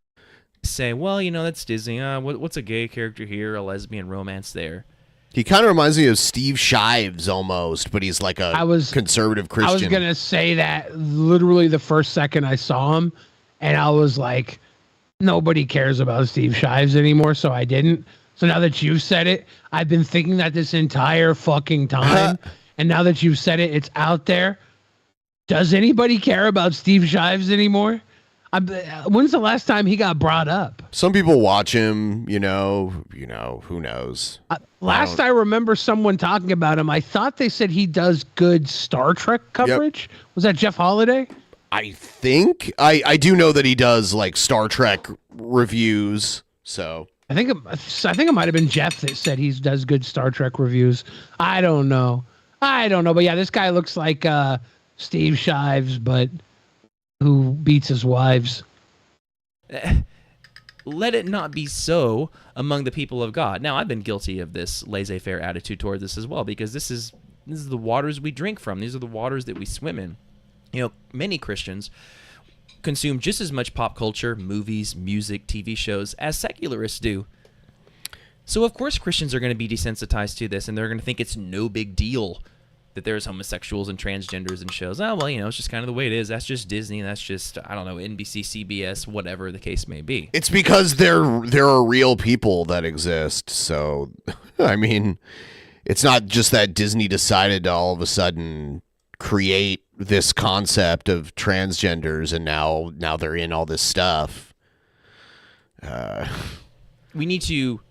say, well, you know, that's Disney. What's a gay character here, a lesbian romance there? He kind of reminds me of Steve Shives almost, but he's like a conservative Christian. I was going to say that literally the first second I saw him, and I was like, nobody cares about Steve Shives anymore, so I didn't. So now that you've said it, I've been thinking that this entire fucking time, and now that you've said it, it's out there. Does anybody care about Steve Shives anymore? When's the last time he got brought up? Some people watch him, you know, who knows? Last I remember someone talking about him, I thought they said he does good Star Trek coverage. Yep. Was that Jeff Holiday? I think. I do know that he does like Star Trek reviews, so. I think it might have been Jeff that said he does good Star Trek reviews. I don't know. But yeah, this guy looks like Steve Shives, but who beats his wives. Let it not be so among the people of God. Now, I've been guilty of this laissez-faire attitude toward this as well, because this is the waters we drink from. These are the waters that we swim in. You know, many Christians consume just as much pop culture, movies, music, TV shows as secularists do. So, of course, Christians are going to be desensitized to this, and they're going to think it's no big deal that there's homosexuals and transgenders in shows. Oh, well, you know, it's just kind of the way it is. That's just Disney. That's just, I don't know, NBC, CBS, whatever the case may be. It's because there are real people that exist. So, I mean, it's not just that Disney decided to all of a sudden create this concept of transgenders and now they're in all this stuff. We need to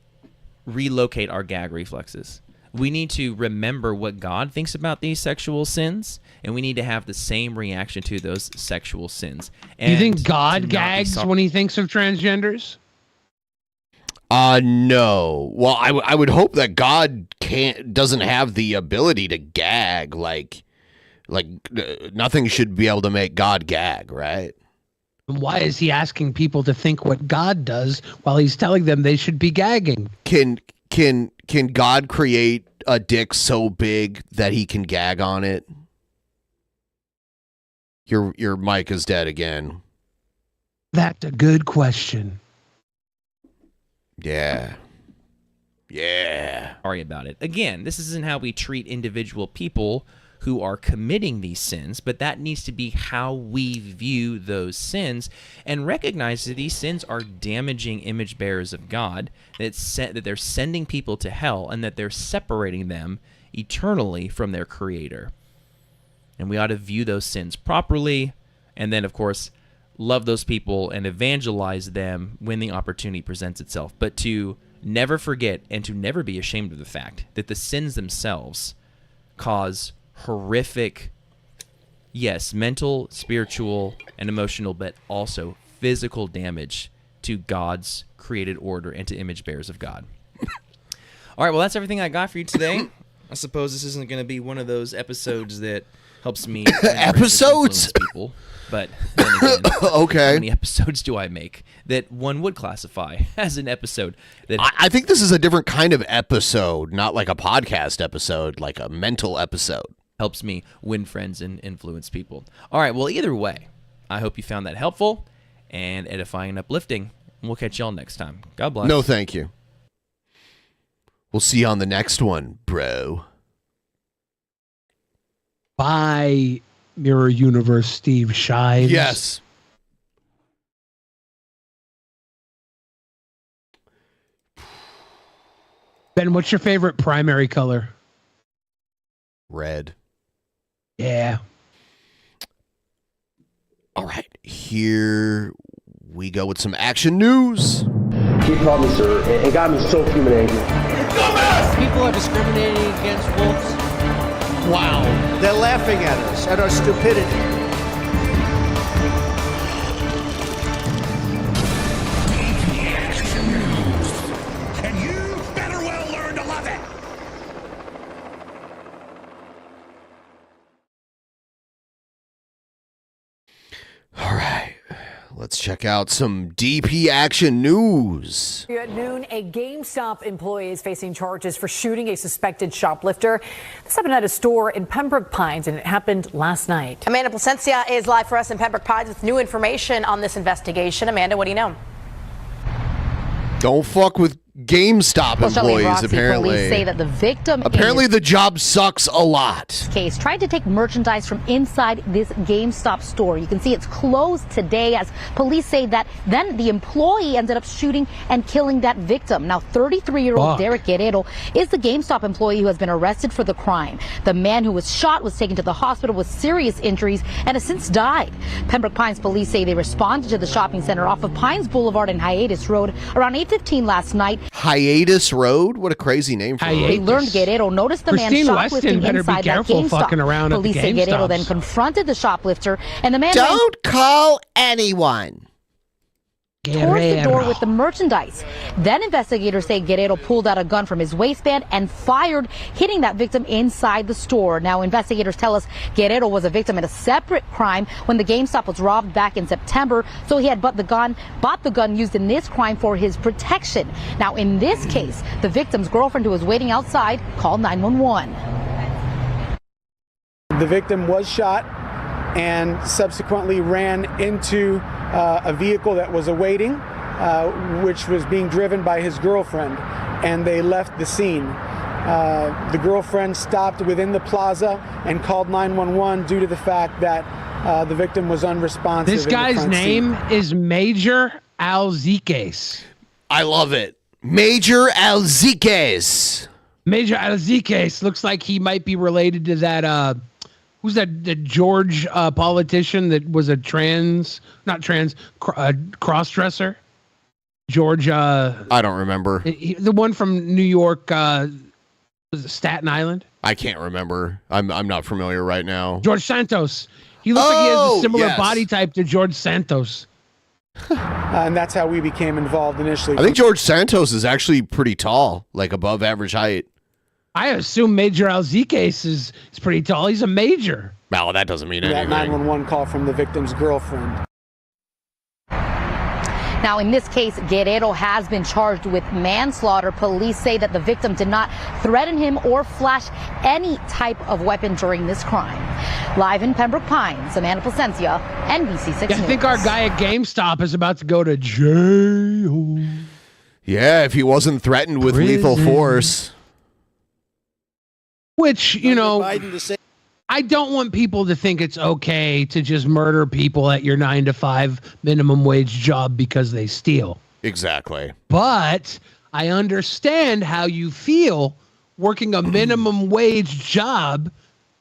relocate our gag reflexes. We need to remember what God thinks about these sexual sins, and we need to have the same reaction to those sexual sins. And you think God gags when he thinks of transgenders? No. Well, I would hope that God doesn't have the ability to gag. Like nothing should be able to make God gag, right? Why is he asking people to think what God does while he's telling them they should be gagging? Can God create a dick so big that he can gag on it? Your mic is dead again. That's a good question. Yeah. sorry about it. Again, this isn't how we treat individual people who are committing these sins, but that needs to be how we view those sins and recognize that these sins are damaging image bearers of God, that they're sending people to hell, and that they're separating them eternally from their Creator. And we ought to view those sins properly, and then, of course, love those people and evangelize them when the opportunity presents itself. But to never forget and to never be ashamed of the fact that the sins themselves cause horrific, yes, mental, spiritual, and emotional, but also physical damage to God's created order and to image bearers of God. All right, well, that's everything I got for you today. I suppose this isn't going to be one of those episodes that helps me episodes people, but then again, okay, how many episodes do I make that one would classify as an episode? That I think this is a different kind of episode, not like a podcast episode, like a mental episode. Helps me win friends and influence people. All right, well, either way, I hope you found that helpful and edifying and uplifting. We'll catch y'all next time. God bless. No, thank you. We'll see you on the next one, bro. Bye, Mirror Universe Steve Shives. Yes. Ben, what's your favorite primary color? Red. Yeah. All right, here we go with some action news. He called me sir, and got me so fuming angry. People are discriminating against wolves. Wow. They're laughing at us, at our stupidity. And you better well learn to love it. All right, let's check out some DP action news. At noon, a GameStop employee is facing charges for shooting a suspected shoplifter. This happened at a store in Pembroke Pines, and it happened last night. Amanda Placencia is live for us in Pembroke Pines with new information on this investigation. Amanda, what do you know? Don't fuck with GameStop employees, apparently. Police say that the victim apparently the job sucks a lot. Case tried to take merchandise from inside this GameStop store. You can see it's closed today as police say that then the employee ended up shooting and killing that victim. Now 33-year-old Derek Guerrero is the GameStop employee who has been arrested for the crime. The man who was shot was taken to the hospital with serious injuries and has since died. Pembroke Pines police say they responded to the shopping center off of Pines Boulevard and Hiatus Road around 8:15 last night. Hiatus Road? What a crazy name for it. They learned Guerrero noticed the man shoplifting inside that GameStop. Police say Guerrero then confronted the shoplifter, and the man Don't call anyone. towards the door with the merchandise. Then investigators say Guerrero pulled out a gun from his waistband and fired, hitting that victim inside the store. Now, investigators tell us Guerrero was a victim in a separate crime when the GameStop was robbed back in September, so he had bought the gun used in this crime for his protection. Now, in this case, the victim's girlfriend, who was waiting outside, called 911. The victim was shot and subsequently ran into a vehicle that was awaiting, which was being driven by his girlfriend, and they left the scene. The girlfriend stopped within the plaza and called 911 due to the fact that the victim was unresponsive. This guy's name is Major Alziques. I love it. Major Alziques. Major Alziques looks like he might be related to that who's that the George politician that was a cross-dresser? George I don't remember. The one from New York, was it Staten Island? I can't remember. I'm not familiar right now. George Santos. He looks like he has a similar body type to George Santos. And that's how we became involved initially. I think George Santos is actually pretty tall, like above average height. I assume Major Alziques is pretty tall. He's a major. Well, that doesn't mean anything. That 911 call from the victim's girlfriend. Now, in this case, Guerrero has been charged with manslaughter. Police say that the victim did not threaten him or flash any type of weapon during this crime. Live in Pembroke Pines, Amanda Placencia, NBC6 News. I think our guy at GameStop is about to go to jail. Yeah, if he wasn't threatened with lethal force. Which, you know, I don't want people to think it's okay to just murder people at your 9-to-5 minimum wage job because they steal. Exactly. But I understand how you feel working a minimum wage job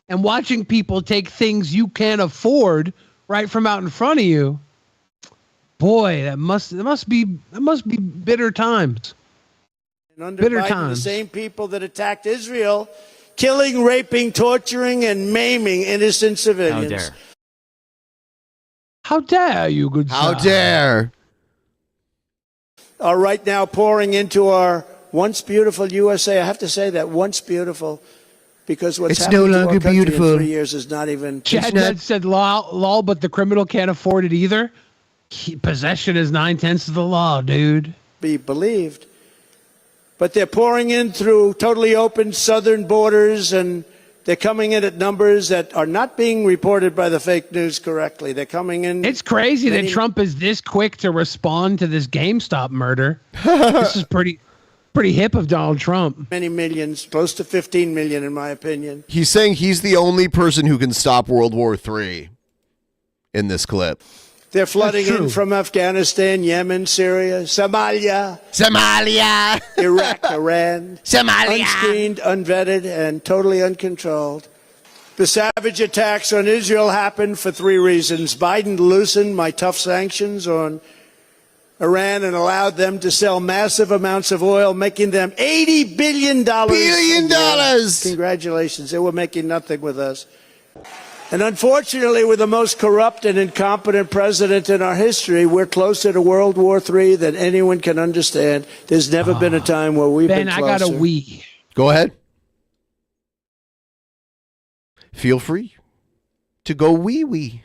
and watching people take things you can't afford right from out in front of you. Boy, that must be bitter times. And under Biden, the same people that attacked Israel, killing, raping, torturing, and maiming innocent civilians. How dare you, good How sir. dare. Are right now pouring into our once beautiful USA. I have to say that, once beautiful, because what's It's happening no to our longer country beautiful. in 3 years is not even... Chad said, lol, but the criminal can't afford it either. Possession is 9/10 of the law, dude. Be believed. But they're pouring in through totally open southern borders, and they're coming in at numbers that are not being reported by the fake news correctly. They're coming in... It's crazy that Trump is this quick to respond to this GameStop murder. This is pretty hip of Donald Trump. Many millions, close to 15 million in my opinion. He's saying he's the only person who can stop World War III in this clip. They're flooding in from Afghanistan, Yemen, Syria, Somalia, Iraq, Iran, unscreened, unvetted, and totally uncontrolled. The savage attacks on Israel happened for 3 reasons. Biden loosened my tough sanctions on Iran and allowed them to sell massive amounts of oil, making them $80 billion. Congratulations. They were making nothing with us. And unfortunately, with the most corrupt and incompetent president in our history, we're closer to World War III than anyone can understand. There's never been a time where we've been closer. Ben, I got a wee. Go ahead. Feel free to go wee.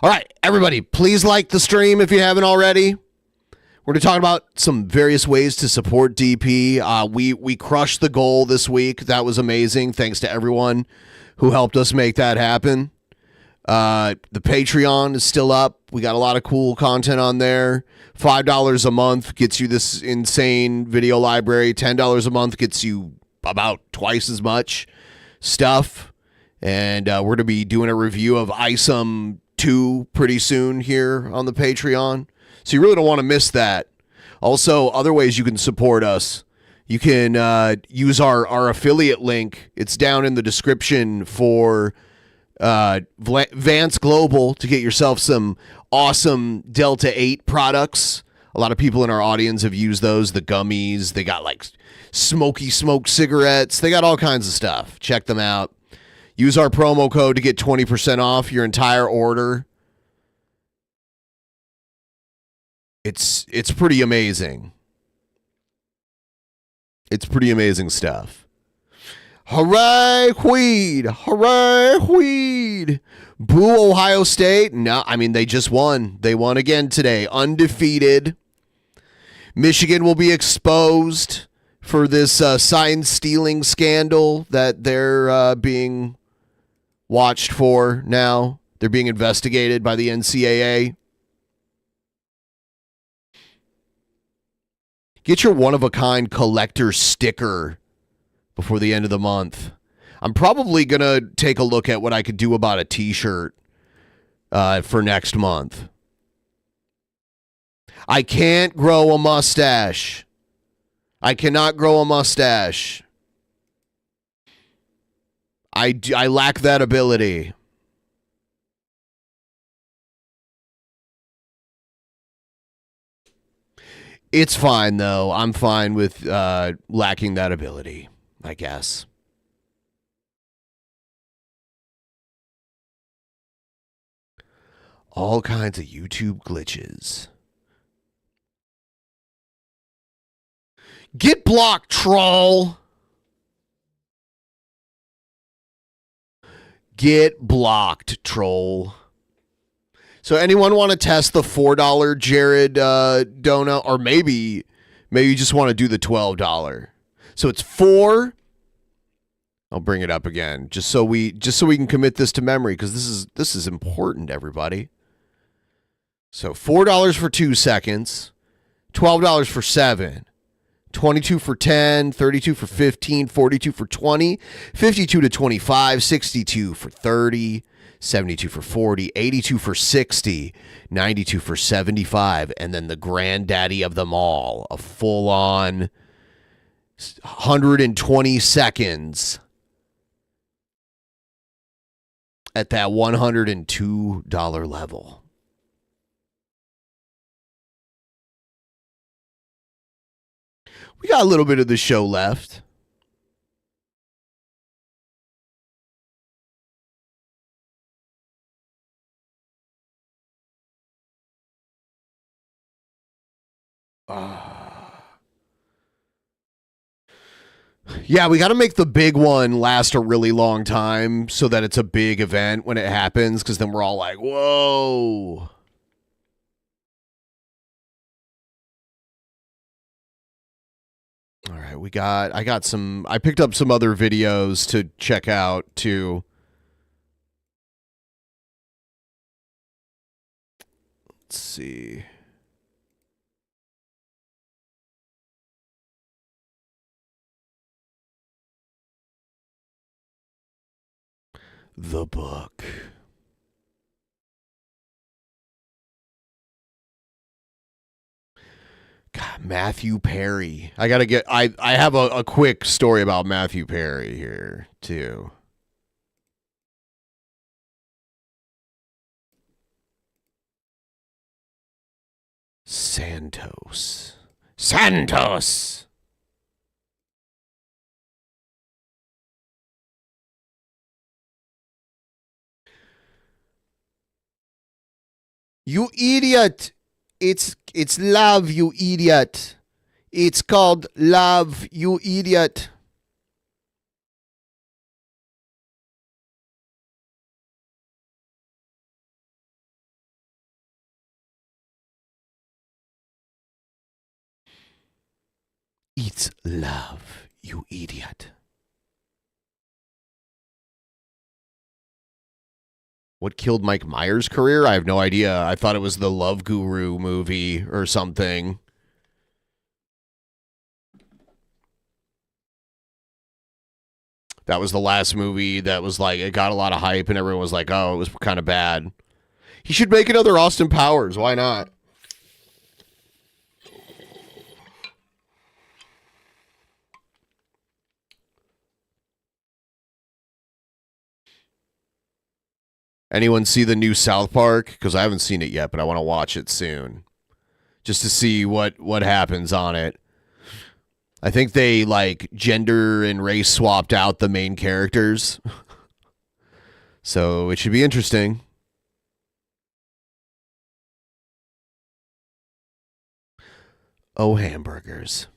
All right, everybody, please like the stream if you haven't already. We're going to talk about some various ways to support DP. We crushed the goal this week. That was amazing. Thanks to everyone who helped us make that happen. The Patreon is still up. We got a lot of cool content on there. $5 a month gets you this insane video library. $10 a month gets you about twice as much stuff. And we're going to be doing a review of ISOM 2 pretty soon here on the Patreon. So you really don't want to miss that. Also, other ways you can support us. You can use our affiliate link. It's down in the description for Vance Global to get yourself some awesome Delta 8 products. A lot of people in our audience have used those, the gummies. They got like smoky smoked cigarettes. They got all kinds of stuff. Check them out. Use our promo code to get 20% off your entire order. It's pretty amazing. It's pretty amazing stuff. Hooray, Weed! Hooray, Weed! Boo, Ohio State. No, I mean, they just won. They won again today. Undefeated. Michigan will be exposed for this sign stealing scandal that they're being watched for now. They're being investigated by the NCAA. Get your one-of-a-kind collector sticker before the end of the month. I'm probably going to take a look at what I could do about a t-shirt for next month. I can't grow a mustache. I cannot grow a mustache. I lack that ability. It's fine, though. I'm fine with lacking that ability, I guess. All kinds of YouTube glitches. Get blocked, troll. Get blocked, troll. So anyone want to test the $4 Jared donut, or maybe you just want to do the $12? So it's 4. I'll bring it up again just so we can commit this to memory, because this is important, everybody. So $4 for 2 seconds, $12 for 7, 22 for 10, 32 for 15, 42 for 20, 52 to 25, 62 for 30, 72 for 40, 82 for 60, 92 for 75, and then the granddaddy of them all, a full-on 120 seconds at that $102 level. We got a little bit of the show left. Yeah, we got to make the big one last a really long time so that it's a big event when it happens, because then we're all like, whoa. All right, I picked up some other videos to check out too. Let's see. The book. God, Matthew Perry. I have a quick story about Matthew Perry here, too. Santos. You idiot. It's love, you idiot. It's called love, you idiot. It's love, you idiot. What killed Mike Myers' career? I have no idea. I thought it was the Love Guru movie or something. That was the last movie that was like, it got a lot of hype and everyone was like, oh, it was kind of bad. He should make another Austin Powers. Why not? Anyone see the new South Park? Because I haven't seen it yet, but I want to watch it soon. Just to see what happens on it. I think they, like, gender and race swapped out the main characters. So it should be interesting. Oh, hamburgers.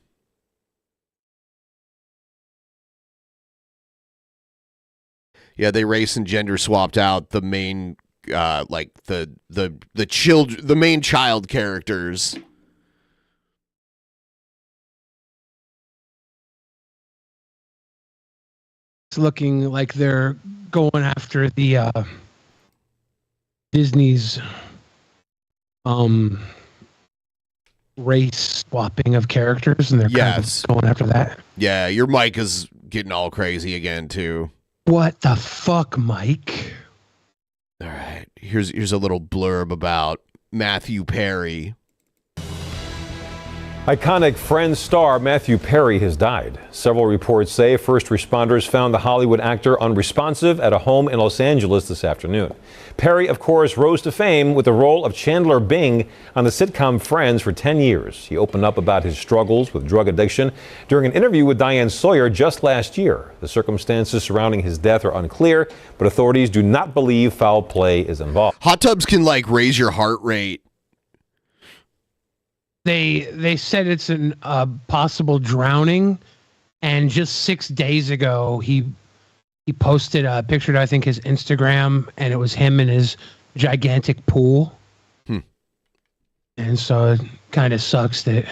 Yeah, they race and gender swapped out the main, like the main child characters. It's looking like they're going after the Disney's race swapping of characters, and they're kind of going after that. Yeah, your mic is getting all crazy again too. What the fuck, Mike? All right, here's a little blurb about Matthew Perry. Iconic Friends star Matthew Perry has died. Several reports say first responders found the Hollywood actor unresponsive at a home in Los Angeles this afternoon. Perry, of course, rose to fame with the role of Chandler Bing on the sitcom Friends for 10 years. He opened up about his struggles with drug addiction during an interview with Diane Sawyer just last year. The circumstances surrounding his death are unclear, but authorities do not believe foul play is involved. Hot tubs can, like, raise your heart rate. They said it's an possible drowning, and just 6 days ago he posted a picture to, I think, his Instagram, and it was him in his gigantic pool. And so it kind of sucks that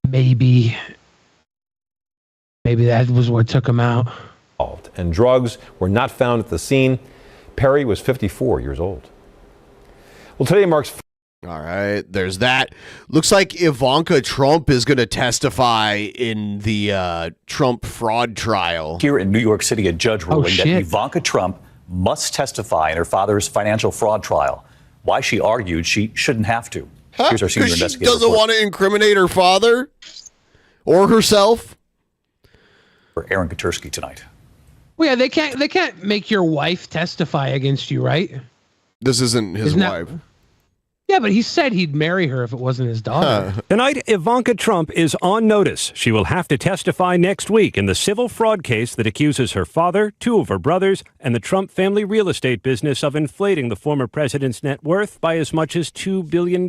maybe that was what took him out. And drugs were not found at the scene. Perry was 54 years old. Well, today marks All right, there's that. Looks like Ivanka Trump is going to testify in the Trump fraud trial. Here in New York City, a judge ruling that Ivanka Trump must testify in her father's financial fraud trial. Why she argued she shouldn't have to. Here's our senior investigator. She doesn't want to incriminate her father or herself. For Aaron Katursky tonight. Well, yeah, they can't make your wife testify against you, right? This isn't his wife. Yeah, but he said he'd marry her if it wasn't his daughter. Tonight, Ivanka Trump is on notice. She will have to testify next week in the civil fraud case that accuses her father, 2 of her brothers, and the Trump family real estate business of inflating the former president's net worth by as much as $2 billion.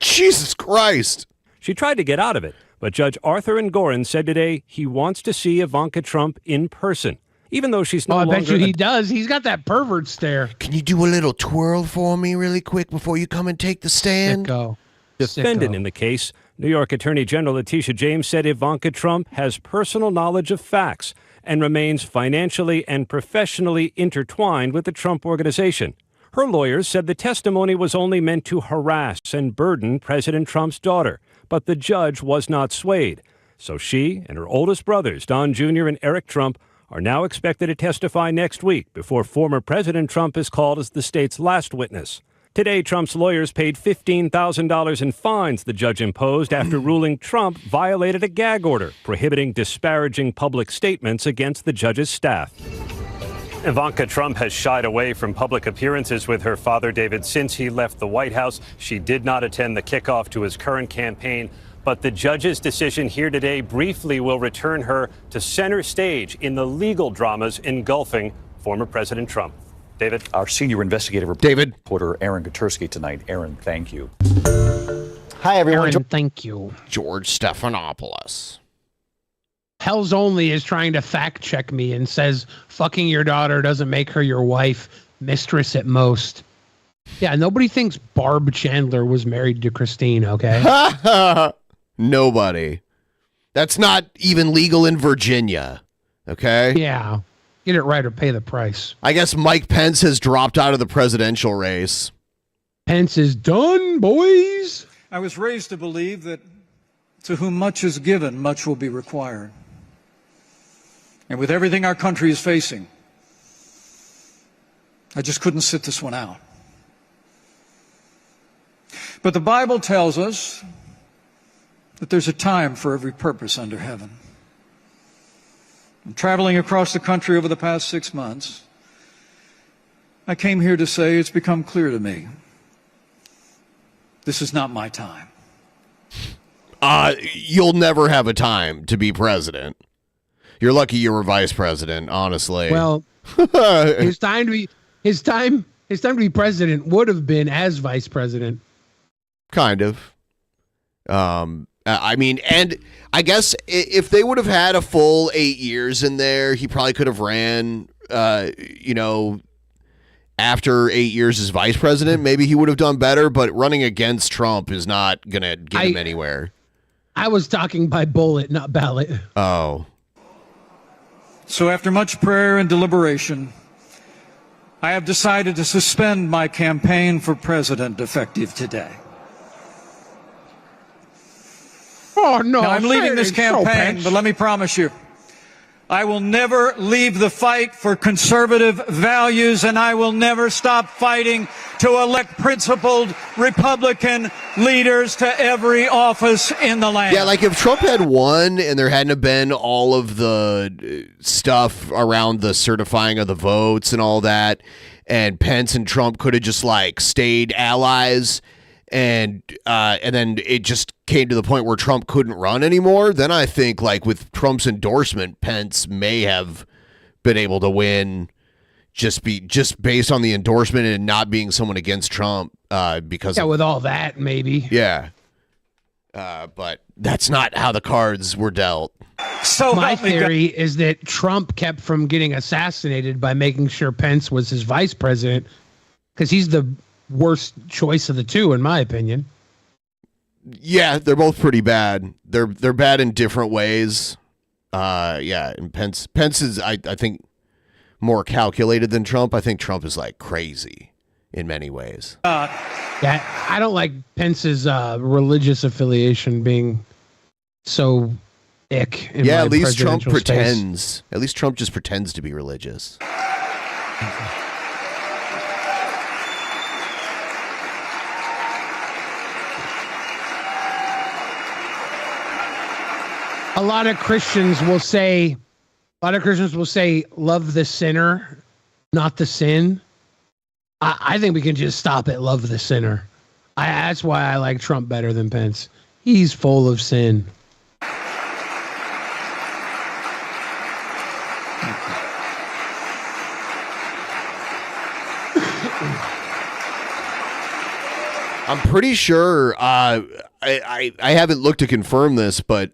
Jesus Christ. She tried to get out of it, but Judge Arthur Engoron said today he wants to see Ivanka Trump in person. Even though she's no longer... I bet you he does. He's got that pervert stare. Can you do a little twirl for me really quick before you come and take the stand? Sicko. Defendant in the case, New York Attorney General Letitia James said Ivanka Trump has personal knowledge of facts and remains financially and professionally intertwined with the Trump Organization. Her lawyers said the testimony was only meant to harass and burden President Trump's daughter, but the judge was not swayed. So she and her oldest brothers, Don Jr. and Eric Trump, are now expected to testify next week before former President Trump is called as the state's last witness. Today, Trump's lawyers paid $15,000 in fines the judge imposed after ruling Trump violated a gag order prohibiting disparaging public statements against the judge's staff. Ivanka Trump has shied away from public appearances with her father, David, since he left the White House. She did not attend the kickoff to his current campaign. But the judge's decision here today briefly will return her to center stage in the legal dramas engulfing former President Trump. David? Our senior investigative reporter, Aaron Katursky, tonight. Aaron, thank you. Hi, everyone. Aaron, thank you. George Stephanopoulos. Hell's Only is trying to fact check me and says fucking your daughter doesn't make her your wife, mistress at most. Yeah, nobody thinks Barb Chandler was married to Christine, okay? Nobody. That's not even legal in Virginia. Okay? Yeah. Get it right or pay the price. I guess Mike Pence has dropped out of the presidential race. Pence is done, boys. I was raised to believe that to whom much is given, much will be required. And with everything our country is facing, I just couldn't sit this one out. But the Bible tells us that there's a time for every purpose under heaven. And traveling across the country over the past 6 months, I came here to say it's become clear to me this is not my time. You'll never have a time to be president. You're lucky you were vice president, honestly. Well, his time to be president would have been as vice president. Kind of. I mean, and I guess if they would have had a full 8 years in there, he probably could have ran, after 8 years as vice president. Maybe he would have done better, but running against Trump is not going to get him anywhere. I was talking by bullet, not ballot. Oh. So after much prayer and deliberation, I have decided to suspend my campaign for president effective today. Oh, no. Now, I'm leaving this campaign, but let me promise you, I will never leave the fight for conservative values, and I will never stop fighting to elect principled Republican leaders to every office in the land. Yeah, like if Trump had won and there hadn't have been all of the stuff around the certifying of the votes and all that, and Pence and Trump could have just like stayed allies, and then it just came to the point where Trump couldn't run anymore, then I think like with Trump's endorsement, Pence may have been able to win just based on the endorsement and not being someone against Trump because with all that maybe. Yeah. But that's not how the cards were dealt. So my theory is that Trump kept from getting assassinated by making sure Pence was his vice president, because he's the worst choice of the two, in my opinion. Yeah, they're both pretty bad. They're bad in different ways. And Pence is I think more calculated than Trump. I think Trump is like crazy. in many ways. Yeah, I don't like Pence's religious affiliation being so ick. In Yeah, my at least Trump presidential space. pretends. At least Trump just pretends to be religious. A lot of Christians will say, love the sinner, not the sin. I think we can just stop at love the sinner. That's why I like Trump better than Pence. He's full of sin. I'm pretty sure, I haven't looked to confirm this, but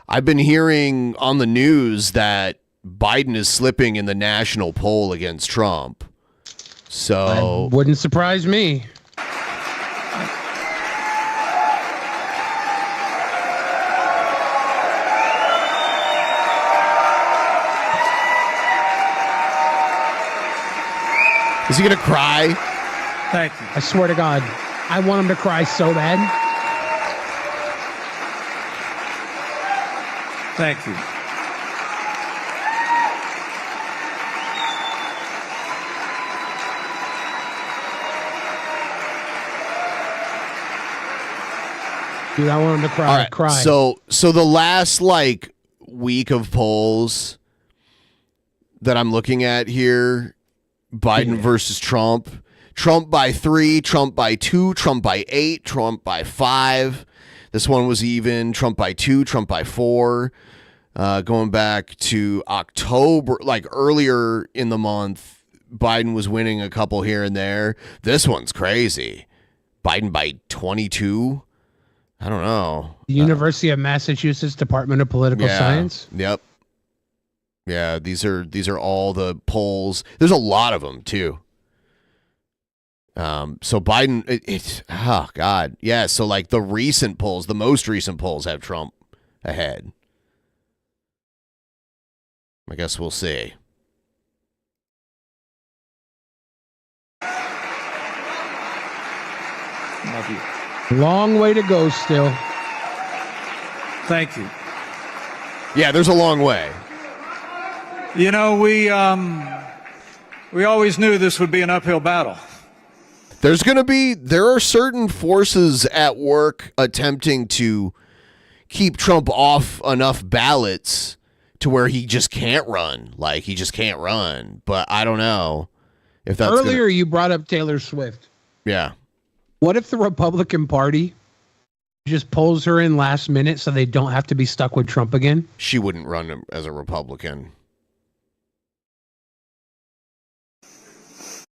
I've been hearing on the news that Biden is slipping in the national poll against Trump. So wouldn't surprise me. Is he gonna cry? Thank you. I swear to God, I want him to cry so bad. Thank you. Dude, I want him to cry. All right, cry. So the last week of polls that I'm looking at here, Biden versus Trump. Trump by 3, Trump by 2, Trump by 8, Trump by 5. This one was even. Trump by 2, Trump by 4. Going back to October, earlier in the month, Biden was winning a couple here and there. This one's crazy. Biden by 22. I don't know. The University of Massachusetts Department of Political Science. Yep. Yeah, these are all the polls. There's a lot of them too. So Biden, it's oh God, yeah. So the recent polls, the most recent polls have Trump ahead. I guess we'll see. Love you. Long way to go still. Thank you. Yeah, there's a long way. You know, we always knew this would be an uphill battle. There are certain forces at work attempting to keep Trump off enough ballots to where he just can't run. He just can't run. But I don't know if that's earlier. You brought up Taylor Swift. Yeah. What if the Republican Party just pulls her in last minute so they don't have to be stuck with Trump again? She wouldn't run as a Republican.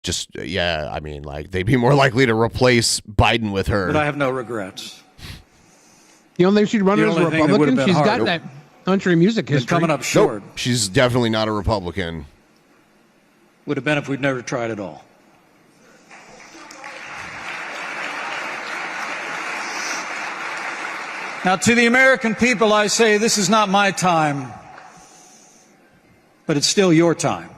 Just, yeah, I mean, they'd be more likely to replace Biden with her. But I have no regrets. You don't think she'd run as a Republican? She's got that country music history. Coming up short. Nope. She's definitely not a Republican. Would have been if we'd never tried at all. Now, to the American people, I say this is not my time, but it's still your time.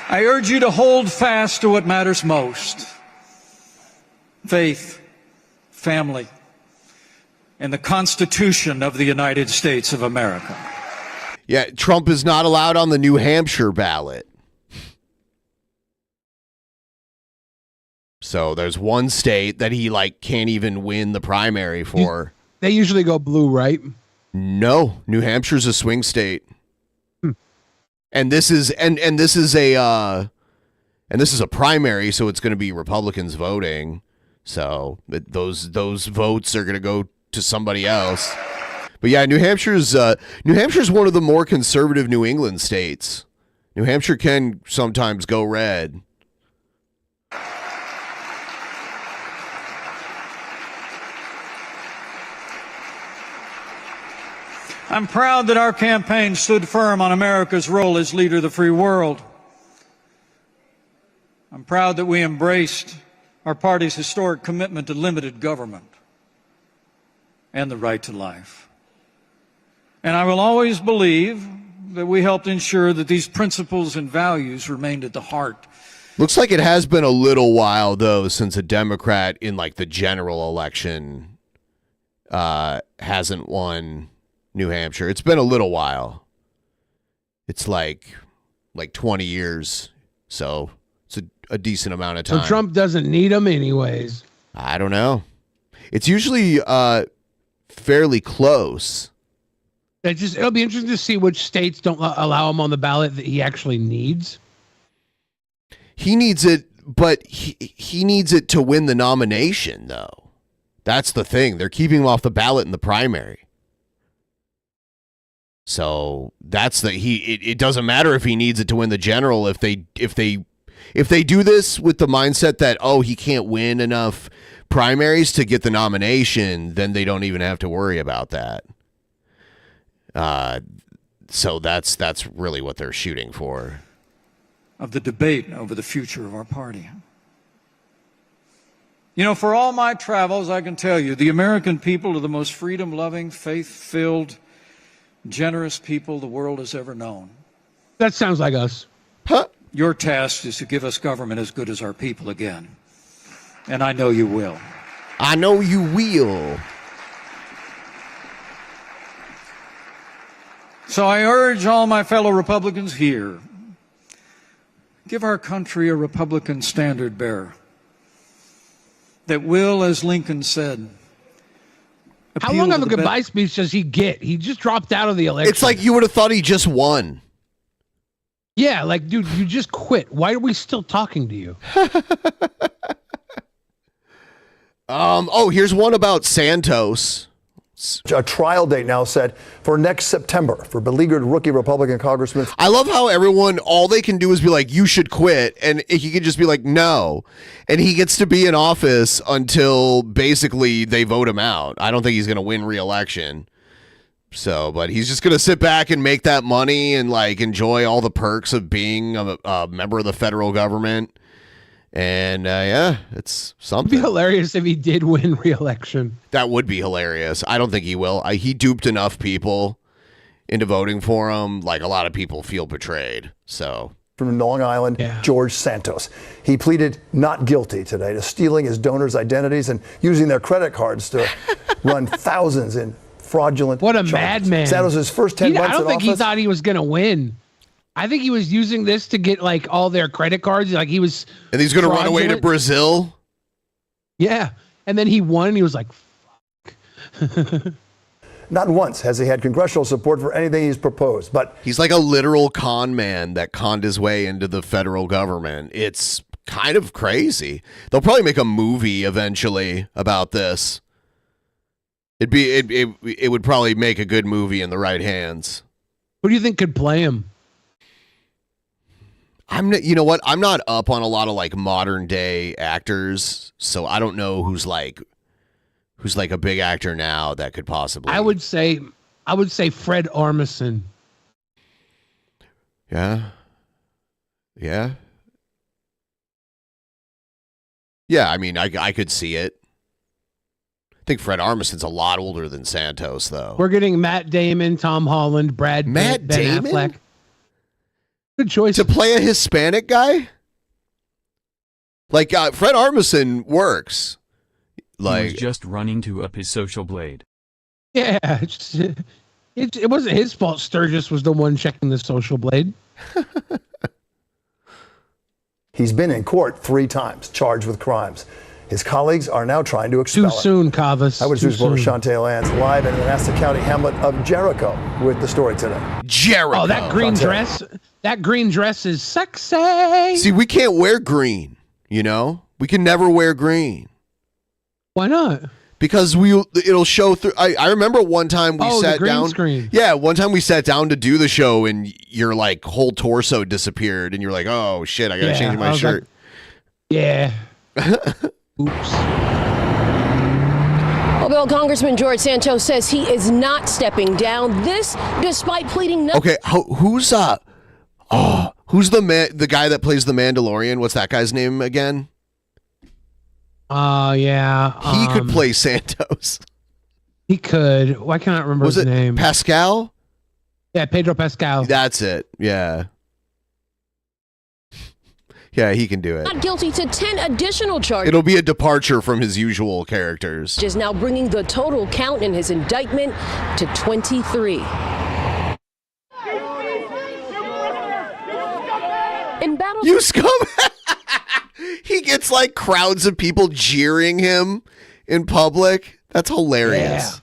I urge you to hold fast to what matters most: faith, family, and the Constitution of the United States of America. Yeah, Trump is not allowed on the New Hampshire ballot. So there's one state that he can't even win the primary for. They usually go blue, right? No, New Hampshire's a swing state. And this is this is a primary, so it's going to be Republicans voting. So those votes are going to go to somebody else. But yeah, New Hampshire's one of the more conservative New England states. New Hampshire can sometimes go red. I'm proud that our campaign stood firm on America's role as leader of the free world. I'm proud that we embraced our party's historic commitment to limited government and the right to life. And I will always believe that we helped ensure that these principles and values remained at the heart. Looks like it has been a little while, though, since a Democrat in like the general election hasn't won New Hampshire. It's been a little while. It's like 20 years. So it's a decent amount of time. So Trump doesn't need them anyways. I don't know. It's usually fairly close. It'll be interesting to see which states don't allow him on the ballot that he actually needs. He needs it, but he needs it to win the nomination, though. That's the thing. They're keeping him off the ballot in the primary. So that's it doesn't matter if he needs it to win the general. If they do this with the mindset that, oh, he can't win enough primaries to get the nomination, then they don't even have to worry about that. So that's really what they're shooting for. Of the debate over the future of our party. You know, for all my travels, I can tell you, the American people are the most freedom-loving, faith-filled, generous people the world has ever known. That sounds like us. Huh? Your task is to give us government as good as our people again. And I know you will. I know you will. So I urge all my fellow Republicans here, give our country a Republican standard bearer that will, as Lincoln said, how long of a goodbye speech does he get? He just dropped out of the election. It's like you would have thought he just won. Yeah, like, dude, you just quit. Why are we still talking to you? Here's one about Santos. A trial date now set for next September for beleaguered rookie Republican Congressman. I love how everyone, all they can do is be like, you should quit. And he can just be like, no. And he gets to be in office until basically they vote him out. I don't think he's going to win re-election. So, but he's just going to sit back and make that money and like enjoy all the perks of being a member of the federal government. And yeah, it's something. It'd be hilarious if he did win re-election. That would be hilarious. I don't think he will. He duped enough people into voting for him. Like a lot of people feel betrayed. So from Long Island, George Santos. He pleaded not guilty today to stealing his donors' identities and using their credit cards to run thousands in fraudulent What a charges. madman. Santos' first 10 months I don't in think office. he thought he was going to win. I think he was using this to get like all their credit cards. Like he was. And he's going to run away to Brazil. Yeah. And then he won and he was like, fuck. Not once has he had congressional support for anything he's proposed, but he's like a literal con man that conned his way into the federal government. It's kind of crazy. They'll probably make a movie eventually about this. It would probably make a good movie in the right hands. Who do you think could play him? You know what? I'm not up on a lot of like modern day actors, so I don't know who's like a big actor now that could possibly. I would say Fred Armisen. Yeah. Yeah. Yeah, I mean, I could see it. I think Fred Armisen's a lot older than Santos, though. We're getting Matt Damon, Tom Holland, Brad Pitt, Matt Ben Damon? Affleck. Good choice. To play a Hispanic guy? Like, Fred Armisen works. Like, he was just running to up his social blade. Yeah, it wasn't his fault. Sturgis was the one checking the social blade. he's been in court 3 times, charged with crimes. His colleagues are now trying to expel him. Too soon, Cavas. Eyewitness News reporter Shantae Lance live in the Manassas County hamlet of Jericho with the story today. Jericho. Oh, that green dress. That green dress is sexy. See, we can't wear green, you know? We can never wear green. Why not? Because it'll show through. I remember one time we sat the green down. Screen. Yeah, one time we sat down to do the show and your like whole torso disappeared and you're like, oh shit, I gotta change my shirt. Like, yeah. Oops. Well, Congressman George Santos says he is not stepping down. This, despite pleading no. Okay, who's the guy that plays the Mandalorian? What's that guy's name again? Yeah. He could play Santos. He could. Why can't I remember his name? Pascal? Yeah, Pedro Pascal. That's it. Yeah. Yeah, he can do it. Not guilty to 10 additional charges. It'll be a departure from his usual characters. Is now bringing the total count in his indictment to 23. In battle, You scum! He gets like crowds of people jeering him in public. That's hilarious.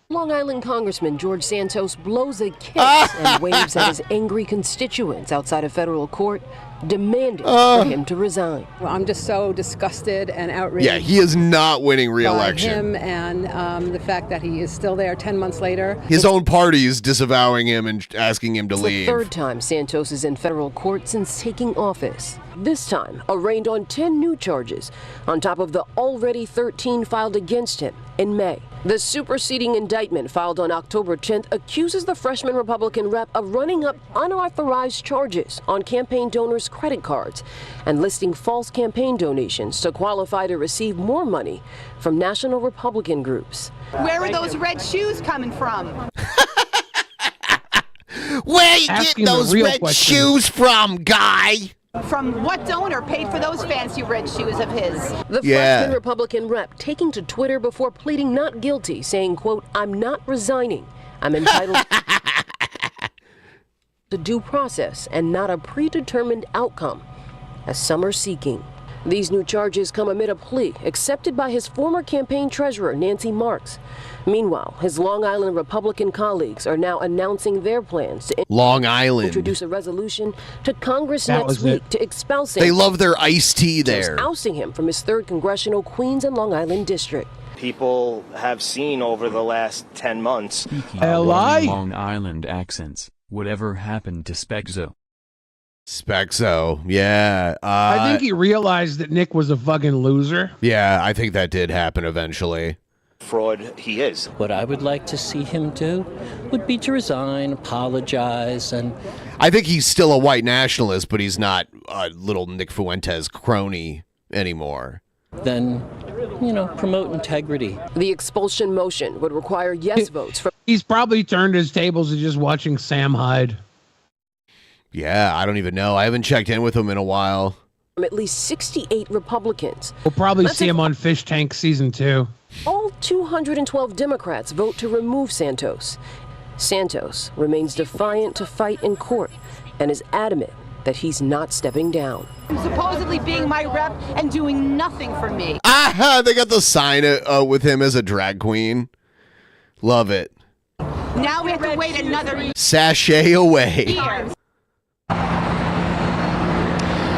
Long Island Congressman George Santos blows a kiss and waves at his angry constituents outside a federal court, demanding for him to resign. Well, I'm just so disgusted and outraged. Yeah, he is not winning by re-election. him and the fact that he is still there 10 months later. His own party is disavowing him and asking him to It's the leave. third time Santos is in federal court since taking office. This time, arraigned on 10 new charges, on top of the already 13 filed against him in May. The superseding indictment filed on October 10th accuses the freshman Republican rep of running up unauthorized charges on campaign donors' credit cards and listing false campaign donations to qualify to receive more money from national Republican groups. Where are those red shoes coming from? Where are you getting those red shoes from, guy? From what donor paid for those fancy red shoes of his? The freshman Republican rep taking to Twitter before pleading not guilty, saying, quote, "I'm not resigning. I'm entitled to due process and not a predetermined outcome, as some are seeking." These new charges come amid a plea accepted by his former campaign treasurer, Nancy Marks. Meanwhile, his Long Island Republican colleagues are now announcing their plans to Long Island. introduce a resolution to Congress That next was week it. to expel They Santos, love their iced tea there. ousting him from his 3rd Congressional Queens and Long Island District. People have seen over the last 10 months. Long Island accents. Whatever happened to Spexo? Spexo, yeah. I think he realized that Nick was a fucking loser. Yeah, I think that did happen eventually. Fraud he is. What I would like to see him do would be to resign, apologize, and I think he's still a white nationalist, but he's not a little Nick Fuentes crony anymore. then, promote integrity. The expulsion motion would require yes votes from He's probably turned his tables to just watching Sam Hyde. Yeah, I don't even know. I haven't checked in with him in a while. at least 68 Republicans. We'll probably see him on Fish Tank Season 2. All 212 Democrats vote to remove Santos. Santos remains defiant to fight in court and is adamant that he's not stepping down. Supposedly being my rep and doing nothing for me. Ah, they got the sign with him as a drag queen. Love it. Now we have to wait another year. Sashay away.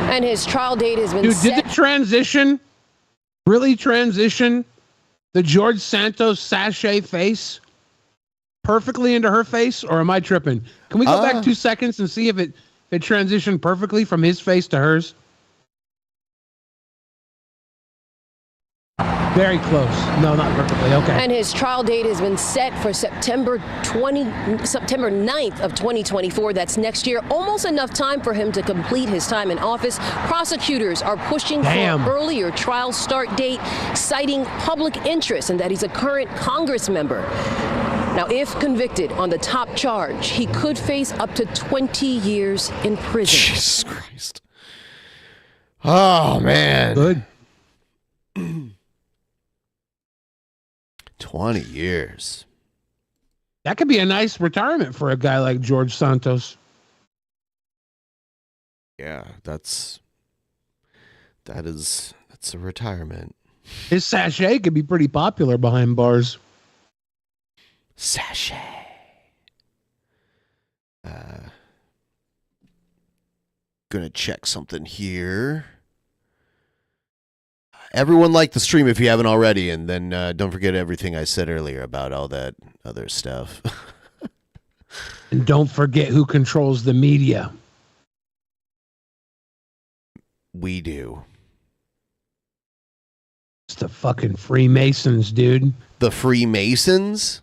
And his trial date has been Dude, set. did the transition really transition the George Santos sachet face perfectly into her face, or am I tripping? Can we go back 2 seconds and see if it transitioned perfectly from his face to hers? Very close. No, not perfectly. Okay. And his trial date has been set for September 9th of 2024. That's next year. Almost enough time for him to complete his time in office. Prosecutors are pushing for an earlier trial start date, citing public interest and that he's a current Congress member. Now, if convicted on the top charge, he could face up to 20 years in prison. Jesus Christ. Oh, man. Good. 20 years. That could be a nice retirement for a guy like George Santos. Yeah, that's a retirement. His sachet could be pretty popular behind bars. Sachet. Gonna check something here. Everyone like the stream if you haven't already, and then don't forget everything I said earlier about all that other stuff. And don't forget who controls the media. We do. It's the fucking Freemasons, dude. The Freemasons?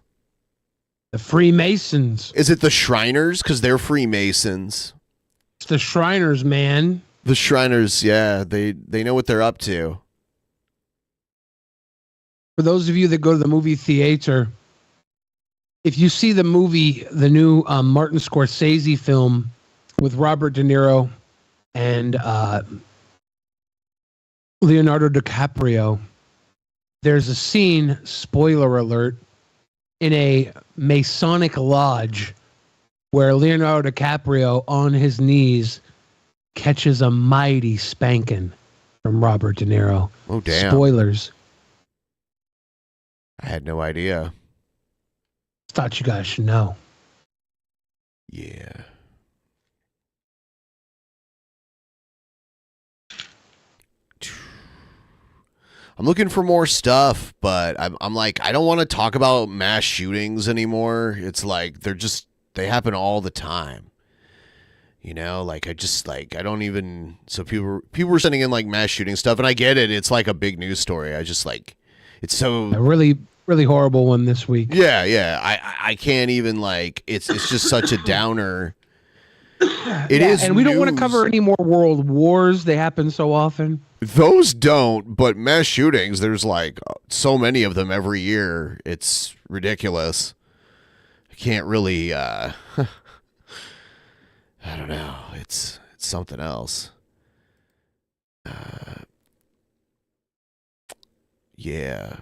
The Freemasons. Is it the Shriners? Because they're Freemasons. It's the Shriners, man. The Shriners, yeah. They know what they're up to. For those of you that go to the movie theater, if you see the movie, the new Martin Scorsese film with Robert De Niro and Leonardo DiCaprio, there's a scene, spoiler alert, in a Masonic lodge where Leonardo DiCaprio on his knees catches a mighty spanking from Robert De Niro. Oh, damn. Spoilers. I had no idea. Thought you guys should know. Yeah. I'm looking for more stuff, but I'm like, I don't want to talk about mass shootings anymore. It's like they happen all the time. You know, like I don't even. So people were sending in like mass shooting stuff, and I get it. It's like a big news story. I just like, it's so a really horrible one this week. Yeah. I can't even like. It's just such a downer. It is, and we don't want to cover any more world wars. They happen so often. Those don't, but mass shootings, there's like so many of them every year. It's ridiculous. I can't really, I don't know. It's something else. Yeah.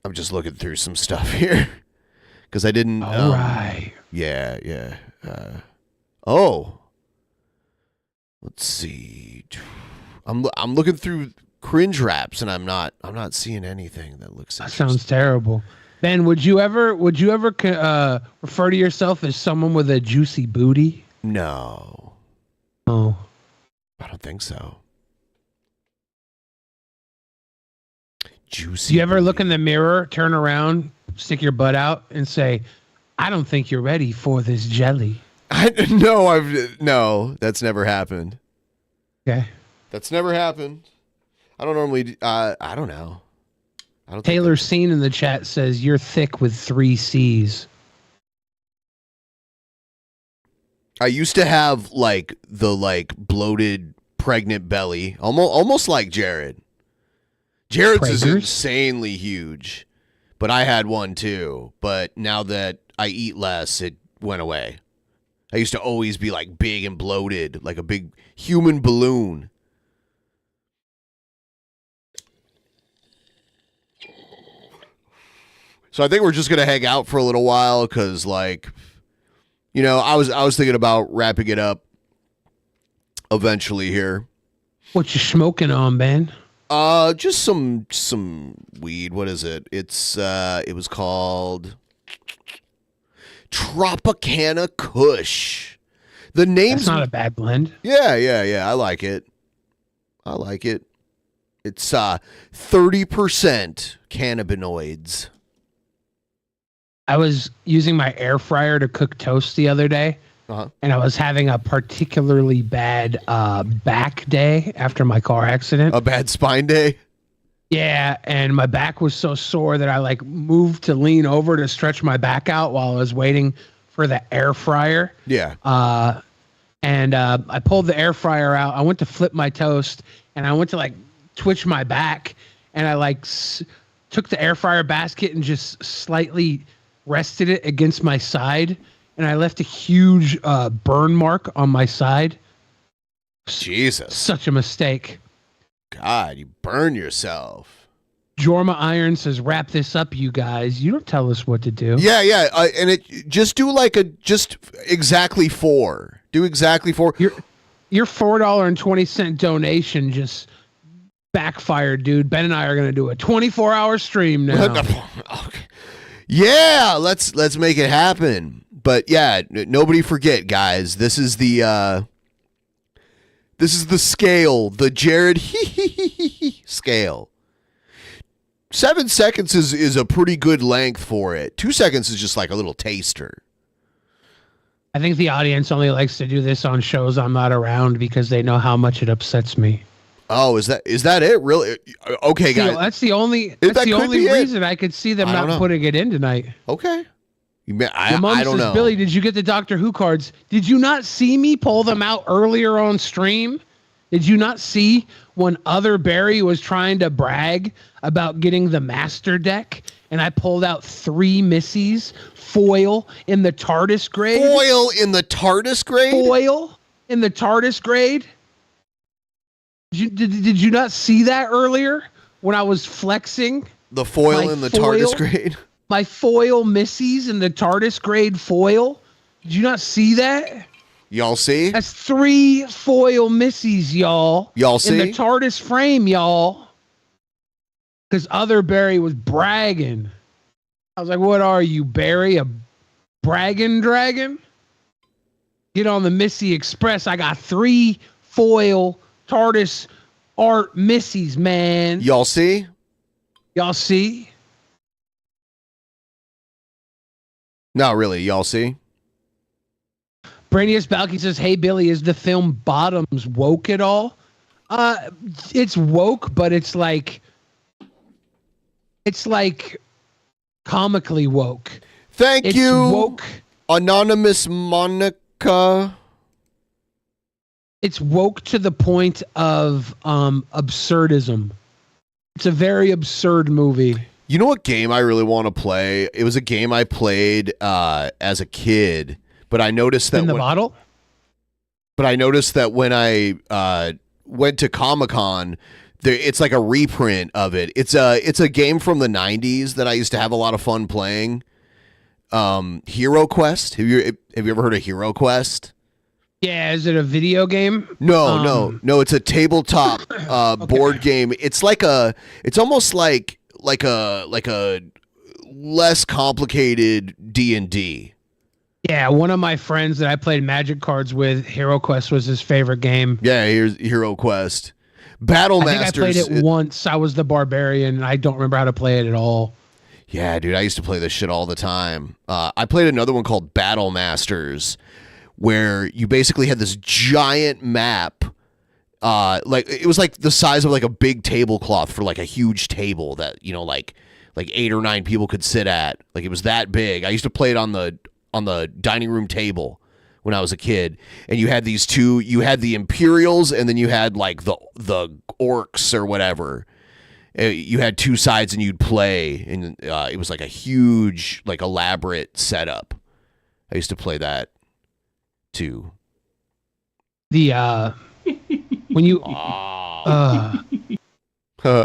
I'm just looking through some stuff here because I didn't. All right. Yeah. Let's see. I'm looking through cringe raps and I'm not seeing anything that looks. That sounds terrible. Ben, would you ever refer to yourself as someone with a juicy booty? No. Oh. I don't think so. Juicy. Do you ever look in the mirror, turn around, stick your butt out, and say, "I don't think you're ready for this jelly"? No, that's never happened. Okay. That's never happened. I don't normally. I don't know. Taylor Scene in the chat says you're thick with 3 C's. I used to have like the bloated pregnant belly, almost like Jared. Jared's is insanely huge, but I had one too. But now that I eat less, it went away. I used to always be like big and bloated, like a big human balloon. So I think we're just gonna hang out for a little while because, like, you know, I was thinking about wrapping it up eventually here. What you smoking on, Ben? Just some weed. What is it? It was called Tropicana Kush. The name's That's not a bad blend. Yeah. I like it. It's 30% cannabinoids. I was using my air fryer to cook toast the other day, and I was having a particularly bad back day after my car accident. A bad spine day? Yeah, and my back was so sore that I like moved to lean over to stretch my back out while I was waiting for the air fryer. Yeah. And I pulled the air fryer out. I went to flip my toast, and I went to like twitch my back, and I like took the air fryer basket and just slightly rested it against my side, and I left a huge burn mark on my side. Jesus. Such a mistake. God, you burn yourself. Jorma Iron says, wrap this up, you guys. You don't tell us what to do. Yeah. And it just do like just exactly 4. Do exactly 4. Your $4.20 donation just backfired, dude. Ben and I are going to do a 24-hour stream now. Okay. Yeah, let's make it happen. But yeah, nobody forget, guys. This is the scale, the Jared scale. 7 seconds is a pretty good length for it. 2 seconds is just like a little taster. I think the audience only likes to do this on shows I'm not around because they know how much it upsets me. Oh, is that it? Really? Okay, guys. That's the only reason I could see them not putting it in tonight. Okay. I don't says, know. Billy, did you get the Doctor Who cards? Did you not see me pull them out earlier on stream? Did you not see when Other Barry was trying to brag about getting the master deck, and I pulled out 3 missies, foil in the TARDIS grade. Foil in the TARDIS grade? Foil in the TARDIS grade. Did you not see that earlier when I was flexing? The foil in the TARDIS grade? My foil missies in the TARDIS grade foil. Did you not see that? Y'all see? That's 3 foil missies, y'all. Y'all see? In the TARDIS frame, y'all. Because Other Barry was bragging. I was like, what are you, Barry? A bragging dragon? Get on the Missy Express. I got 3 foil TARDIS art missies, man. Y'all see? Y'all see? No, really. Y'all see? Brainius Balky says, hey, Billy, is the film Bottoms woke at all? It's woke, but it's like comically woke. Thank It's you, woke. Anonymous Monica. It's woke to the point of absurdism. It's a very absurd movie. You know what game I really want to play? It was a game I played as a kid, but I noticed that In the bottle? But I noticed that when I went to Comic-Con, it's like a reprint of it. It's a game from the 90s that I used to have a lot of fun playing. Hero Quest. Have you ever heard of Hero Quest? Yeah, is it a video game? No. It's a tabletop board game. It's almost like a less complicated D&D. Yeah, one of my friends that I played Magic cards with, Hero Quest was his favorite game. Yeah, here's Hero Quest. Battle Masters. I think I played it once. I was the barbarian. I don't remember how to play it at all. Yeah, dude, I used to play this shit all the time. I played another one called Battle Masters, where you basically had this giant map. Like it was like the size of like a big tablecloth for like a huge table that, you know, like 8 or 9 people could sit at. Like it was that big. I used to play it on the dining room table when I was a kid. And you had these two, you had the Imperials and then you had like the orcs or whatever. You had 2 sides and you'd play, and it was like a huge, like elaborate setup. I used to play that too. The when you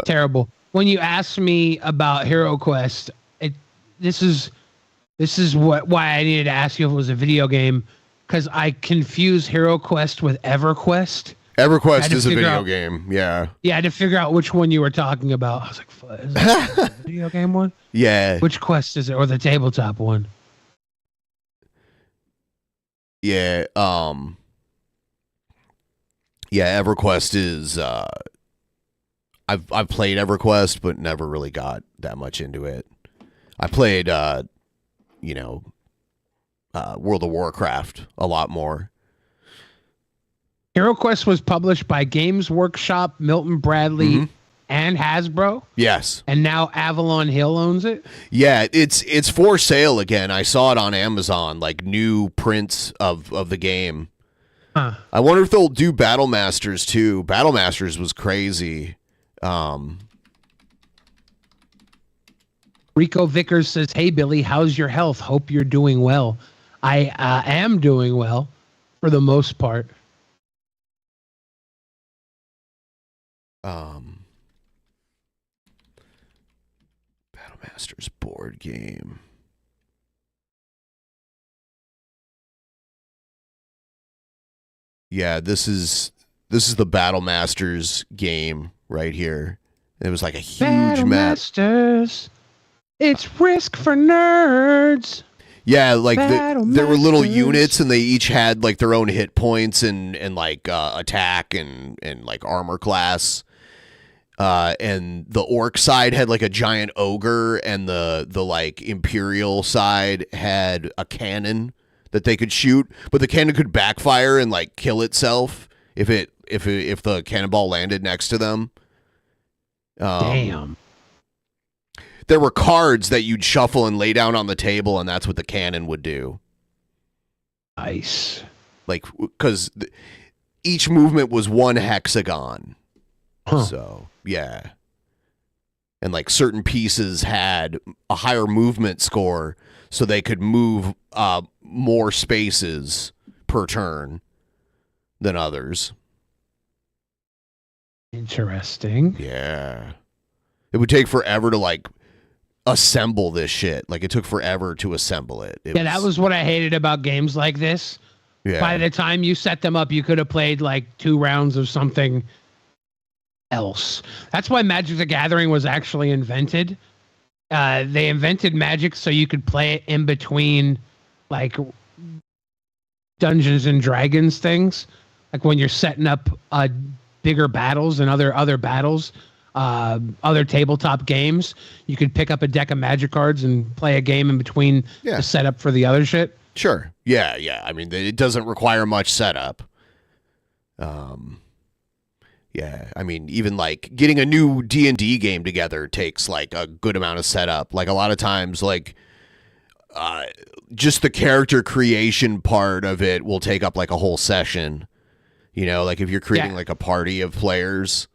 terrible. When you asked me about Hero Quest, this is why I needed to ask you if it was a video game, because I confuse Hero Quest with EverQuest. EverQuest is a video game, yeah. Yeah, I had to figure out which one you were talking about. I was like, is that a video game one? Yeah. Which quest is it, or the tabletop one? Yeah, yeah, EverQuest is I've played EverQuest but never really got that much into it. I played World of Warcraft a lot more. Hero Quest was published by Games Workshop, Milton Bradley, and Hasbro. Yes. And now Avalon Hill owns it. Yeah, it's for sale again. I saw it on Amazon, like new prints of the game. Huh. I wonder if they'll do Battle Masters too. Battle Masters was crazy. Rico Vickers says, hey, Billy, how's your health? Hope you're doing well. I am doing well for the most part. Battle Masters board game. Yeah, this is the Battle Masters game right here. It was like a huge Battle map. Masters, it's Risk for Nerds. Yeah, like there were little Masters. units, and they each had like their own hit points and like attack and like armor class. And the orc side had like a giant ogre, and the like Imperial side had a cannon that they could shoot, but the cannon could backfire and like kill itself if the cannonball landed next to them. Damn. There were cards that you'd shuffle and lay down on the table, and that's what the cannon would do. Nice. Like, because each movement was one hexagon. So, yeah. And like certain pieces had a higher movement score, so they could move more spaces per turn than others. Interesting. Yeah. It would take forever to like assemble this shit. Like it took forever to assemble it. That was what I hated about games like this. Yeah. By the time you set them up, you could have played like 2 rounds of something else. That's why Magic the Gathering was actually invented. They invented Magic so you could play it in between like Dungeons and Dragons things. Like when you're setting up bigger battles and other battles, other tabletop games, you could pick up a deck of Magic cards and play a game in between the setup for the other shit. Sure. Yeah, yeah. I mean, it doesn't require much setup. Yeah, I mean, even like getting a new D&D game together takes like a good amount of setup. Like a lot of times, like just the character creation part of it will take up like a whole session. You know, like if you're creating like a party of players.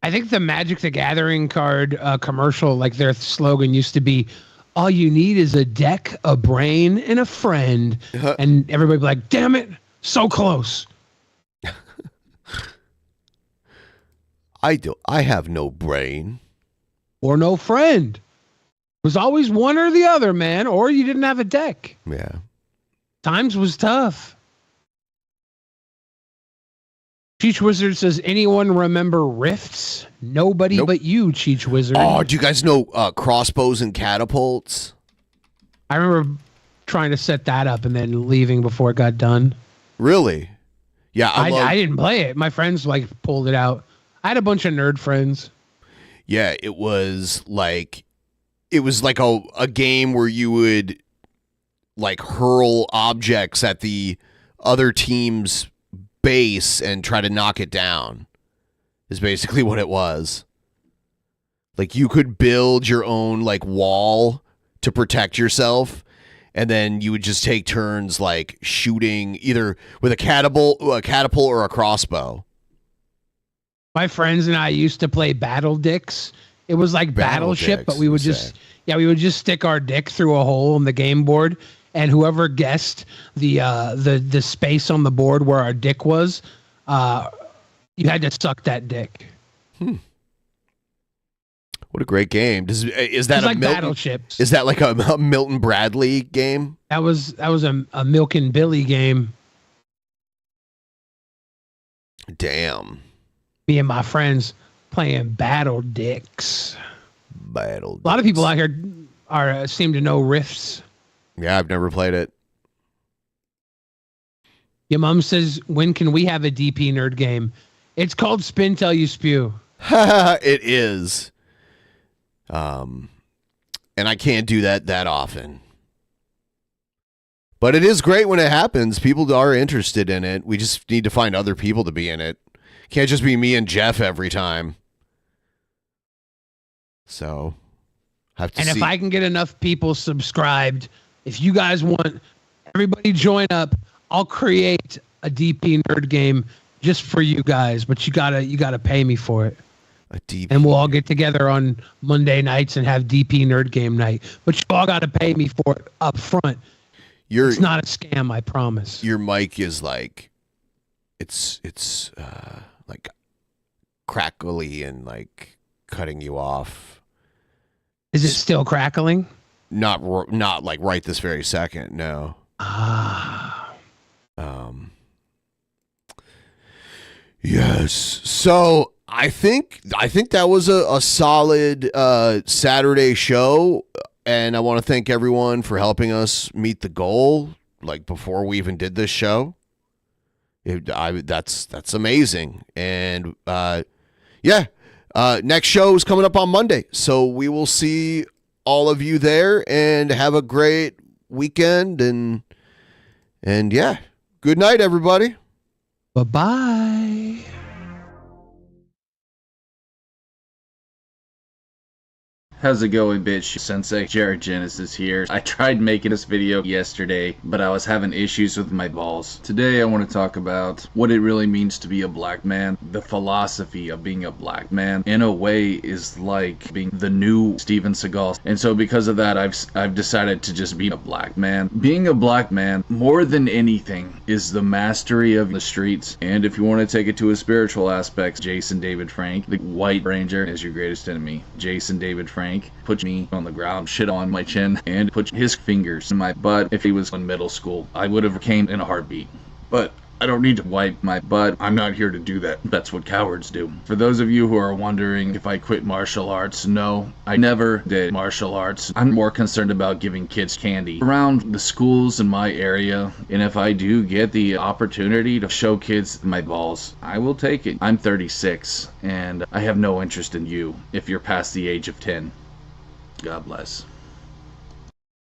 I think the Magic the Gathering card commercial, like their slogan used to be, all you need is a deck, a brain, and a friend. And everybody be like, damn it, so close. I have no brain. Or no friend. It was always one or the other, man. Or you didn't have a deck. Yeah. Times was tough. Cheech Wizard says, anyone remember Rifts? Nobody but you, Cheech Wizard. Oh, do you guys know crossbows and catapults? I remember trying to set that up and then leaving before it got done. Really? Yeah, I didn't play it. My friends like pulled it out. I had a bunch of nerd friends. Yeah, it was like a game where you would like hurl objects at the other team's base and try to knock it down. Is basically what it was. Like you could build your own like wall to protect yourself, and then you would just take turns like shooting either with a catapult or a crossbow. My friends and I used to play Battle Dicks. It was like Battleship, but we would just stick our dick through a hole in the game board, and whoever guessed the space on the board where our dick was, you had to suck that dick. What a great game! Is that like Milton, Battleships? Is that like a Milton Bradley game? That was a Milk and Billy game. Damn. Me and my friends playing Battle Dicks. A lot of people out here seem to know Rifts. Yeah, I've never played it. Your mom says, when can we have a DP nerd game? It's called Spin Till You Spew. It is. And I can't do that often. But it is great when it happens. People are interested in it. We just need to find other people to be in it. Can't just be me and Jeff every time. So, have to see. And if I can get enough people subscribed, if you guys want everybody join up, I'll create a DP nerd game just for you guys. But you gotta pay me for it. A DP. And we'll all get together on Monday nights and have DP nerd game night. But you all gotta pay me for it up front. It's not a scam, I promise. Your mic is like, it's like crackly and like cutting you off. Is it still crackling? Not like right this very second. No. Yes. So I think that was a solid Saturday show, and I want to thank everyone for helping us meet the goal. Like before we even did this show, that's amazing. And next show is coming up on Monday, so we will see all of you there. And have a great weekend. And yeah, good night, everybody. Bye-bye. How's it going, bitch? Sensei Jared Genesis here. I tried making this video yesterday, but I was having issues with my balls. Today I want to talk about what it really means to be a black man. The philosophy of being a black man, in a way, is like being the new Steven Seagal. And so because of that, I've decided to just be a black man. Being a black man, more than anything, is the mastery of the streets. And if you want to take it to a spiritual aspect, Jason David Frank, the White Ranger, is your greatest enemy. Jason David Frank put me on the ground, shit on my chin, and put his fingers in my butt. If he was in middle school, I would have came in a heartbeat. But I don't need to wipe my butt. I'm not here to do that. That's what cowards do. For those of you who are wondering if I quit martial arts, no, I never did martial arts. I'm more concerned about giving kids candy around the schools in my area. And if I do get the opportunity to show kids my balls, I will take it. I'm 36 and I have no interest in you if you're past the age of 10. God bless.